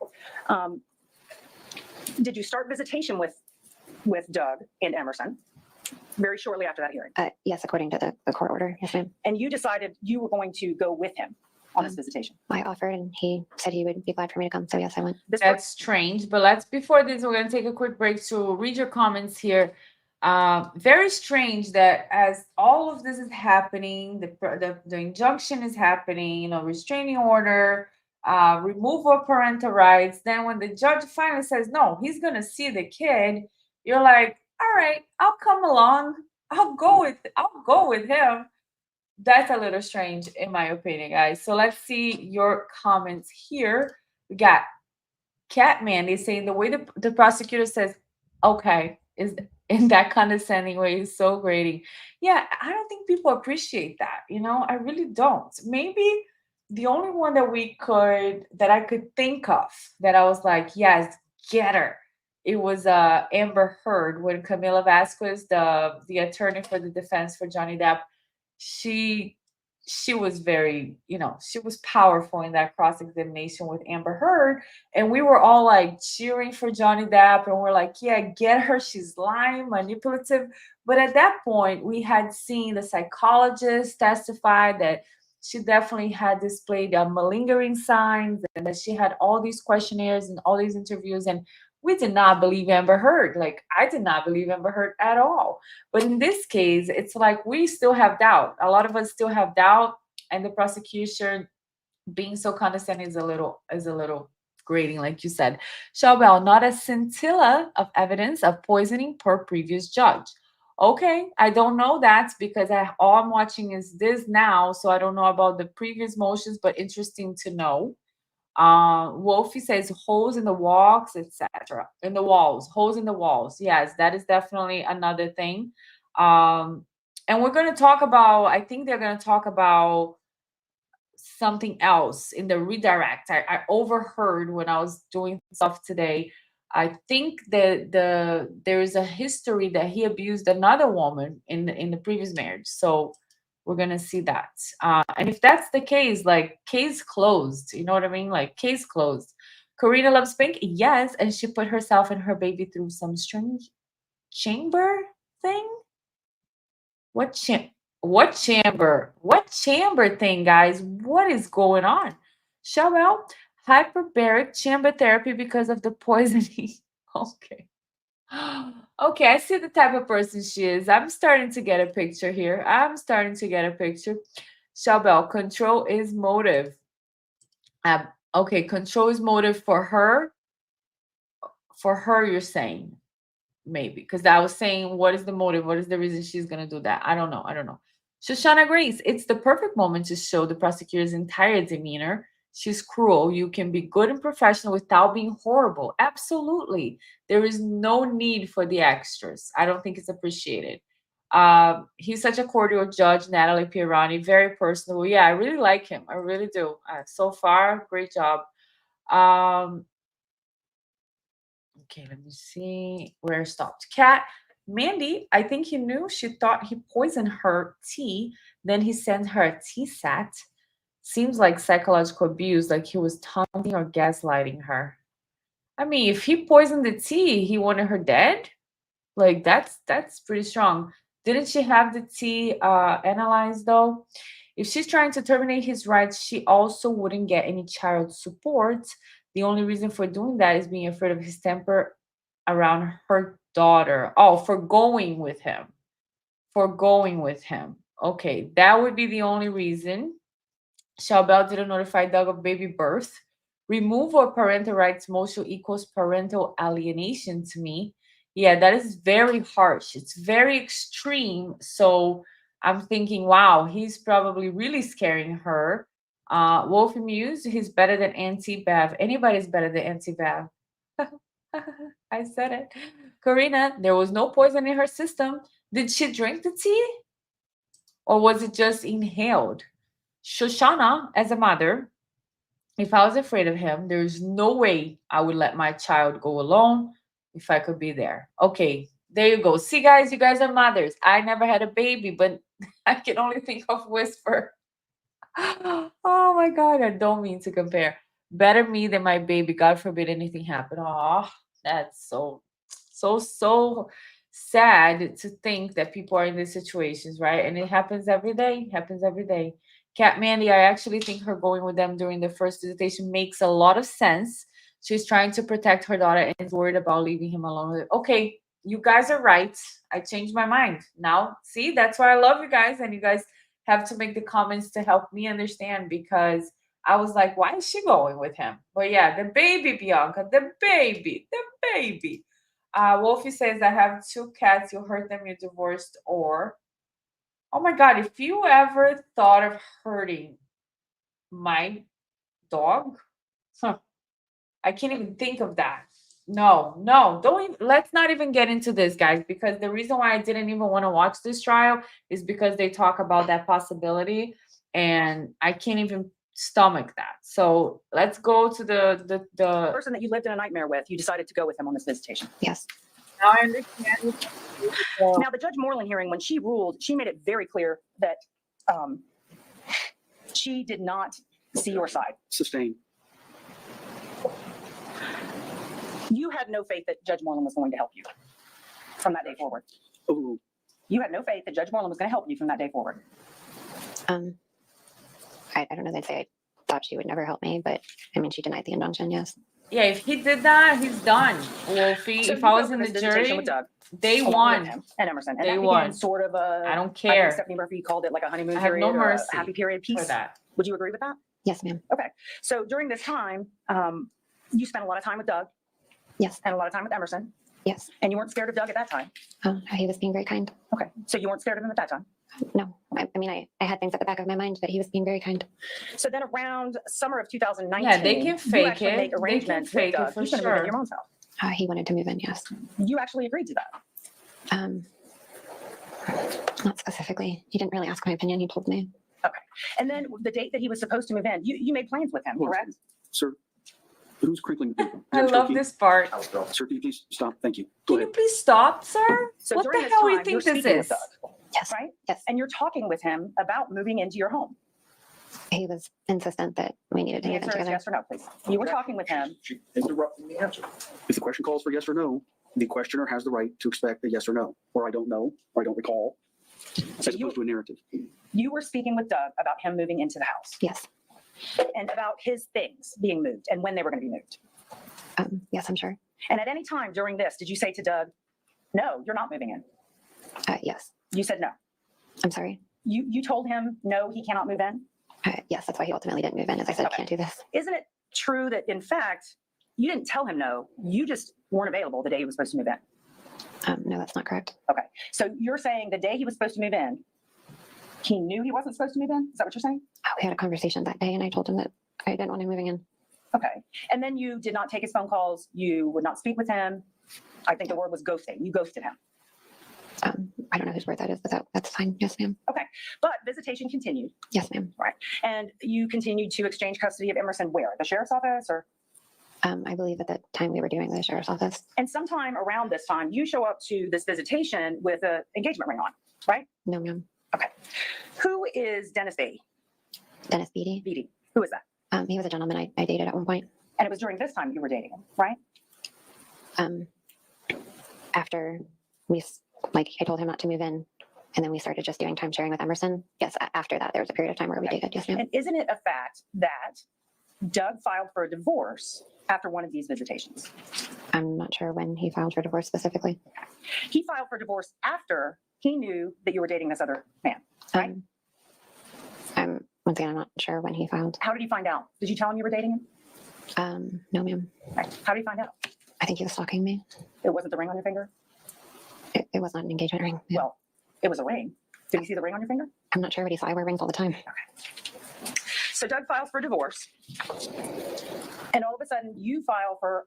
Did you start visitation with Doug and Emerson very shortly after that hearing?
Yes, according to the court order. Yes, ma'am.
And you decided you were going to go with him on this visitation?
I offered, and he said he would be glad for me to come. So yes, I went.
That's strange. But before this, we're going to take a quick break to read your comments here. Very strange that as all of this is happening, the injunction is happening, restraining order, removal of parental rights. Then when the judge finally says, no, he's going to see the kid, you're like, all right, I'll come along. I'll go with him. That's a little strange in my opinion, guys. So let's see your comments here. We got Cat Mandy saying the way the prosecutor says, okay, is in that condescending way is so grating. Yeah, I don't think people appreciate that. I really don't. Maybe the only one that I could think of that I was like, yes, get her. It was Amber Heard when Camila Vasquez, the attorney for the defense for Johnny Depp, she was very, she was powerful in that cross-examination with Amber Heard. And we were all like cheering for Johnny Depp. And we're like, yeah, get her. She's lying, manipulative. But at that point, we had seen the psychologist testify that she definitely had displayed malingering signs and that she had all these questionnaires and all these interviews. And we did not believe Amber Heard. Like, I did not believe Amber Heard at all. But in this case, it's like we still have doubt. A lot of us still have doubt, and the prosecution being so condescending is a little grating, like you said. Shabelle, not a scintilla of evidence of poisoning per previous judge. Okay, I don't know that because all I'm watching is this now, so I don't know about the previous motions, but interesting to know. Wolfie says holes in the walls, etc. In the walls, holes in the walls. Yes, that is definitely another thing. And we're going to talk about, I think they're going to talk about something else in the redirect. I overheard when I was doing stuff today. I think that there is a history that he abused another woman in the previous marriage. So we're gonna see that. And if that's the case, like, case closed. You know what I mean? Like, case closed. Karina loves pink. Yes, and she put herself and her baby through some strange chamber thing. What chamber? What chamber thing, guys? What is going on? Shabelle, hyperbaric chamber therapy because of the poisoning. Okay. Okay, I see the type of person she is. I'm starting to get a picture here. Shabelle, control is motive. Okay, control is motive for her. For her, you're saying maybe because I was saying, what is the motive? What is the reason she's gonna do that? I don't know. Shoshana Grace, it's the perfect moment to show the prosecutor's entire demeanor. She's cruel. You can be good and professional without being horrible. Absolutely. There is no need for the extras. I don't think it's appreciated. He's such a cordial judge, Natalie Pirani, very personable. Yeah, I really like him. I really do. So far, great job. Okay, let me see where I stopped. Cat, Mandy, I think he knew. She thought he poisoned her tea. Then he sent her a TSAT. Seems like psychological abuse, like he was taunting or gaslighting her. I mean, if he poisoned the tea, he wanted her dead? Like, that's pretty strong. Didn't she have the tea analyzed, though? If she's trying to terminate his rights, she also wouldn't get any child support. The only reason for doing that is being afraid of his temper around her daughter. Oh, for going with him. Okay, that would be the only reason. Shabelle didn't notify Doug of baby birth. Removal of parental rights motion equals parental alienation to me. Yeah, that is very harsh. It's very extreme. So I'm thinking, wow, he's probably really scaring her. Wolfie Muse, he's better than Auntie Bev. Anybody's better than Auntie Bev. I said it. Karina, there was no poison in her system. Did she drink the tea? Or was it just inhaled? Shoshana, as a mother, if I was afraid of him, there's no way I would let my child go alone if I could be there. Okay, there you go. See, guys, you guys are mothers. I never had a baby, but I can only think of Whisper. Oh my God, I don't mean to compare. Better me than my baby. God forbid anything happen. Oh, that's so sad to think that people are in these situations, right? And it happens every day. Happens every day. Cat Mandy, I actually think her going with them during the first visitation makes a lot of sense. She's trying to protect her daughter and is worried about leaving him alone. Okay, you guys are right. I changed my mind. Now, see, that's why I love you guys, and you guys have to make the comments to help me understand because I was like, why is she going with him? But yeah, the baby, Bianca, the baby, the baby. Wolfie says, I have two cats. You hurt them, you're divorced, or oh my God, if you ever thought of hurting my dog, huh, I can't even think of that. No, no, don't even, let's not even get into this, guys, because the reason why I didn't even want to watch this trial is because they talk about that possibility and I can't even stomach that. So let's go to
The person that you lived in a nightmare with, you decided to go with him on this visitation.
Yes.
now I understand.
Now, the Judge Moreland hearing, when she ruled, she made it very clear that she did not see your side.
Sustained.
You had no faith that Judge Moreland was going to help you from that day forward.
Overruled.
You had no faith that Judge Moreland was going to help you from that day forward.
I don't know. They'd say I thought she would never help me, but I mean, she denied the injunction. Yes.
Yeah, if he did that, he's done. Wolfie,
So
if
you
I
go
was
for
in the
this visitation
jury,
with Doug,
they
along with
won.
him and Emerson, and
They
that
won.
began sort of a.
I don't
I think
care
Stephanie Murphy called it like a honeymoon
I have
period
no
or
mercy
a happy period
for
piece.
that.
Would you agree with that?
Yes, ma'am.
Okay. So during this time, you spent a lot of time with Doug
Yes.
and a lot of time with Emerson,
Yes.
and you weren't scared of Doug at that time.
He was being very kind.
Okay. So you weren't scared of him at that time.
No, I mean, I had things at the back of my mind, but he was being very kind.
So then around summer of 2019,
Yeah, they can
you
fake
actually
it.
make
They can
arrangements
fake
with
it
Doug.
for
He's going to move into
sure.
your mom's house.
He wanted to move in. Yes.
You actually agreed to that.
Not specifically. He didn't really ask my opinion. He told me.
Okay. And then the date that he was supposed to move in, you made plans with him,
Hold on.
correct?
Sir, who's crinkling the paper? Is
I
that Mr.
love
O'Keefe?
this part.
Sir, can you please stop? Thank you. Go
Can you
ahead.
please stop, sir?
So
What
during
the
this
hell do you
time, you're
think this
speaking with
is?
Doug,
Yes.
right?
Yes.
And you're talking with him about moving into your home.
He was insistent that we needed to
The
move in
answer is
together.
yes or no, please. You were talking with him.
She interrupted the answer.
If the question calls for yes or no, the questioner has the right to expect a yes or no, or I don't know, or I don't recall, as
you-
opposed to a narrative.
You were speaking with Doug about him moving into the house
Yes.
and about his things being moved and when they were going to be moved.
Yes, I'm sure.
And at any time during this, did you say to Doug, no, you're not moving in?
Yes.
You said no.
I'm sorry.
You told him, no, he cannot move in?
Yes, that's why he ultimately didn't move in. As I said,
Okay.
can't do this.
Isn't it true that, in fact, you didn't tell him no, you just weren't available the day he was supposed to move in?
No, that's not correct.
Okay. So you're saying the day he was supposed to move in, he knew he wasn't supposed to move in? Is that what you're saying?
We had a conversation that day, and I told him that I didn't want him moving in.
Okay. And then you did not take his phone calls. You would not speak with him. I think the word was ghosting. You ghosted him.
I don't know whose word that is, but that's fine. Yes, ma'am.
But visitation continued,
Yes, ma'am.
and you continued to exchange custody of Emerson where? The sheriff's office? Or
I believe at the time we were doing the sheriff's office.
and sometime around this time, you show up to this visitation with an engagement ring on, right?
No, ma'am.
Who is Dennis Beatty?
Dennis Beatty.
Beatty. Who is that?
He was a gentleman I dated at one point.
And it was during this time you were dating him, right?
After I told him not to move in, and then we started just doing time sharing with Emerson. Yes, after that, there was a period of time where we
Okay.
dated. Yes, ma'am.
And isn't it a fact that Doug filed for a divorce after one of these visitations?
I'm not sure when he filed for divorce specifically.
He filed for divorce after he knew that you were dating this other man. Right.
Once again, I'm not sure when he filed.
How did he find out? Did you tell him you were dating him?
No, ma'am.
Right. How did he find out?
I think he was stalking me.
It wasn't the ring on your finger?
It was not an engagement ring. Yeah.
Well, it was a ring. Did he see the ring on your finger?
I'm not sure what he saw. I wear rings all the time.
So Doug files for divorce. And all of a sudden you file for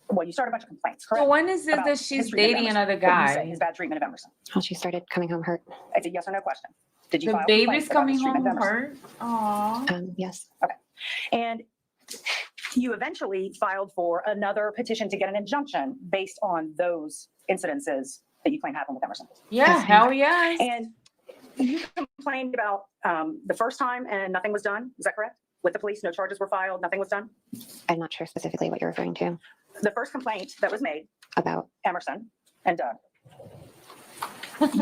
well, you started a bunch of complaints,
So
correct?
when is it
About
that she's
his treatment of
dating
Emerson.
another
What you say,
guy?
his bad treatment of Emerson.
Well, she started coming home hurt.
It's a yes or no question. Did you
The
file
baby's
complaints about
coming
his treatment
home
of Emerson?
hurt. Aw.
Yes.
And you eventually filed for another petition to get an injunction based on those incidences that you claim happened with Emerson.
Yeah,
Yes,
hell yes.
And you complained about the first time and nothing was done. Is that correct? With the police, no charges were filed, nothing was done.
I'm not sure specifically what you're referring to
The first complaint that was made,
about.
Emerson and Doug,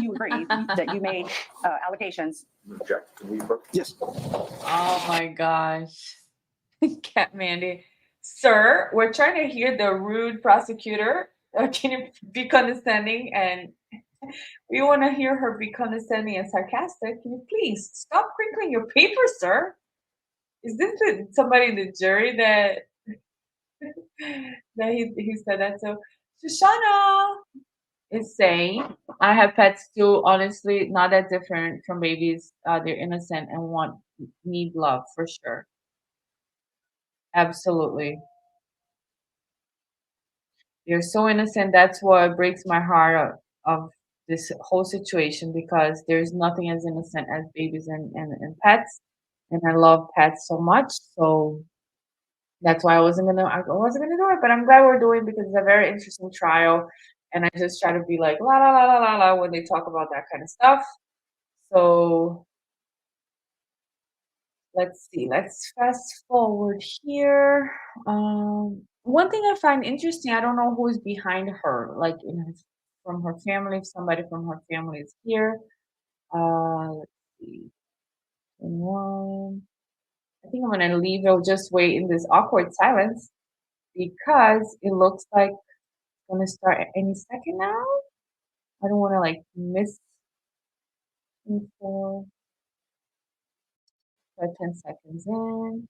you agreed that you made allegations.
Jack, can we vote?
Yes.
Oh my gosh. Cat Mandy. Sir, we're trying to hear the rude prosecutor. Can you be condescending? And we want to hear her be condescending and sarcastic. Can you please stop crinkling your paper, sir? Is this somebody in the jury that he said that to? Shoshana is saying, I have pets too. Honestly, not that different from babies. They're innocent and need love for sure. Absolutely. They're so innocent. That's what breaks my heart of this whole situation because there's nothing as innocent as babies and pets. And I love pets so much. So that's why I wasn't gonna do it. But I'm glad we're doing because it's a very interesting trial. And I just try to be like la la la la la la when they talk about that kind of stuff. So let's see. Let's fast forward here. One thing I find interesting, I don't know who is behind her, like from her family, if somebody from her family is here. Let's see. One. I think I'm gonna leave. I'll just wait in this awkward silence because it looks like it's gonna start at any second now. I don't want to like miss info. 10 seconds in.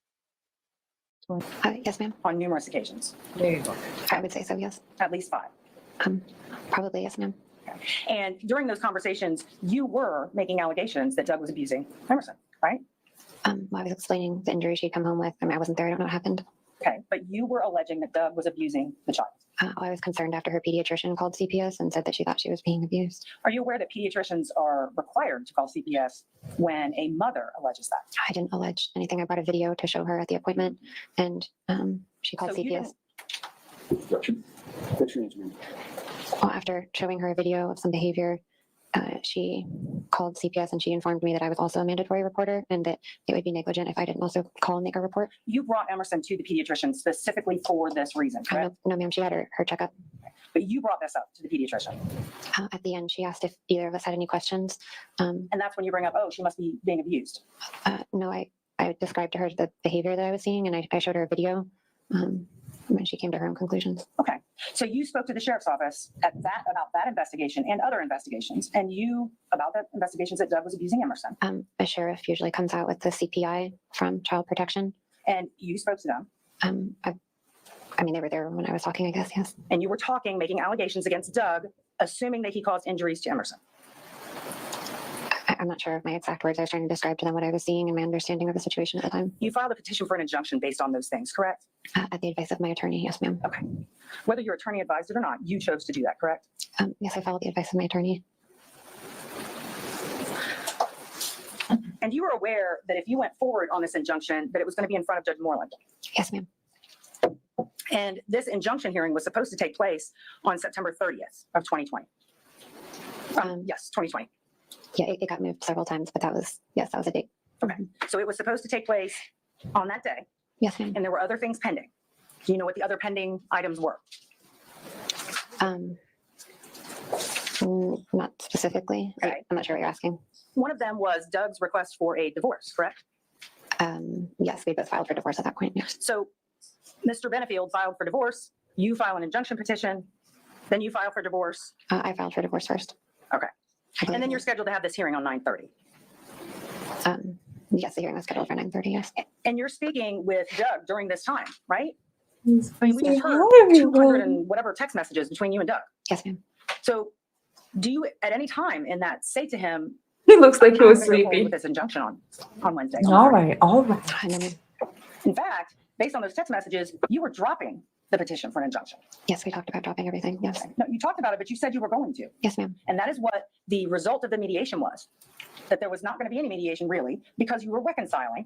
Yes, ma'am.
On numerous occasions,
There you go.
I would say so. Yes.
at least 5.
Probably yes, ma'am.
And during those conversations, you were making allegations that Doug was abusing Emerson, right?
I was explaining the injury she'd come home with. I mean, I wasn't there. I don't know what happened.
Okay, but you were alleging that Doug was abusing the child.
I was concerned after her pediatrician called CPS and said that she thought she was being abused.
Are you aware that pediatricians are required to call CPS when a mother alleges that?
I didn't allege anything. I brought a video to show her at the appointment, and she called
So you
CPS.
Objection. What's your name?
Well, after showing her a video of some behavior, she called CPS and she informed me that I was also a mandatory reporter and that it would be negligent if I didn't also call and make a report.
You brought Emerson to the pediatrician specifically for this reason, correct?
No, ma'am, she had her checkup.
But you brought this up to the pediatrician.
At the end, she asked if either of us had any questions.
And that's when you bring up, oh, she must be being abused.
No, I described to her the behavior that I was seeing and I showed her a video when she came to her own conclusions.
Okay. So you spoke to the sheriff's office about that investigation and other investigations, and about the investigations that Doug was abusing Emerson.
A sheriff usually comes out with the CPI from Child Protection.
And you spoke to them.
I mean, they were there when I was talking, I guess, yes.
And you were talking, making allegations against Doug, assuming that he caused injuries to Emerson.
I'm not sure of my exact words. I was trying to describe to them what I was seeing and my understanding of the situation at the time.
You filed a petition for an injunction based on those things, correct?
At the advice of my attorney, yes, ma'am.
Okay. Whether your attorney advised it or not, you chose to do that, correct?
Yes, I followed the advice of my attorney.
And you were aware that if you went forward on this injunction, that it was going to be in front of Judge Moreland.
Yes, ma'am.
And this injunction hearing was supposed to take place on September 30th of 2020. Yes, 2020.
Yeah, it got moved several times, but that was a date.
Okay. So it was supposed to take place on that day,
Yes, ma'am.
and there were other things pending. Do you know what the other pending items were?
Not specifically.
Okay.
I'm not sure what you're asking.
One of them was Doug's request for a divorce, correct?
Yes, we both filed for divorce at that point. Yes.
So Mr. Benefield filed for divorce, you file an injunction petition, then you file for divorce,
I filed for divorce first.
Okay. And then you're scheduled to have this hearing on 9:30.
Yes, the hearing was scheduled for 9:30. Yes.
And you're speaking with Doug during this time, right?
He's
I mean, we just heard
hi,
200
everyone.
and whatever text messages between you and Doug.
Yes, ma'am.
So do you at any time in that say to him,
He looks like he
"I'm
was
gonna go forward
sleepy.
with this injunction on Wednesday?
All right, all right.
No, ma'am.
In fact, based on those text messages, you were dropping the petition for an injunction?
Yes, we talked about dropping everything. Yes.
No, you talked about it, but you said you were going to.
Yes, ma'am.
And that is what the result of the mediation was, that there was not going to be any mediation really because you were reconciling.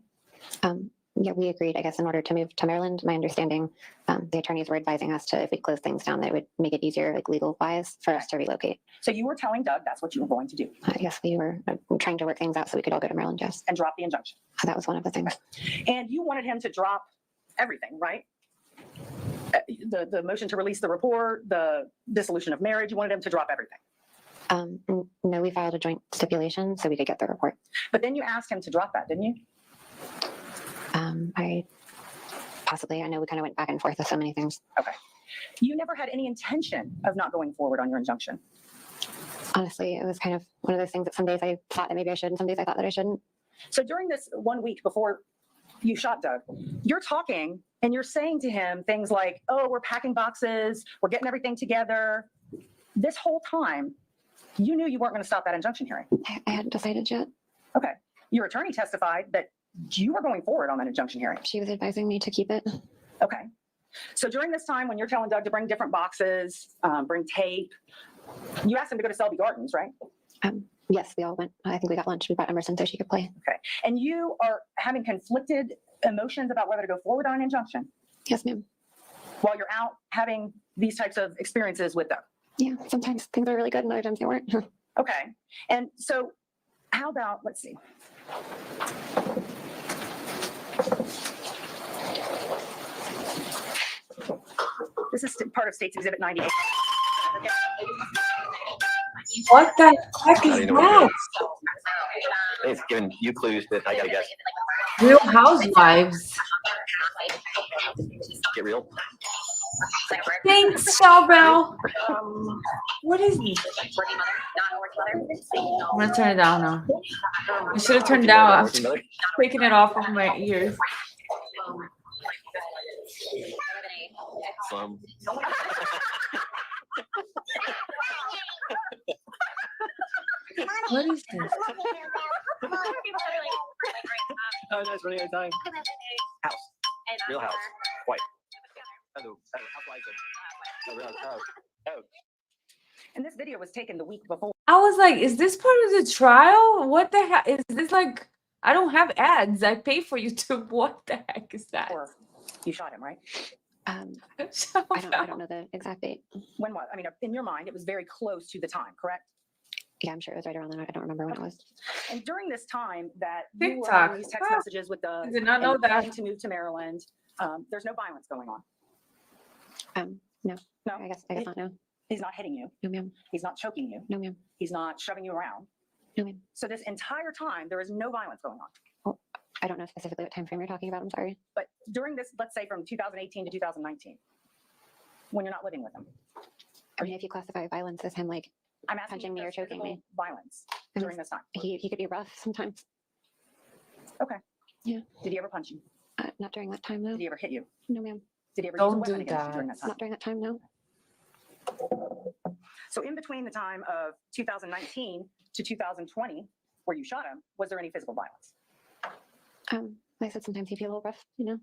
Yeah, we agreed, I guess, in order to move to Maryland. My understanding, the attorneys were advising us to, if we close things down, that it would make it easier, like legal wise, for us to relocate.
So you were telling Doug that's what you were going to do
Yes, we were trying to work things out so we could all go to Maryland. Yes.
and drop the injunction.
That was one of the things.
And you wanted him to drop everything, right? The motion to release the report, the dissolution of marriage, you wanted him to drop everything.
No, we filed a joint stipulation so we could get the report.
But then you asked him to drop that, didn't you?
I know we kind of went back and forth with so many things.
Okay. You never had any intention of not going forward on your injunction.
Honestly, it was kind of one of those things that some days I thought that maybe I should, and some days I thought that I shouldn't.
So during this 1 week before you shot Doug, you're talking and you're saying to him things like, oh, we're packing boxes, we're getting everything together. This whole time, you knew you weren't going to stop that injunction hearing.
I hadn't decided yet.
Okay. Your attorney testified that you were going forward on that injunction hearing.
She was advising me to keep it.
Okay. So during this time when you're telling Doug to bring different boxes, bring tape, you asked him to go to Selby Gardens, right?
Yes, we all went. I think we got lunch. We brought Emerson so she could play.
Okay. And you are having conflicted emotions about whether to go forward on an injunction
Yes, ma'am.
while you're out having these types of experiences with Doug.
Yeah, sometimes things are really good and other times they weren't.
Okay. And so how about, let's see. This is part of State's Exhibit 98.
What the heck
How do
is
you know what
that?
It's giving you clues, but I gotta guess.
Real Housewives.
Get real.
Thanks, Shawbell. What is this? I'm gonna turn it down now. I should have turned it down. I'm taking it off of my ears. What is this?
Oh, no, it's running out of time. House. Real house. White. Oh, housewives of. Real house. Oh.
And this video was taken the week before.
I was like, is this part of the trial? What the heck? Is this like, I don't have ads. I pay for YouTube. What the heck is that?
You shot him, right?
I don't know the exact date.
When was? I mean, in your mind, it was very close to the time, correct?
Yeah, I'm sure it was right around then. I don't remember when it was.
And during this time that you were
TikTok.
having these text messages with
I
the
did not know that.
to move to Maryland, there's no violence going on.
No.
No,
I guess not. No.
he's not hitting you.
No, ma'am.
He's not choking you.
No, ma'am.
He's not shoving you around.
No, ma'am.
So this entire time, there is no violence going on.
I don't know specifically what time frame you're talking about. I'm sorry.
But during this, let's say from 2018 to 2019, when you're not living with him,
I mean, if you classify violence as him, like,
I'm asking
Punching
you
me
for
or choking
physical
me.
violence during this time.
he could be rough sometimes.
Did he ever punch you?
Not during that time, though.
Did he ever hit you?
No, ma'am.
Did he ever
Don't
use a weapon
do
against you
that.
during that time?
Not during that time, no.
So in between the time of 2019 to 2020, where you shot him, was there any physical violence?
Like I said, sometimes he'd be a little rough, you know.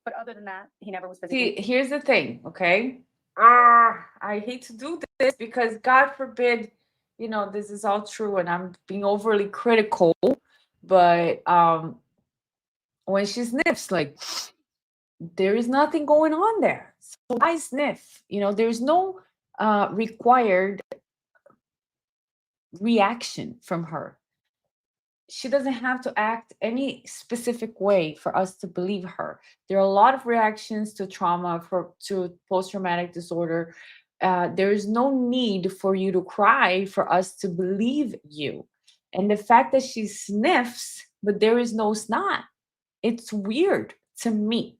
But other than that, he never was physically.
See, here's the thing, okay? I hate to do this because God forbid, you know, this is all true and I'm being overly critical, but when she sniffs, like, there is nothing going on there. So why sniff? You know, there's no required reaction from her. She doesn't have to act any specific way for us to believe her. There are a lot of reactions to trauma, to post-traumatic disorder. There is no need for you to cry for us to believe you. And the fact that she sniffs, but there is no snot, it's weird to me.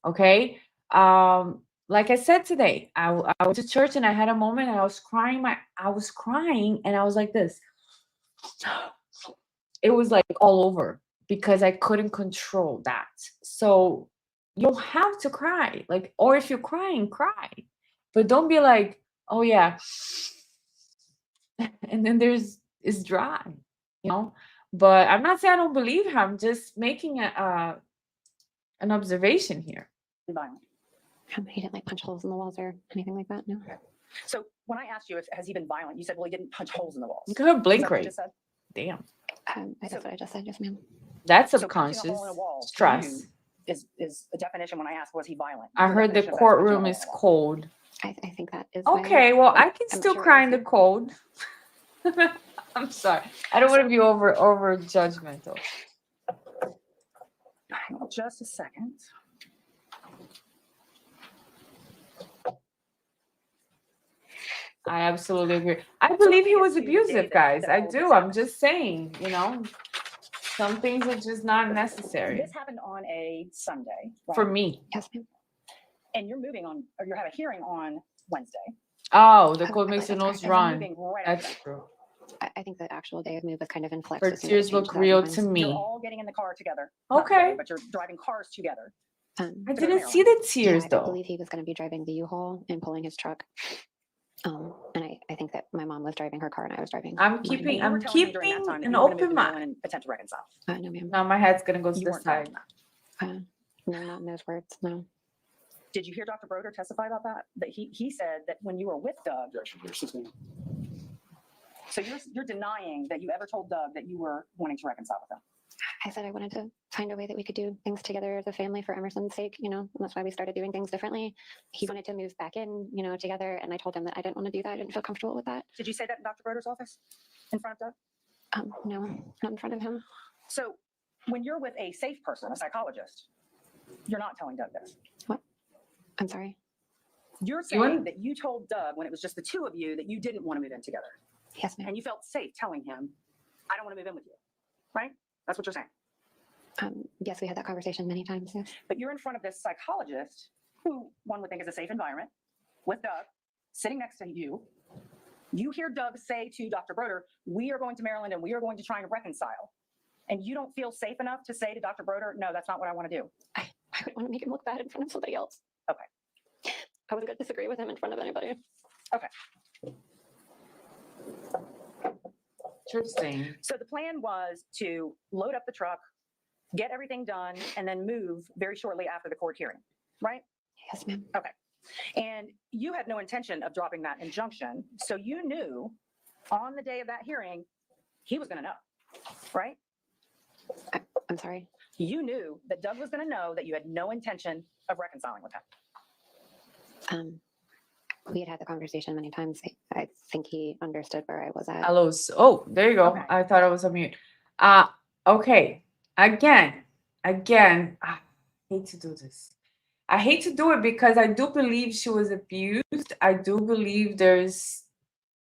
Okay. Like I said today, I went to church and I had a moment and I was crying and I was like this. It was like all over because I couldn't control that. So you don't have to cry, like, or if you're crying, cry, but don't be like, oh yeah, and then it's dry, you know. But I'm not saying I don't believe her. I'm just making an observation here.
Violent.
He didn't like punch holes in the walls or anything like that. No.
So when I asked you if has he been violent, you said, well, he didn't punch holes in the walls.
Look at her
Is
blink
that what you
rate.
just said?
Damn.
That's what I just said. Yes, ma'am.
That's
So punching a
subconscious
hole in a wall to
stress.
you is a definition when I asked, was he violent?
I
The
heard the
definition of that is punching a
courtroom
hole
is
in a wall.
cold.
I think that is.
Okay, well, I can
I'm
still
sure it
cry
is,
in the
yeah.
cold. I'm sorry. I don't want to be over judgmental.
Hang on just a second.
I absolutely agree. I believe he was
To the day
abusive,
that-
guys.
that
I
all of this
do. I'm
happened.
just saying, some things are just not necessary
This happened on a Sunday, right?
for me.
Yes, ma'am.
And you're moving on, or you have a hearing on Wednesday.
Oh, the
I
cold
believe
makes your
that's
nose
correct.
And you're
run.
moving right after
That's
that.
true.
I think the actual day of move was kind of in flux.
Her
as soon as it
tears
changed
look
1,000
real
times.
to
You're
me.
all getting in the car together. Not
Okay.
together, but you're driving cars together.
I
to go to
didn't see
Maryland.
the tears
I
though.
believe he was going to be driving the U-Haul and pulling his truck. And I think that my mom was driving her car and I was driving.
I'm
mine.
keeping-
You were
I'm
telling me during that time that
an
you were gonna move
open
to
mind.
Maryland and attempt to reconcile.
No, ma'am.
Now my head's gonna go to
You
the
weren't telling
side.
that.
No, not in those words. No.
Did you hear Dr. Broder testify about that? That he said that when you were with Doug,
Objection, yes, ma'am.
so you're denying that you ever told Doug that you were wanting to reconcile with him.
I said I wanted to find a way that we could do things together as a family for Emerson's sake, and that's why we started doing things differently. He wanted to move back in, together, and I told him that I didn't want to do that. I didn't feel comfortable with that.
Did you say that in Dr. Broder's office in front of Doug?
No, not in front of him.
So when you're with a safe person, a psychologist, you're not telling Doug this.
I'm sorry.
You're
You wouldn't-
saying that you told Doug when it was just the two of you that you didn't want to move in together.
Yes, ma'am.
And you felt safe telling him, I don't want to move in with you. Right? That's what you're saying.
Yes, we had that conversation many times. Yes.
But you're in front of this psychologist who one would think is a safe environment with Doug sitting next to you. You hear Doug say to Dr. Broder, we are going to Maryland and we are going to try and reconcile. And you don't feel safe enough to say to Dr. Broder, no, that's not what I want to do.
I would want to make him look bad in front of somebody else.
Okay.
I wasn't going to disagree with him in front of anybody.
Interesting.
So the plan was to load up the truck, get everything done, and then move very shortly after the court hearing, right?
Yes, ma'am.
And you had no intention of dropping that injunction. So you knew on the day of that hearing, he was going to know, right?
I'm sorry.
You knew that Doug was going to know that you had no intention of reconciling with him.
We had the conversation many times. I think he understood where I was at.
Hello. Oh, there you go.
Okay.
I thought I was on mute. Okay. Again, I hate to do this. I hate to do it because I do believe she was abused. I do believe there's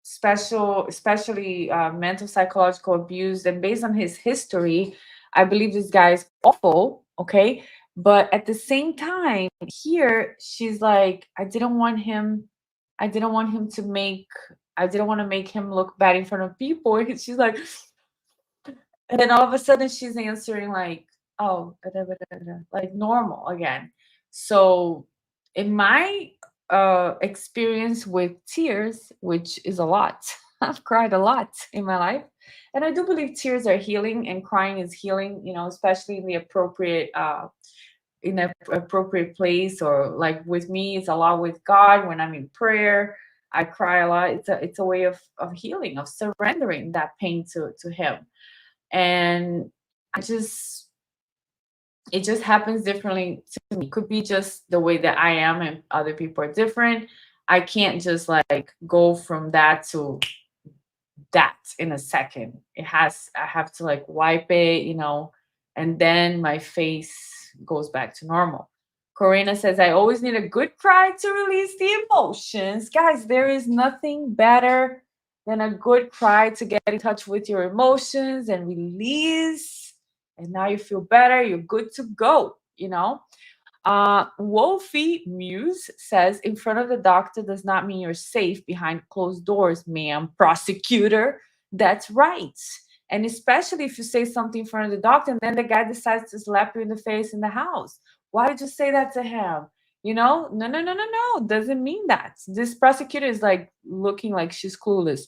especially mental psychological abuse. And based on his history, I believe this guy is awful. Okay. But at the same time, here she's like, I didn't want to make him look bad in front of people. And she's like, and then all of a sudden she's answering like, oh, like normal again. So in my experience with tears, which is a lot, I've cried a lot in my life. And I do believe tears are healing and crying is healing, especially in the appropriate place, or like with me, it's a lot with God. When I'm in prayer, I cry a lot. It's a way of healing, of surrendering that pain to him. And it just happens differently to me. It could be just the way that I am and other people are different. I can't just like go from that to that in a second. I have to like wipe it, and then my face goes back to normal. Corina says, I always need a good cry to release the emotions. Guys, there is nothing better than a good cry to get in touch with your emotions and release. And now you feel better. You're good to go, Wolfie Muse says, in front of the doctor does not mean you're safe behind closed doors, ma'am. Prosecutor. That's right. And especially if you say something in front of the doctor and then the guy decides to slap you in the face in the house. Why did you say that to him? No. Doesn't mean that. This prosecutor is like looking like she's clueless.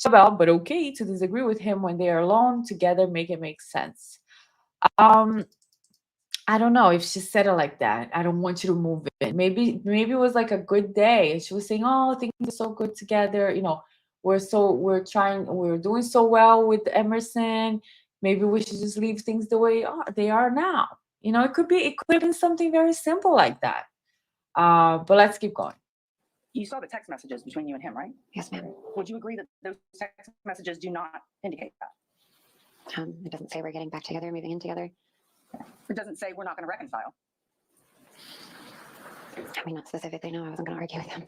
But okay to disagree with him when they are alone together, make it make sense. I don't know if she said it like that. I don't want you to move in. Maybe it was like a good day. And she was saying, "Oh, things are so good together. We're doing so well with Emerson. Maybe we should just leave things the way they are now." It could have been something very simple like that. But let's keep going.
You saw the text messages between you and him, right?
Yes, ma'am.
Would you agree that those text messages do not indicate that?
It doesn't say we're getting back together, moving in together.
It doesn't say we're not going to reconcile.
I mean, not specifically, no, I wasn't going to argue with him.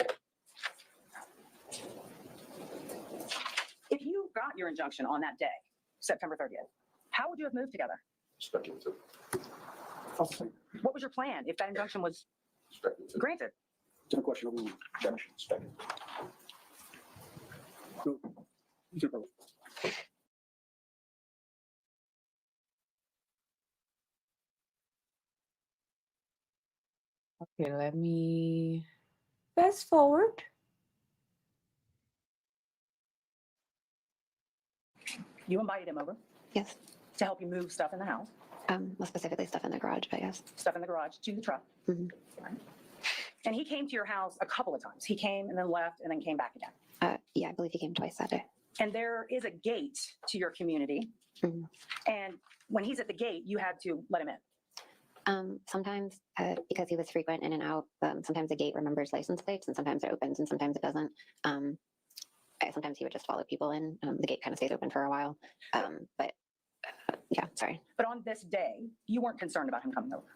If you got your injunction on that day, September 30th, how would you have moved together?
Speculative.
What was your plan if that injunction was
Speculative.
granted?
No question. Objection. Speculative.
Okay, let me fast forward.
You invited him over
Yes.
to help you move stuff in the house,
Well, specifically stuff in the garage, but yes.
stuff in the garage to the truck.
Mhm.
Right? And he came to your house a couple of times. He came and then left and then came back again.
Yeah, I believe he came twice that day.
And there is a gate to your community.
Mhm.
And when he's at the gate, you had to let him in.
Sometimes, because he was frequent in and out, sometimes the gate remembers license plates, and sometimes it opens, and sometimes it doesn't. Sometimes he would just follow people in. The gate kind of stays open for a while. But yeah, sorry.
But on this day, you weren't concerned about him coming over.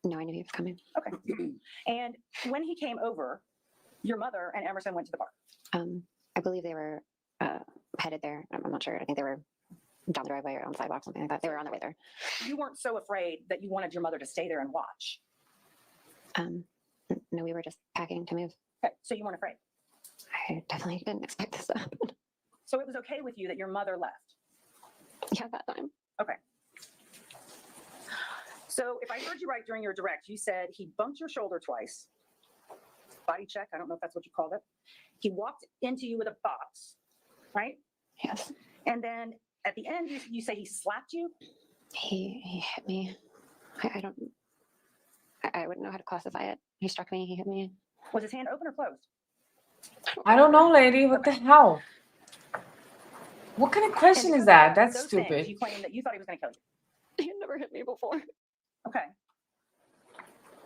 No, I knew he was coming.
Okay. And when he came over, your mother and Emerson went to the bar.
I believe they were headed there. I'm not sure. I think they were down the driveway or on the sidewalk, something like that. They were on their way there.
You weren't so afraid that you wanted your mother to stay there and watch.
No, we were just packing to move.
Okay. So you weren't afraid.
I definitely didn't expect this to happen.
So it was okay with you that your mother left.
Yeah, that time.
Okay. So if I heard you right during your direct, you said he bumped your shoulder twice. Body check. I don't know if that's what you called it. He walked into you with a box, right?
Yes.
And then at the end, you say he slapped you.
He hit me. I wouldn't know how to classify it. He struck me. He hit me.
Was his hand open or closed?
I don't know, lady. What the hell? What kind of question
And
is that? That's
those things,
stupid.
you claim that you thought he was going to kill you.
He had never hit me before.
Okay.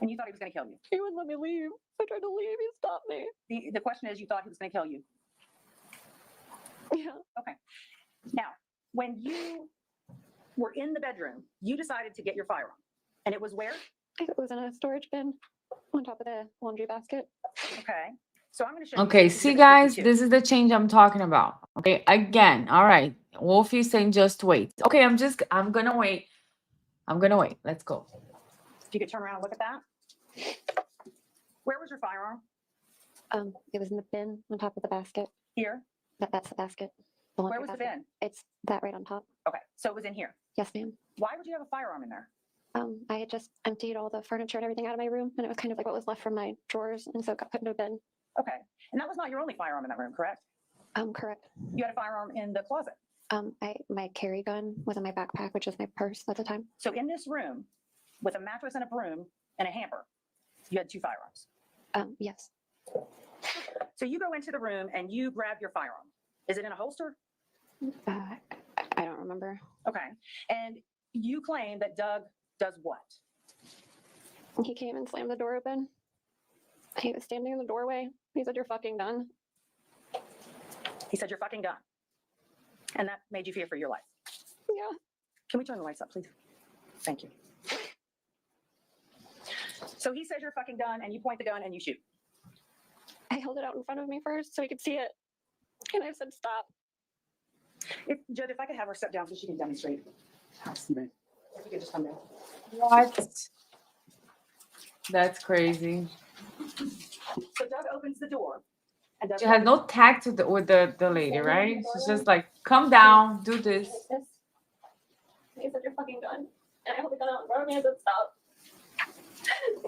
And you thought he was going to kill you.
He wouldn't let me leave. I tried to leave. He stopped me.
The question is, you thought he was going to kill you.
Yeah.
Okay. Now, when you were in the bedroom, you decided to get your firearm. And it was where?
It was in a storage bin on top of the laundry basket.
Okay. So I'm going to show you.
Okay, see,
Exhibit
guys,
52.
this is the change I'm talking about. Okay, again, all right. Wolfie's saying just wait. Okay, I'm gonna wait. Let's go.
If you could turn around and look at that. Where was your firearm?
It was in the bin on top of the basket.
Here.
That's the basket.
Where was the bin?
It's that right on top.
Okay. So it was in here.
Yes, ma'am.
Why would you have a firearm in there?
I had just emptied all the furniture and everything out of my room, and it was kind of like what was left from my drawers, and so it got put into a bin.
Okay. And that was not your only firearm in that room, correct?
Correct.
You had a firearm in the closet.
My carry gun was in my backpack, which was my purse at the time.
So in this room, with a mattress and a broom and a hamper, you had two firearms.
Yes.
So you go into the room and you grab your firearm. Is it in a holster?
I don't remember.
Okay. And you claim that Doug does what?
He came and slammed the door open. He was standing in the doorway. He said, "You're fucking done."
He said, "You're fucking done." And that made you fear for your life.
Yeah.
Can we turn the lights up, please? Thank you. So he says you're fucking done, and you point the gun and you shoot.
I held it out in front of me first so he could see it. And I said, "Stop."
Judge, if I could have her step down so she can demonstrate. If you could just come down.
What? That's crazy.
So Doug opens the door. And Doug
She has no tact with the lady, right? She's just like, come down, do this.
He said, "You're fucking done." And I held the gun out in front of me and said, "Stop."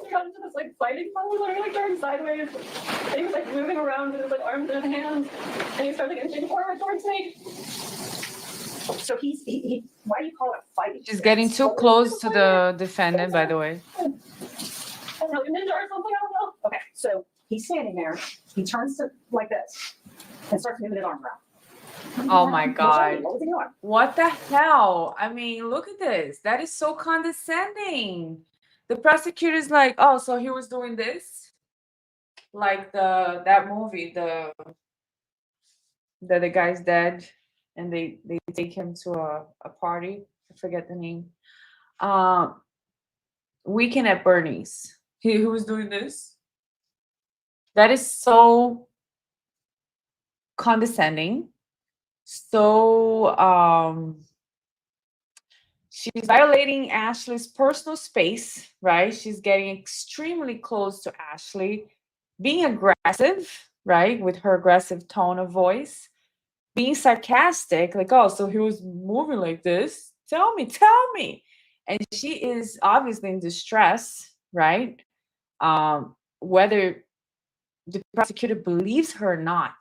We got into this like fighting mode. We literally like turned sideways. And he was like moving around with his like arms in his hands. And he started inching forward towards me.
So why do you call it a fighting?
She's getting
stance?
too
Well,
close to the defendant, by the way.
I don't know, ninja or something, I don't know. Okay, so he's standing there, he turns to like this and starts moving his arms around.
Oh my God.
What was he doing?
What the hell? I mean, look at this. That is so condescending. The prosecutor's like, oh, so he was doing this? Like that movie, the guy's dead and they take him to a party. I forget the name. Weekend at Bernie's. He was doing this. That is so condescending. So she's violating Ashley's personal space, right? She's getting extremely close to Ashley, being aggressive, right? With her aggressive tone of voice, being sarcastic, like, oh, so he was moving like this. Tell me. And she is obviously in distress, right? Whether the prosecutor believes her or not,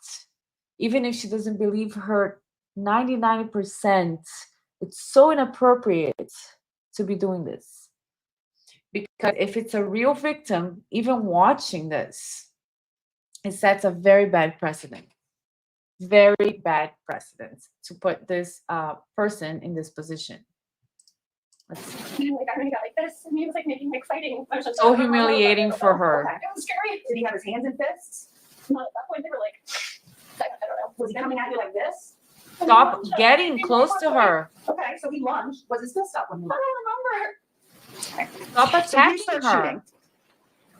even if she doesn't believe her 99%, it's so inappropriate to be doing this. Because if it's a real victim, even watching this, it sets a very bad precedent. Very bad precedent to put this person in this position. Let's see.
Like, I got like this, and he was like making like fighting motions.
So humiliating for her.
Okay, it was scary. Did he have his hands in fists? Not at that point. They were like, I don't know. Was he coming at you like this?
Stop getting close to her.
Okay, so he lunged. Was his fist up when he lunged? I don't remember.
Stop
So you
attacking
start
her.
shooting,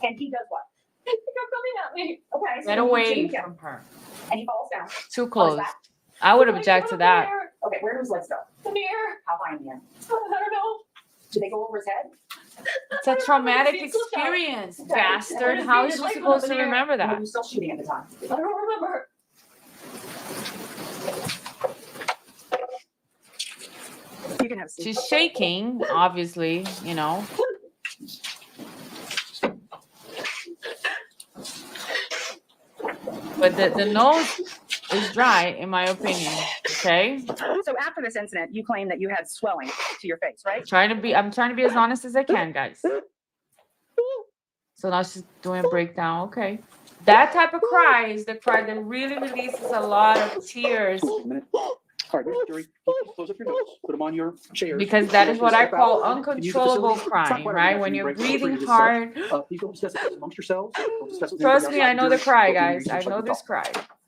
and he does what? I think I'm coming at me. Okay, so
Get
he
away
shoots him,
from her.
and he falls down.
Too
On his
close.
back.
I would object to that.
Okay, where do his legs go? In the air. How high in the air? I don't know. Do they go over his head?
It's a traumatic experience, bastard. How is she supposed to remember
And he
that?
was still shooting at the time. I don't remember. You can have a seat.
She's shaking, obviously, you know. But the nose is dry, in my opinion. Okay?
So after this incident, you claim that you had swelling to your face, right?
I'm trying to be as honest as I can, guys. So now she's doing a breakdown. Okay. That type of cry is the cry that really releases a lot of tears.
Hold on a minute. All right, Jerry, close up your nose. Put them on your chairs.
Because that is what I
Step
call
out.
uncontrollable
It's not
crying,
quite
right?
enough.
When
You
you're
break free,
breathing
just
hard.
You don't discuss it amongst yourselves. Don't discuss it with
Trust
anybody
me, I
outside
know
your
the cry,
jury. Don't do
guys. I
research
know
like
this
you
cry.
talk.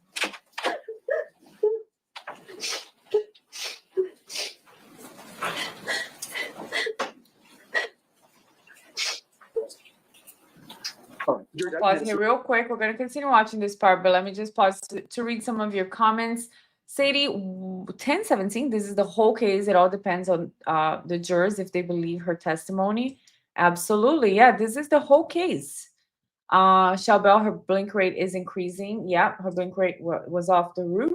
All right, Jerry,
Pause here real quick. We're going to continue watching this part, but let me just pause to read some of your comments. Sadie, 1017, this is the whole case. It all depends on the jurors if they believe her testimony. Absolutely. Yeah, this is the whole case. Shalbell, her blink rate is increasing. Yeah, her blink rate was off the roof.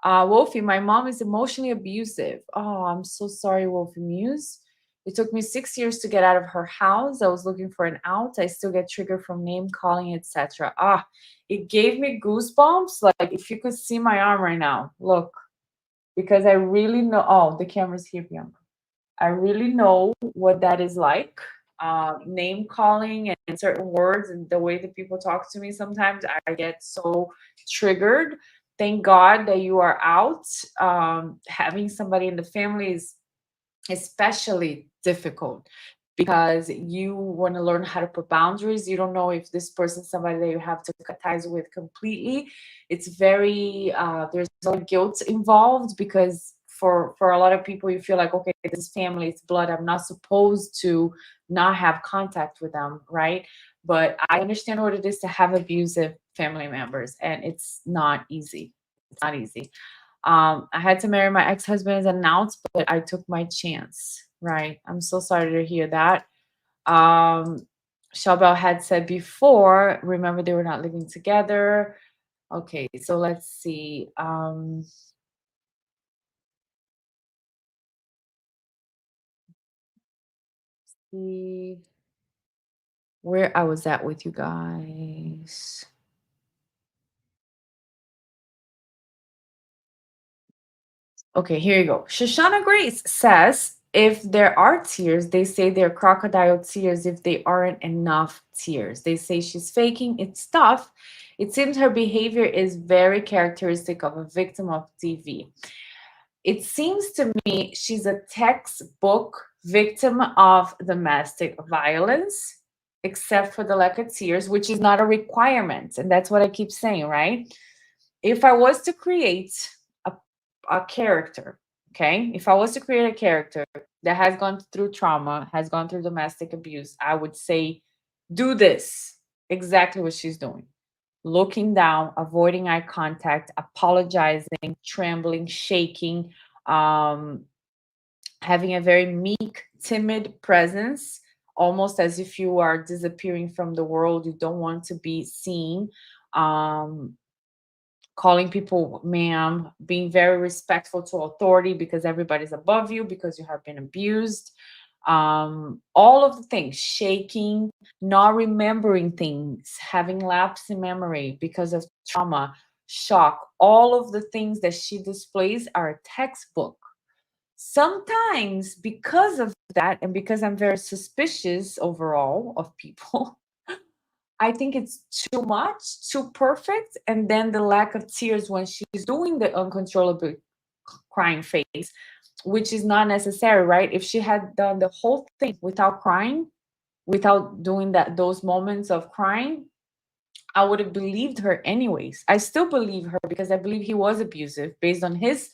Wolfie, my mom is emotionally abusive. Oh, I'm so sorry, Wolfie Muse. It took me 6 years to get out of her house. I was looking for an out. I still get triggered from name calling, etc. It gave me goosebumps. Like if you could see my arm right now, look, because I really know. Oh, the camera's here, Bianca. I really know what that is like. Name calling and certain words and the way that people talk to me. Sometimes I get so triggered. Thank God that you are out. Having somebody in the family is especially difficult because you want to learn how to put boundaries. You don't know if this person is somebody that you have to cut ties with completely. It's very there's a lot of guilt involved because for a lot of people you feel like, okay, this is family, it's blood, I'm not supposed to not have contact with them, right? But I understand what it is to have abusive family members, and it's not easy. It's not easy. I had to marry my ex-husband as an out, but I took my chance, right? I'm so sorry to hear that. Shabelle had said before, remember they were not living together. Okay, so let's see. See where I was at with you guys. Okay, here you go. Shoshana Grace says, if there are tears, they say they're crocodile tears if they aren't enough tears. They say she's faking. It's tough. It seems her behavior is very characteristic of a victim of TV. It seems to me she's a textbook victim of domestic violence, except for the lack of tears, which is not a requirement. And that's what I keep saying, right? If I was to create a, a character, okay, if I was to create a character that has gone through trauma, has gone through domestic abuse, I would say, do this exactly what she's doing: looking down, avoiding eye contact, apologizing, trembling, shaking, um, having a very meek, timid presence, almost as if you are disappearing from the world. You don't want to be seen. Um, Calling people ma'am, being very respectful to authority because everybody's above you because you have been abused. All of the things, shaking, not remembering things, having lapse in memory because of trauma, shock, all of the things that she displays are a textbook. Sometimes, because of that, and because I'm very suspicious overall of people, I think it's too much, too perfect. And then the lack of tears when she's doing the uncontrollable crying phase, which is not necessary, right? If she had done the whole thing without crying, without doing those moments of crying, I would have believed her anyways. I still believe her because I believe he was abusive based on his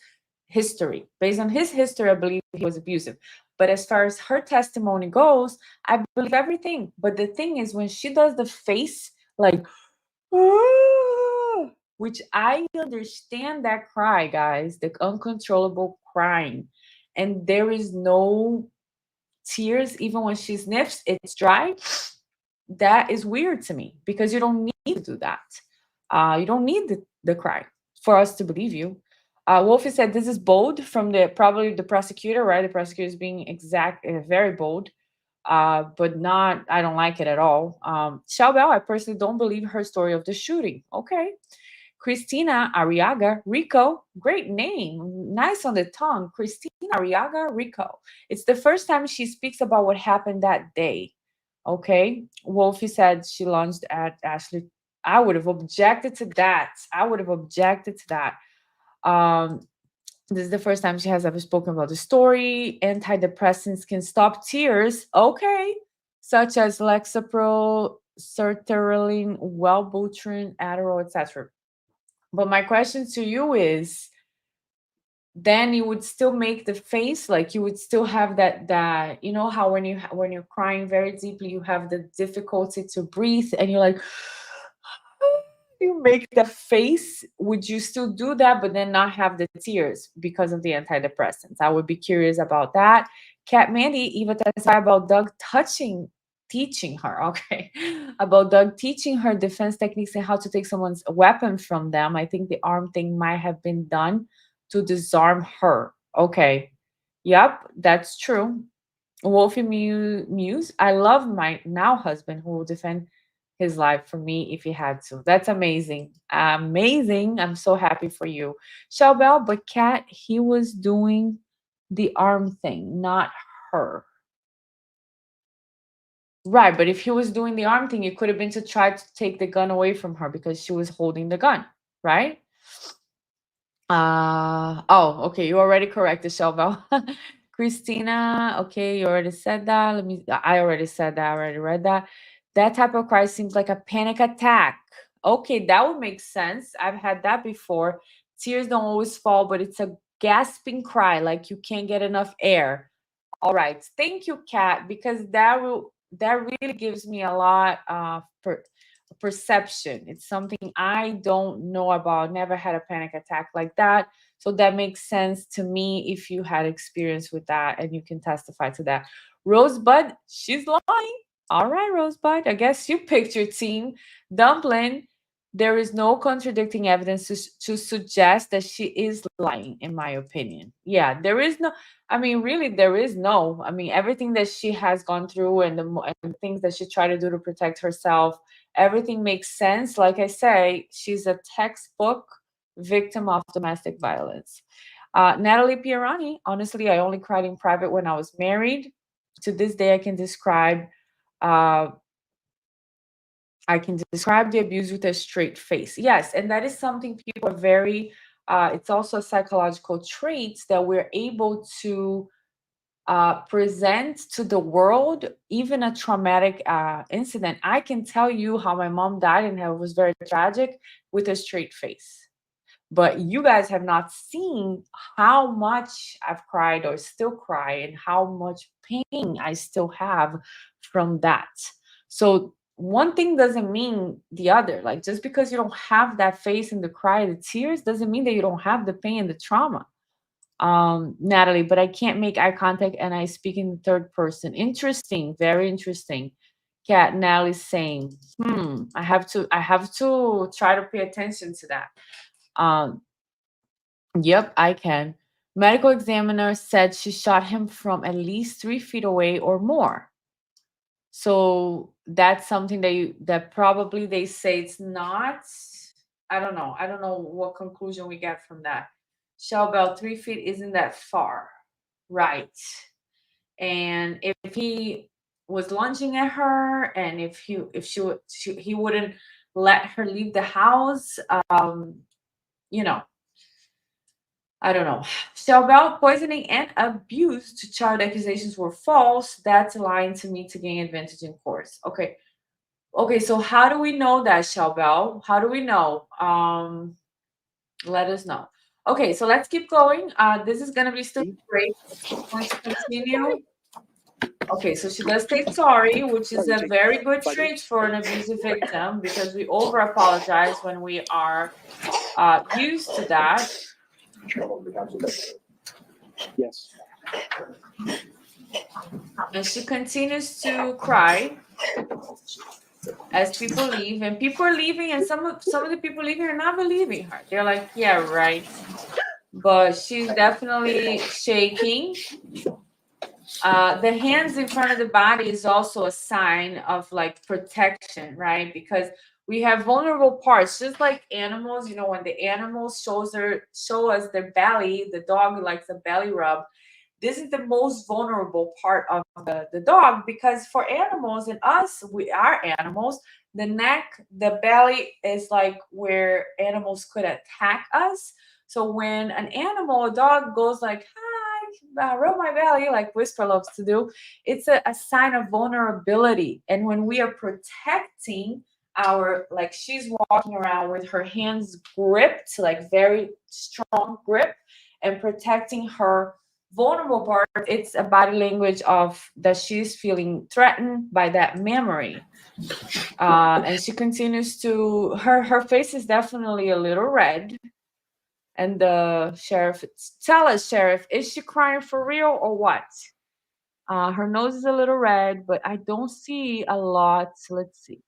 history. Based on his history, I believe he was abusive. But as far as her testimony goes, I believe everything. But the thing is, when she does the face, like, "Ah," which I understand that cry, guys, the uncontrollable crying, and there is no tears, even when she sniffs, it's dry. That is weird to me because you don't need to do that. You don't need the cry for us to believe you. Wolfie said this is bold from the probably the prosecutor, right? The prosecutor is being very bold, but not. I don't like it at all. Shalbel, I personally don't believe her story of the shooting. Okay, Christina Arriaga Rico, great name, nice on the tongue. Christina Arriaga Rico. It's the first time she speaks about what happened that day. Okay, Wolfie said she launched at Ashley. I would have objected to that. I would have objected to that. Um, this is the first time she has ever spoken about the story. Antidepressants can stop tears. Okay, such as Lexapro, sertraline, Wellbutrin, Adderall, etc. But my question to you is, then you would still make the face, like you would still have that you know how when when you're crying very deeply, you have the difficulty to breathe, and you're like, you make the face. Would you still do that, but then not have the tears because of the antidepressants? I would be curious about that. Cat Mandy Eva testified about Doug teaching her, okay, about Doug teaching her defense techniques and how to take someone's weapon from them. I think the arm thing might have been done to disarm her. Okay. Yep, that's true. Wolfie Muse. I love my now husband who will defend his life for me if he had to. That's amazing. Amazing. I'm so happy for you. Shelbel, but Kat, he was doing the arm thing, not her. Right, but if he was doing the arm thing, it could have been to try to take the gun away from her because she was holding the gun, right? Oh, okay, you already corrected, Shelvel. Christina, okay, you already said that. I already said that, I already read that. That type of cry seems like a panic attack. Okay, that would make sense. I've had that before. Tears don't always fall, but it's a gasping cry, like you can't get enough air. All right. Thank you, Kat, because that really gives me a lot of perception. It's something I don't know about. Never had a panic attack like that. So that makes sense to me if you had experience with that and you can testify to that. Rosebud, she's lying. All right, Rosebud. I guess you picked your team. Dumpling, there is no contradicting evidence to suggest that she is lying, in my opinion. Yeah, there is no, I mean, really, there is no. I mean, everything that she has gone through and and the things that she tried to do to protect herself, everything makes sense. Like I say, she's a textbook victim of domestic violence. Natalie Pierani, honestly, I only cried in private when I was married. To this day, uh, I can describe the abuse with a straight face. Yes, and that is something people are very. It's also a psychological trait that we're able to present to the world, even a traumatic incident. I can tell you how my mom died and how it was very tragic with a straight face. But you guys have not seen how much I've cried or still cry and how much pain I still have from that. So one thing doesn't mean the other. Like just because you don't have that face and the cry, the tears, doesn't mean that you don't have the pain and the trauma. Natalie, but I can't make eye contact and I speak in third person. Interesting, very interesting. Cat Natalie's saying, I have to try to pay attention to that. Um, yep, I can. Medical examiner said she shot him from at least 3 feet away or more. So that's something that probably they say it's not. I don't know. I don't know what conclusion we get from that. Bell, 3 feet isn't that far, right? And if he was lunging at her, and he wouldn't let her leave the house, you know, I don't know. Bell, poisoning and abuse to child accusations were false. That's lying to me to gain advantage in courts. Okay. Okay, so how do we know that, Bell? How do we know? Let us know. Okay, so let's keep going. This is gonna be still great. We're going to continue. Okay, so she does say sorry, which is a very good trait for an abusive victim because we over apologize when we are used to that.
Yes.
And she continues to cry as people leave, and people are leaving, and some of the people leaving are not believing her. They're like, yeah, right. But she's definitely shaking. The hands in front of the body is also a sign of like protection, right? Because we have vulnerable parts, just like animals. You know, when the animals show us their belly, the dog likes a belly rub. This is the most vulnerable part of the dog, because for animals and us, we are animals. The neck, the belly is like where animals could attack us. So when a dog goes like, hi, rub my belly, like Whisper loves to do, it's a sign of vulnerability. And when we are protecting like she's walking around with her hands gripped, like very strong grip, and protecting her vulnerable part, it's a body language of that she's feeling threatened by that memory. And she continues to her face is definitely a little red. And the sheriff, tell us, Sheriff, is she crying for real or what? Her nose is a little red, but I don't see a lot. Let's see.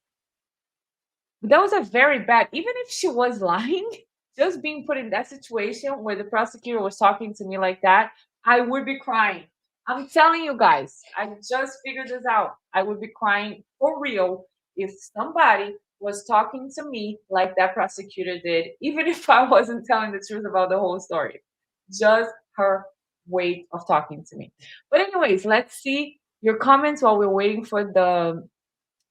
That was a very bad, even if she was lying, just being put in that situation where the prosecutor was talking to me like that, I would be crying. I'm telling you guys, I just figured this out. I would be crying for real if somebody was talking to me like that prosecutor did, even if I wasn't telling the truth about the whole story. Just her way of talking to me. But anyways, let's see your comments while we're waiting for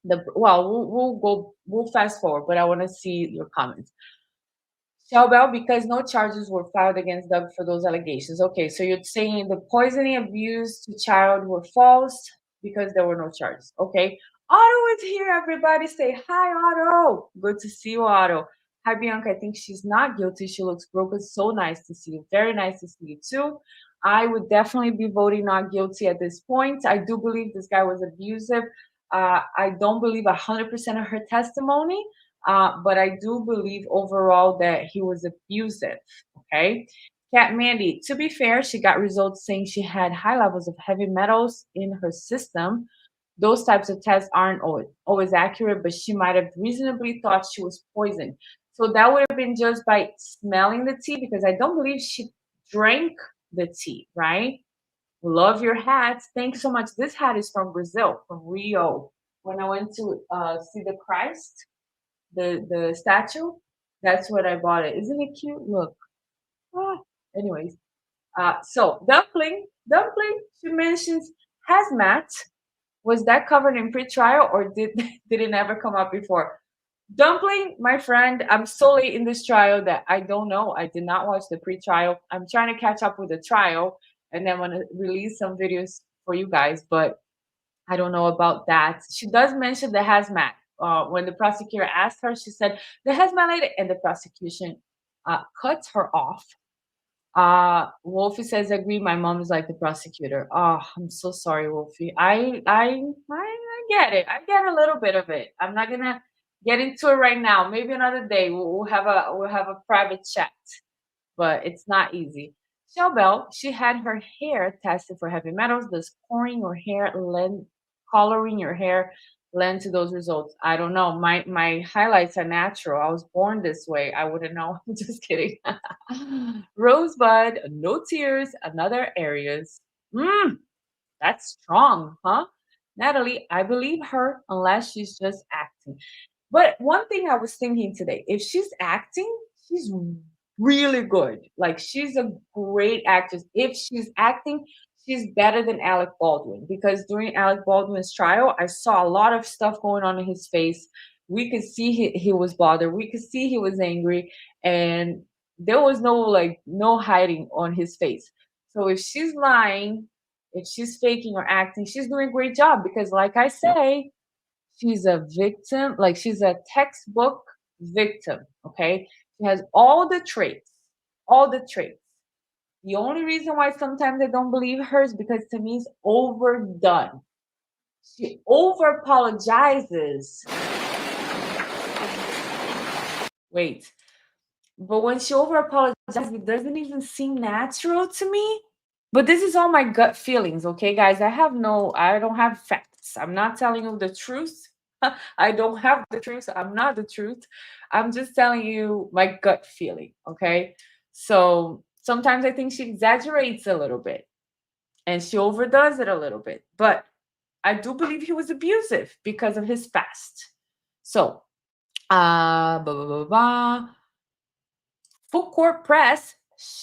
we'll fast forward, but I want to see your comments. Bell, because no charges were filed against Doug for those allegations. Okay, so you're saying the poisoning, abuse to child were false because there were no charges. Okay. Otto is here, everybody. Say hi, Otto. Good to see you, Otto. Hi, Bianca. I think she's not guilty. She looks broken. So nice to see you. Very nice to see you, too. I would definitely be voting not guilty at this point. I do believe this guy was abusive. I don't believe 100% of her testimony. But I do believe overall that he was abusive. Okay. Cat Mandy, to be fair, she got results saying she had high levels of heavy metals in her system. Those types of tests aren't always accurate, but she might have reasonably thought she was poisoned. So that would have been just by smelling the tea, because I don't believe she drank the tea, right? Love your hats. Thanks so much. This hat is from Brazil, from Rio. When I went to see the Christ, the statue, that's what I bought it. Isn't it cute? Look. Anyways, So Dumpling, she mentions hazmat. Was that covered in pre-trial or did did it never come up before? Dumpling, my friend, I'm so late in this trial that I don't know. I did not watch the pre-trial. I'm trying to catch up with the trial, and then I'm gonna release some videos for you guys, but I don't know about that. She does mention the hazmat. When the prosecutor asked her, she said the hazmat lady, and the prosecution cut her off. Wolfie says, agree. My mom is like the prosecutor. Oh, I'm so sorry, Wolfie. I get it. I get a little bit of it. I'm not gonna get into it right now. Maybe another day we'll have a private chat, but it's not easy. Shell Bell, she had her hair tested for heavy metals. Does coloring your hair lend to those results? I don't know. My highlights are natural. I was born this way. I wouldn't know. I'm just kidding. Rosebud, no tears, another areas. That's strong, huh? Natalie, I believe her unless she's just acting. But one thing I was thinking today, if she's acting, she's really good. Like she's a great actress. If she's acting, she's better than Alec Baldwin because during Alec Baldwin's trial, I saw a lot of stuff going on in his face. We could see he was bothered. We could see he was angry, and there was no hiding on his face. So if she's lying, if she's faking or acting, she's doing a great job because, like I say, she's a victim, like she's a textbook victim. Okay. She has all the traits, all the traits. The only reason why sometimes I don't believe her is because to me it's overdone. She over apologizes. Wait. But when she over apologizes, it doesn't even seem natural to me. But this is all my gut feelings, okay, guys? I don't have facts. I'm not telling you the truth. I don't have the truth. I'm not the truth. I'm just telling you my gut feeling, okay? So sometimes I think she exaggerates a little bit and she overdoes it a little bit. But I do believe he was abusive because of his past. So, blah, blah, blah, blah. Full Court Press.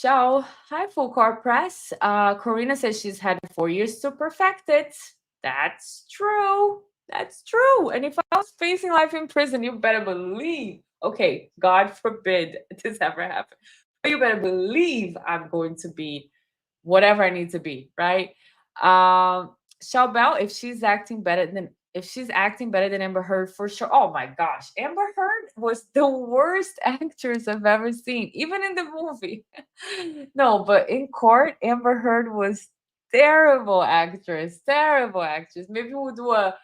Hi, Full Court Press. Corina says she's had 4 years to perfect it. That's true. That's true. And if I was facing life in prison, you better believe. Okay, God forbid this ever happen. But you better believe I'm going to be whatever I need to be, right? Shell Bell, if she's acting better than Amber Heard, for sure. Oh my gosh, Amber Heard was the worst actress I've ever seen, even in the movie. No, but in court, Amber Heard was terrible actress. Maybe we'll do a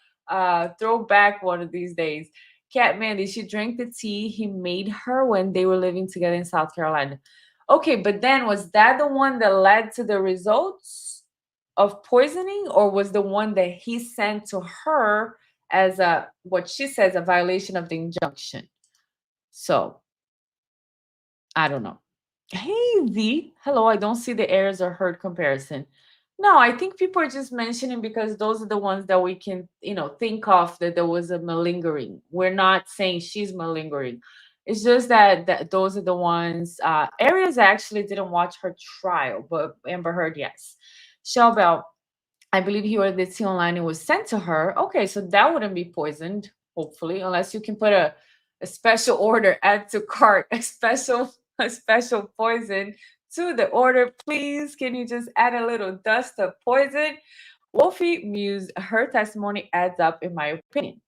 throwback one of these days. Cat Mandy, she drank the tea he made her when they were living together in South Carolina. Okay, but then was that the one that led to the results of poisoning, or was the one that he sent to her as what she says, a violation of the injunction? So I don't know. Hey V, hello. I don't see the errors or Heard comparison. No, I think people are just mentioning because those are the ones that we can, think of that there was a malingering. We're not saying she's malingering. It's just that those are the ones. Areas actually didn't watch her trial, but Amber Heard, yes. Shell Bell, I believe he ordered the tea online and was sent to her. Okay, so that wouldn't be poisoned, hopefully, unless you can put a special order, add to cart, a special poison to the order. Please, can you just add a little dust of poison? Wolfie Muse, her testimony adds up, in my opinion.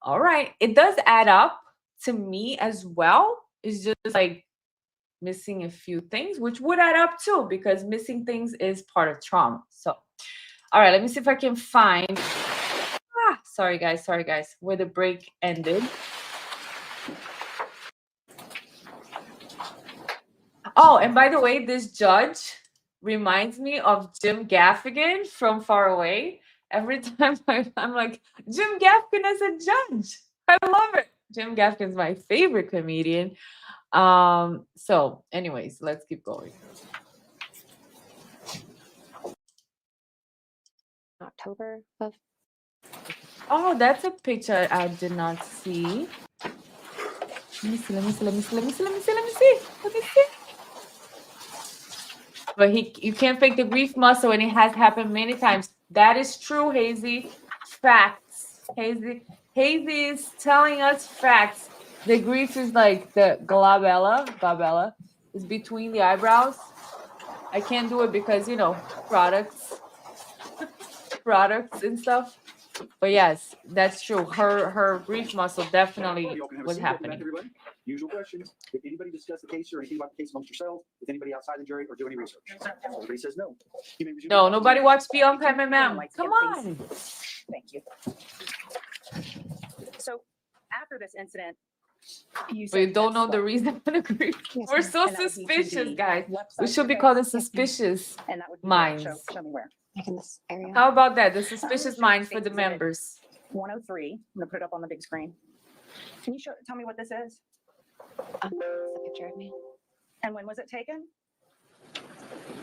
All right, it does add up to me as well. It's just like missing a few things, which would add up too, because missing things is part of trauma. So, all right, let me see if I can find. Sorry guys, where the break ended. Oh, and by the way, this judge reminds me of Jim Gaffigan from Far Away. Every time I'm like, Jim Gaffigan as a judge. I love it. Jim Gaffigan's my favorite comedian. So anyways, let's keep going.
October of.
Oh, that's a picture I did not see. Let me see. But you can't fake the grief muscle, and it has happened many times. That is true, Hazy. Facts. Hazy is telling us facts. The grief is like the glabella is between the eyebrows. I can't do it because products and stuff. But yes, that's true. Her grief muscle definitely
Y'all can have a
was
seat. Welcome back,
happening.
everybody. Usual questions. Did anybody discuss the case or anything about the case amongst yourselves with anybody outside the jury or do any research? Everybody says no. You may resume
No,
your
nobody
conversation.
watched Bianca MMM. Come on.
Thank you. So after this incident, you
But
said
you don't know
that's
the
what-
reason for the grief.
Yes,
We're
ma'am.
so
and that would be to
suspicious,
the
guys.
left
We
side
should
of
be
your
called the
face,
suspicious
and that would be
minds.
Show me where.
Like in this area.
How about that? The suspicious mind for the members.
103. I'm gonna put it up on the big screen. Can you tell me what this is?
It's a picture of me.
And when was it taken?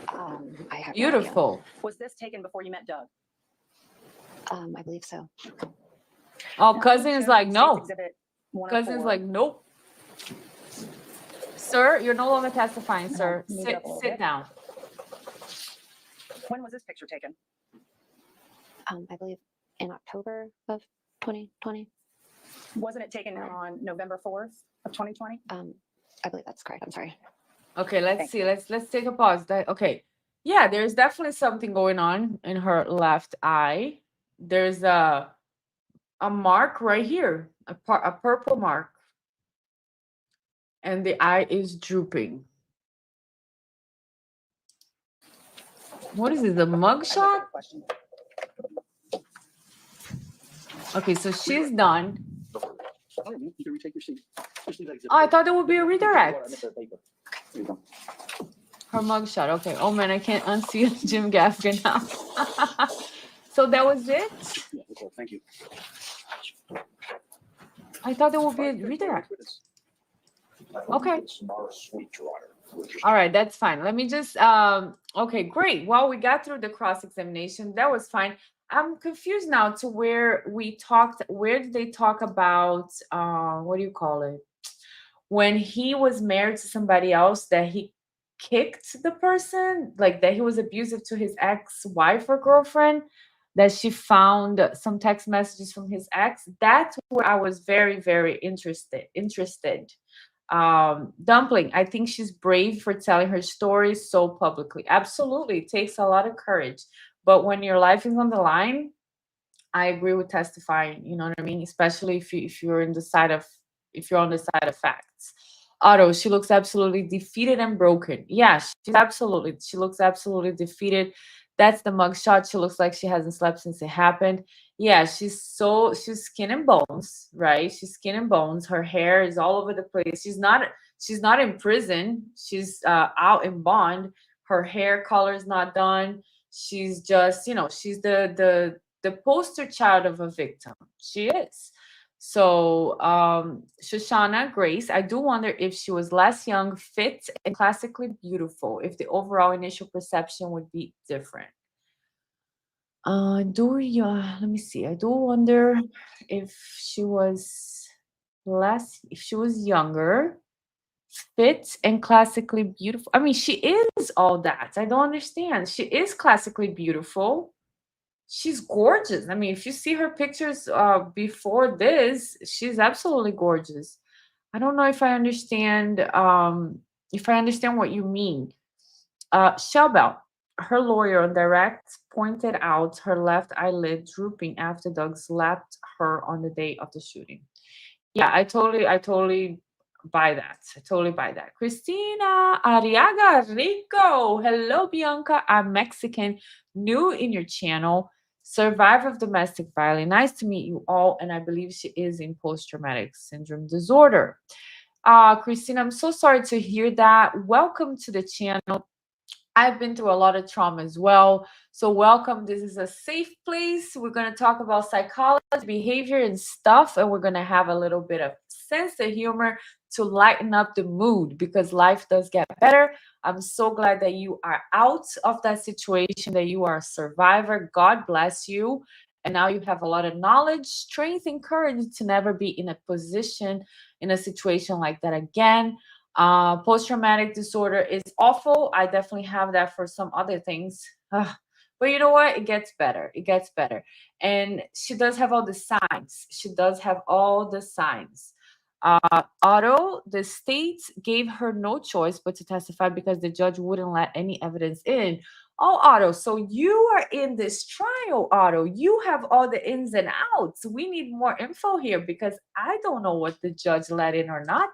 I have no idea.
Beautiful.
Was this taken before you met Doug?
I believe so.
Oh,
Now,
cousin
show
is like,
State's
no.
Exhibit
Cousin is
104.
like, nope. Sir, you're no longer testifying,
And
sir.
I'll move it up a little
Sit
bit.
down.
When was this picture taken?
I believe in October of 2020.
Wasn't it taken on November 4th of 2020?
I believe that's correct. I'm sorry.
Okay, let's
Thank
see. Let's take a pause. Okay. Yeah, there's definitely something going on in her left eye. There's a mark right here, a purple mark. And the eye is drooping. What is this, a
I have a
mugshot?
better question.
Okay, so she's done.
All right, man, you can retake your seat. Just leave that exhibit
Oh, I
there.
thought there would be a
I
redirect.
missed that paper. Here you go.
Her mugshot. Okay. Oh man, I can't unsee Jim Gaffigan now. So that was it?
Yeah, okay, thank you.
I thought there would be a
All right, good.
redirect.
Witness.
Okay.
It's our sweet, Your Honor. We're just-
All right, that's fine. Let me just okay, great. Well, we got through the cross-examination. That was fine. I'm confused now to where we talked. Where did they talk about what do you call it? When he was married to somebody else, that he kicked the person, like that he was abusive to his ex-wife or girlfriend, that she found some text messages from his ex. That's where I was very, very interested. Dumpling, I think she's brave for telling her story so publicly. Absolutely, it takes a lot of courage. But when your life is on the line, I agree with testifying. You know what I mean? Especially if you're on the side of facts. Otto, she looks absolutely defeated and broken. Yeah, she looks absolutely defeated. That's the mugshot. She looks like she hasn't slept since it happened. Yeah, she's skin and bones, right? She's skin and bones. Her hair is all over the place. She's not in prison. She's out in bond. Her hair color is not done. She's just, she's the poster child of a victim. She is. So, Shoshana Grace, I do wonder if she was less young, fit, and classically beautiful, if the overall initial perception would be different. Let me see. I do wonder if she was younger, fit, and classically beautiful. I mean, she is all that. I don't understand. She is classically beautiful. She's gorgeous. I mean, if you see her pictures before this, she's absolutely gorgeous. I don't know if I understand what you mean. Shelbel, her lawyer on direct pointed out her left eyelid drooping after Doug slapped her on the day of the shooting. Yeah, I totally buy that. I totally buy that. Christina Ariaga Rico. Hello, Bianca. I'm Mexican, new in your channel, survivor of domestic violence. Nice to meet you all. And I believe she is in post-traumatic syndrome disorder. Christina, I'm so sorry to hear that. Welcome to the channel. I've been through a lot of trauma as well. So welcome. This is a safe place. We're going to talk about psychology, behavior, and stuff. And we're going to have a little bit of sense of humor to lighten up the mood because life does get better. I'm so glad that you are out of that situation, that you are a survivor. God bless you. And now you have a lot of knowledge, strength, and courage to never be in a situation like that again. Post-traumatic disorder is awful. I definitely have that for some other things. But you know what? It gets better. It gets better. And she does have all the signs. She does have all the signs. Otto, the state gave her no choice but to testify because the judge wouldn't let any evidence in. Oh, Otto, so you are in this trial, Otto. You have all the ins and outs. We need more info here because I don't know what the judge let in or not.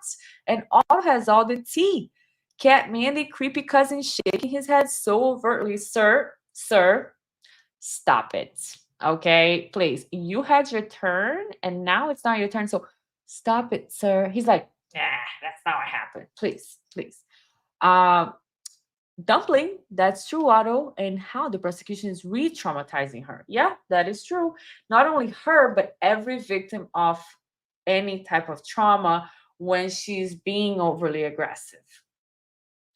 And Otto has all the tea. Cat Mandy, creepy cousin, shaking his head so overtly. Sir, stop it. Okay, please. You had your turn and now it's not your turn. So stop it, sir. He's like, that's not what happened. Please. Um, Dumpling, that's true, Otto, and how the prosecution is re-traumatizing her. Yeah, that is true. Not only her, but every victim of any type of trauma when she's being overly aggressive.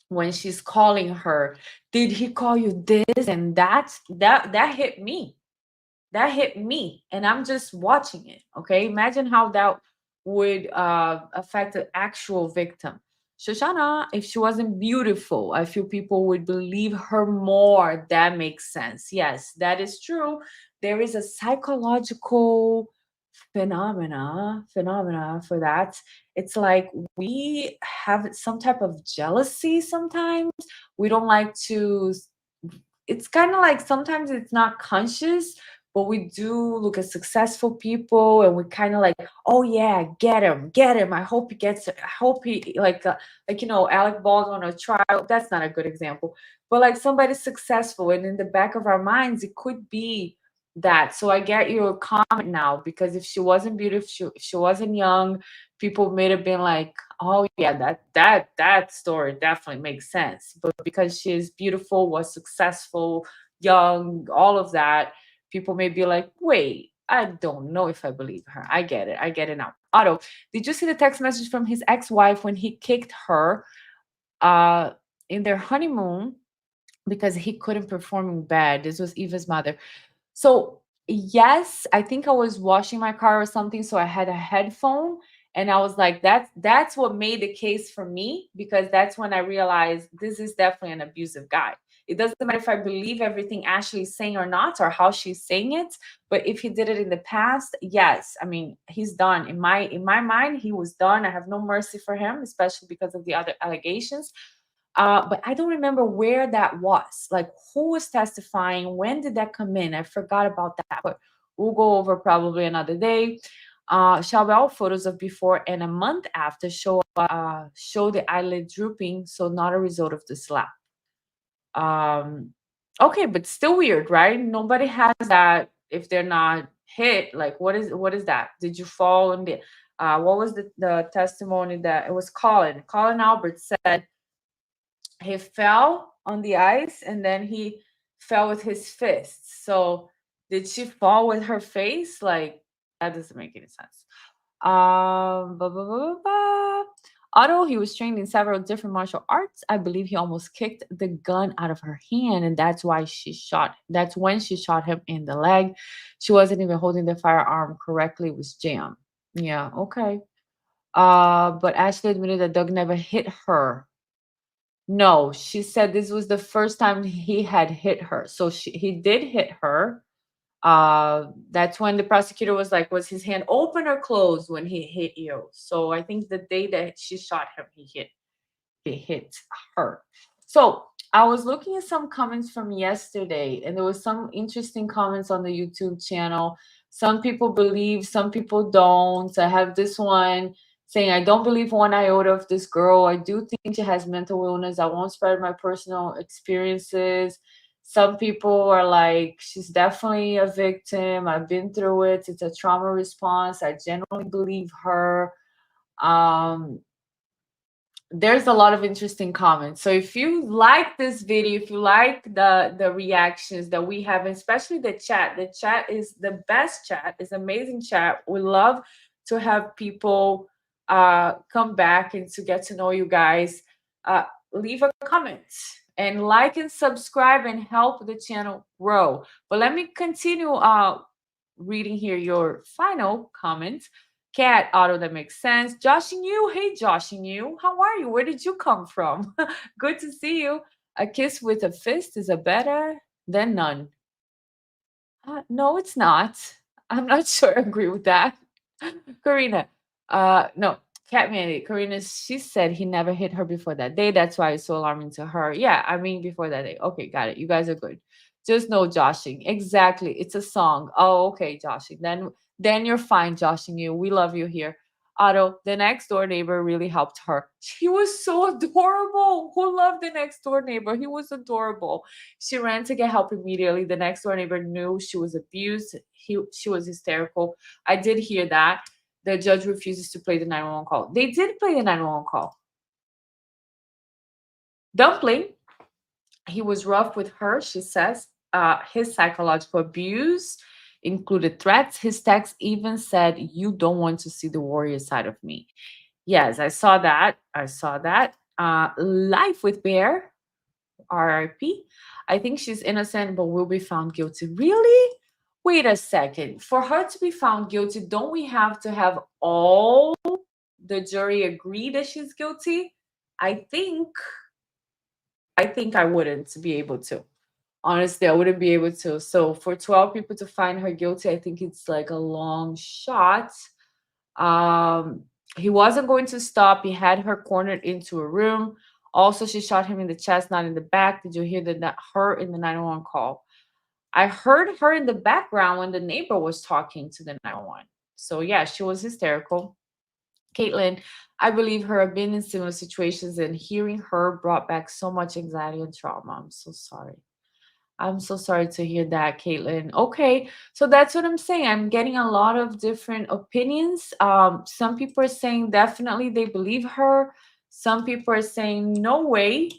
When she's calling her, did he call you this and that hit me. That hit me. And I'm just watching it. Okay. Imagine how that would affect the actual victim. Shoshana, if she wasn't beautiful, I feel people would believe her more. That makes sense. Yes, that is true. There is a psychological phenomena for that. It's like we have some type of jealousy sometimes. We don't like to, it's kind of like sometimes it's not conscious, but we do look at successful people and we kind of like, oh yeah, get him. I hope he gets it. I hope he like Alec Baldwin on a trial. That's not a good example, but like somebody successful, and in the back of our minds, it could be that. So I get your comment now because if she wasn't beautiful, if she wasn't young, people may have been like, oh yeah, that story definitely makes sense. But because she is beautiful, was successful, young, all of that, people may be like, wait, I don't know if I believe her. I get it. I get it now. Otto, did you see the text message from his ex-wife when he kicked her uh in their honeymoon because he couldn't perform in bed? This was Eva's mother. So yes, I think I was washing my car or something, so I had a headphone, and I was like, that's what made the case for me because that's when I realized this is definitely an abusive guy. It doesn't matter if I believe everything Ashley's saying or not, or how she's saying it, but if he did it in the past, yes, I mean he's done. In my mind, he was done. I have no mercy for him, especially because of the other allegations. But I don't remember where that was. Like, who was testifying? When did that come in? I forgot about that, but we'll go over probably another day. Shabelle, photos of before and a month after show the eyelid drooping, so not a result of the slap. Okay, but still weird, right? Nobody has that if they're not hit. Like, what is that? Did you fall in the? What was the testimony that it was Colin? Colin Albert said he fell on the ice and then he fell with his fists. So did she fall with her face? Like that doesn't make any sense. Blah, blah, blah, blah, blah. Otto, he was trained in several different martial arts. I believe he almost kicked the gun out of her hand, and that's why she shot. That's when she shot him in the leg. She wasn't even holding the firearm correctly; it was jammed. Yeah, okay. But Ashley admitted that Doug never hit her. No, she said this was the first time he had hit her. So he did hit her. That's when the prosecutor was like, was his hand open or closed when he hit you? So I think the day that she shot him, he hit her. So I was looking at some comments from yesterday, and there was some interesting comments on the YouTube channel. Some people believe, some people don't. So I have this one saying, I don't believe one iota of this girl. I do think she has mental illness. I won't spread my personal experiences. Some people are like, she's definitely a victim. I've been through it. It's a trauma response. I genuinely believe her. There's a lot of interesting comments. So if you like this video, if you like the reactions that we have, especially the chat is the best chat. It's amazing chat. We love to have people come back and to get to know you guys. Leave a comment and like and subscribe and help the channel grow. But let me continue reading here your final comments. Cat, Otto, that makes sense. Joshing you, hey, Joshing you. How are you? Where did you come from? Good to see you. A kiss with a fist is a better than none. No, it's not. I'm not sure I agree with that. Karina, no, Cat Mandy. Karina, she said he never hit her before that day. That's why it's so alarming to her. Yeah, I mean before that day. Okay, got it. You guys are good. Just no joshing. Exactly. It's a song. Oh, okay, joshing. Then you're fine, joshing you. We love you here. Otto, the next door neighbor really helped her. He was so adorable. Who loved the next door neighbor? He was adorable. She ran to get help immediately. The next door neighbor knew she was abused. She was hysterical. I did hear that. The judge refuses to play the 911 call. They did play the 911 call. Dumpling, he was rough with her, she says. His psychological abuse included threats. His text even said, "You don't want to see the warrior side of me." Yes, I saw that. Life with Bear, RIP. I think she's innocent, but will be found guilty. Really? Wait a second. For her to be found guilty, don't we have to have all the jury agree that she's guilty? I think I wouldn't be able to. Honestly, I wouldn't be able to. So for 12 people to find her guilty, I think it's like a long shot. He wasn't going to stop. He had her cornered into a room. Also, she shot him in the chest, not in the back. Did you hear her in the 911 call? I heard her in the background when the neighbor was talking to the 911. So yeah, she was hysterical. Caitlin, I believe her. I've been in similar situations, and hearing her brought back so much anxiety and trauma. I'm so sorry. I'm so sorry to hear that, Caitlin. Okay, so that's what I'm saying. I'm getting a lot of different opinions. Some people are saying definitely they believe her. Some people are saying no way.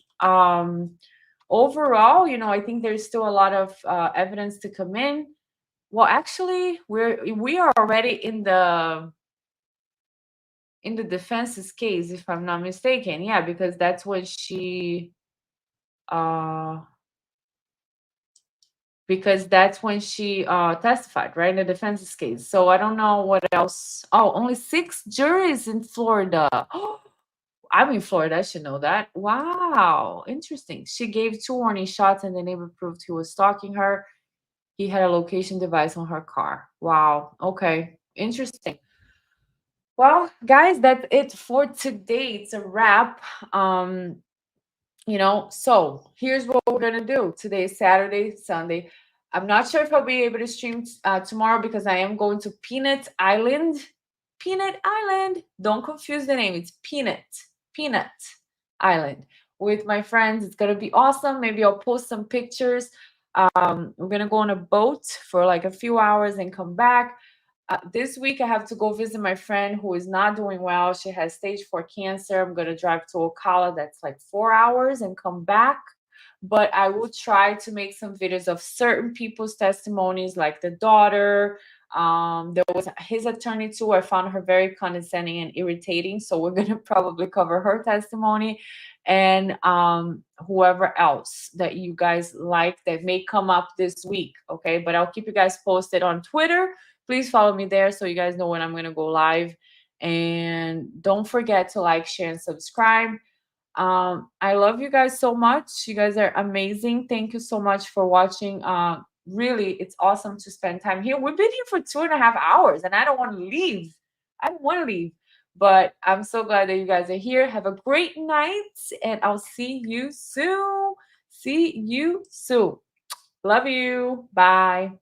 Overall, I think there's still a lot of evidence to come in. Well, actually, we are already in the defense's case, if I'm not mistaken. Yeah, because that's when she testified, right, in the defense's case. So I don't know what else. Oh, only 6 juries in Florida. I'm in Florida. I should know that. Wow, interesting. She gave 2 warning shots, and the neighbor proved he was stalking her. He had a location device on her car. Wow. Okay, interesting. Well, guys, that's it for today. It's a wrap. So here's what we're gonna do. Today is Saturday, Sunday. I'm not sure if I'll be able to stream tomorrow because I am going to Peanut Island. Peanut Island. Don't confuse the name. It's Peanut Island with my friends. It's gonna be awesome. Maybe I'll post some pictures. We're gonna go on a boat for like a few hours and come back. This week, I have to go visit my friend who is not doing well. She has stage 4 cancer. I'm going to drive to Ocala. That's like 4 hours and come back. But I will try to make some videos of certain people's testimonies, like the daughter. There was his attorney too. I found her very condescending and irritating. So we're going to probably cover her testimony and whoever else that you guys like that may come up this week. Okay. But I'll keep you guys posted on Twitter. Please follow me there so you guys know when I'm going to go live. And don't forget to like, share, and subscribe. I love you guys so much. You guys are amazing. Thank you so much for watching. Really, it's awesome to spend time here. We've been here for 2.5 hours and I don't want to leave. But I'm so glad that you guys are here. Have a great night and I'll see you soon. Love you. Bye.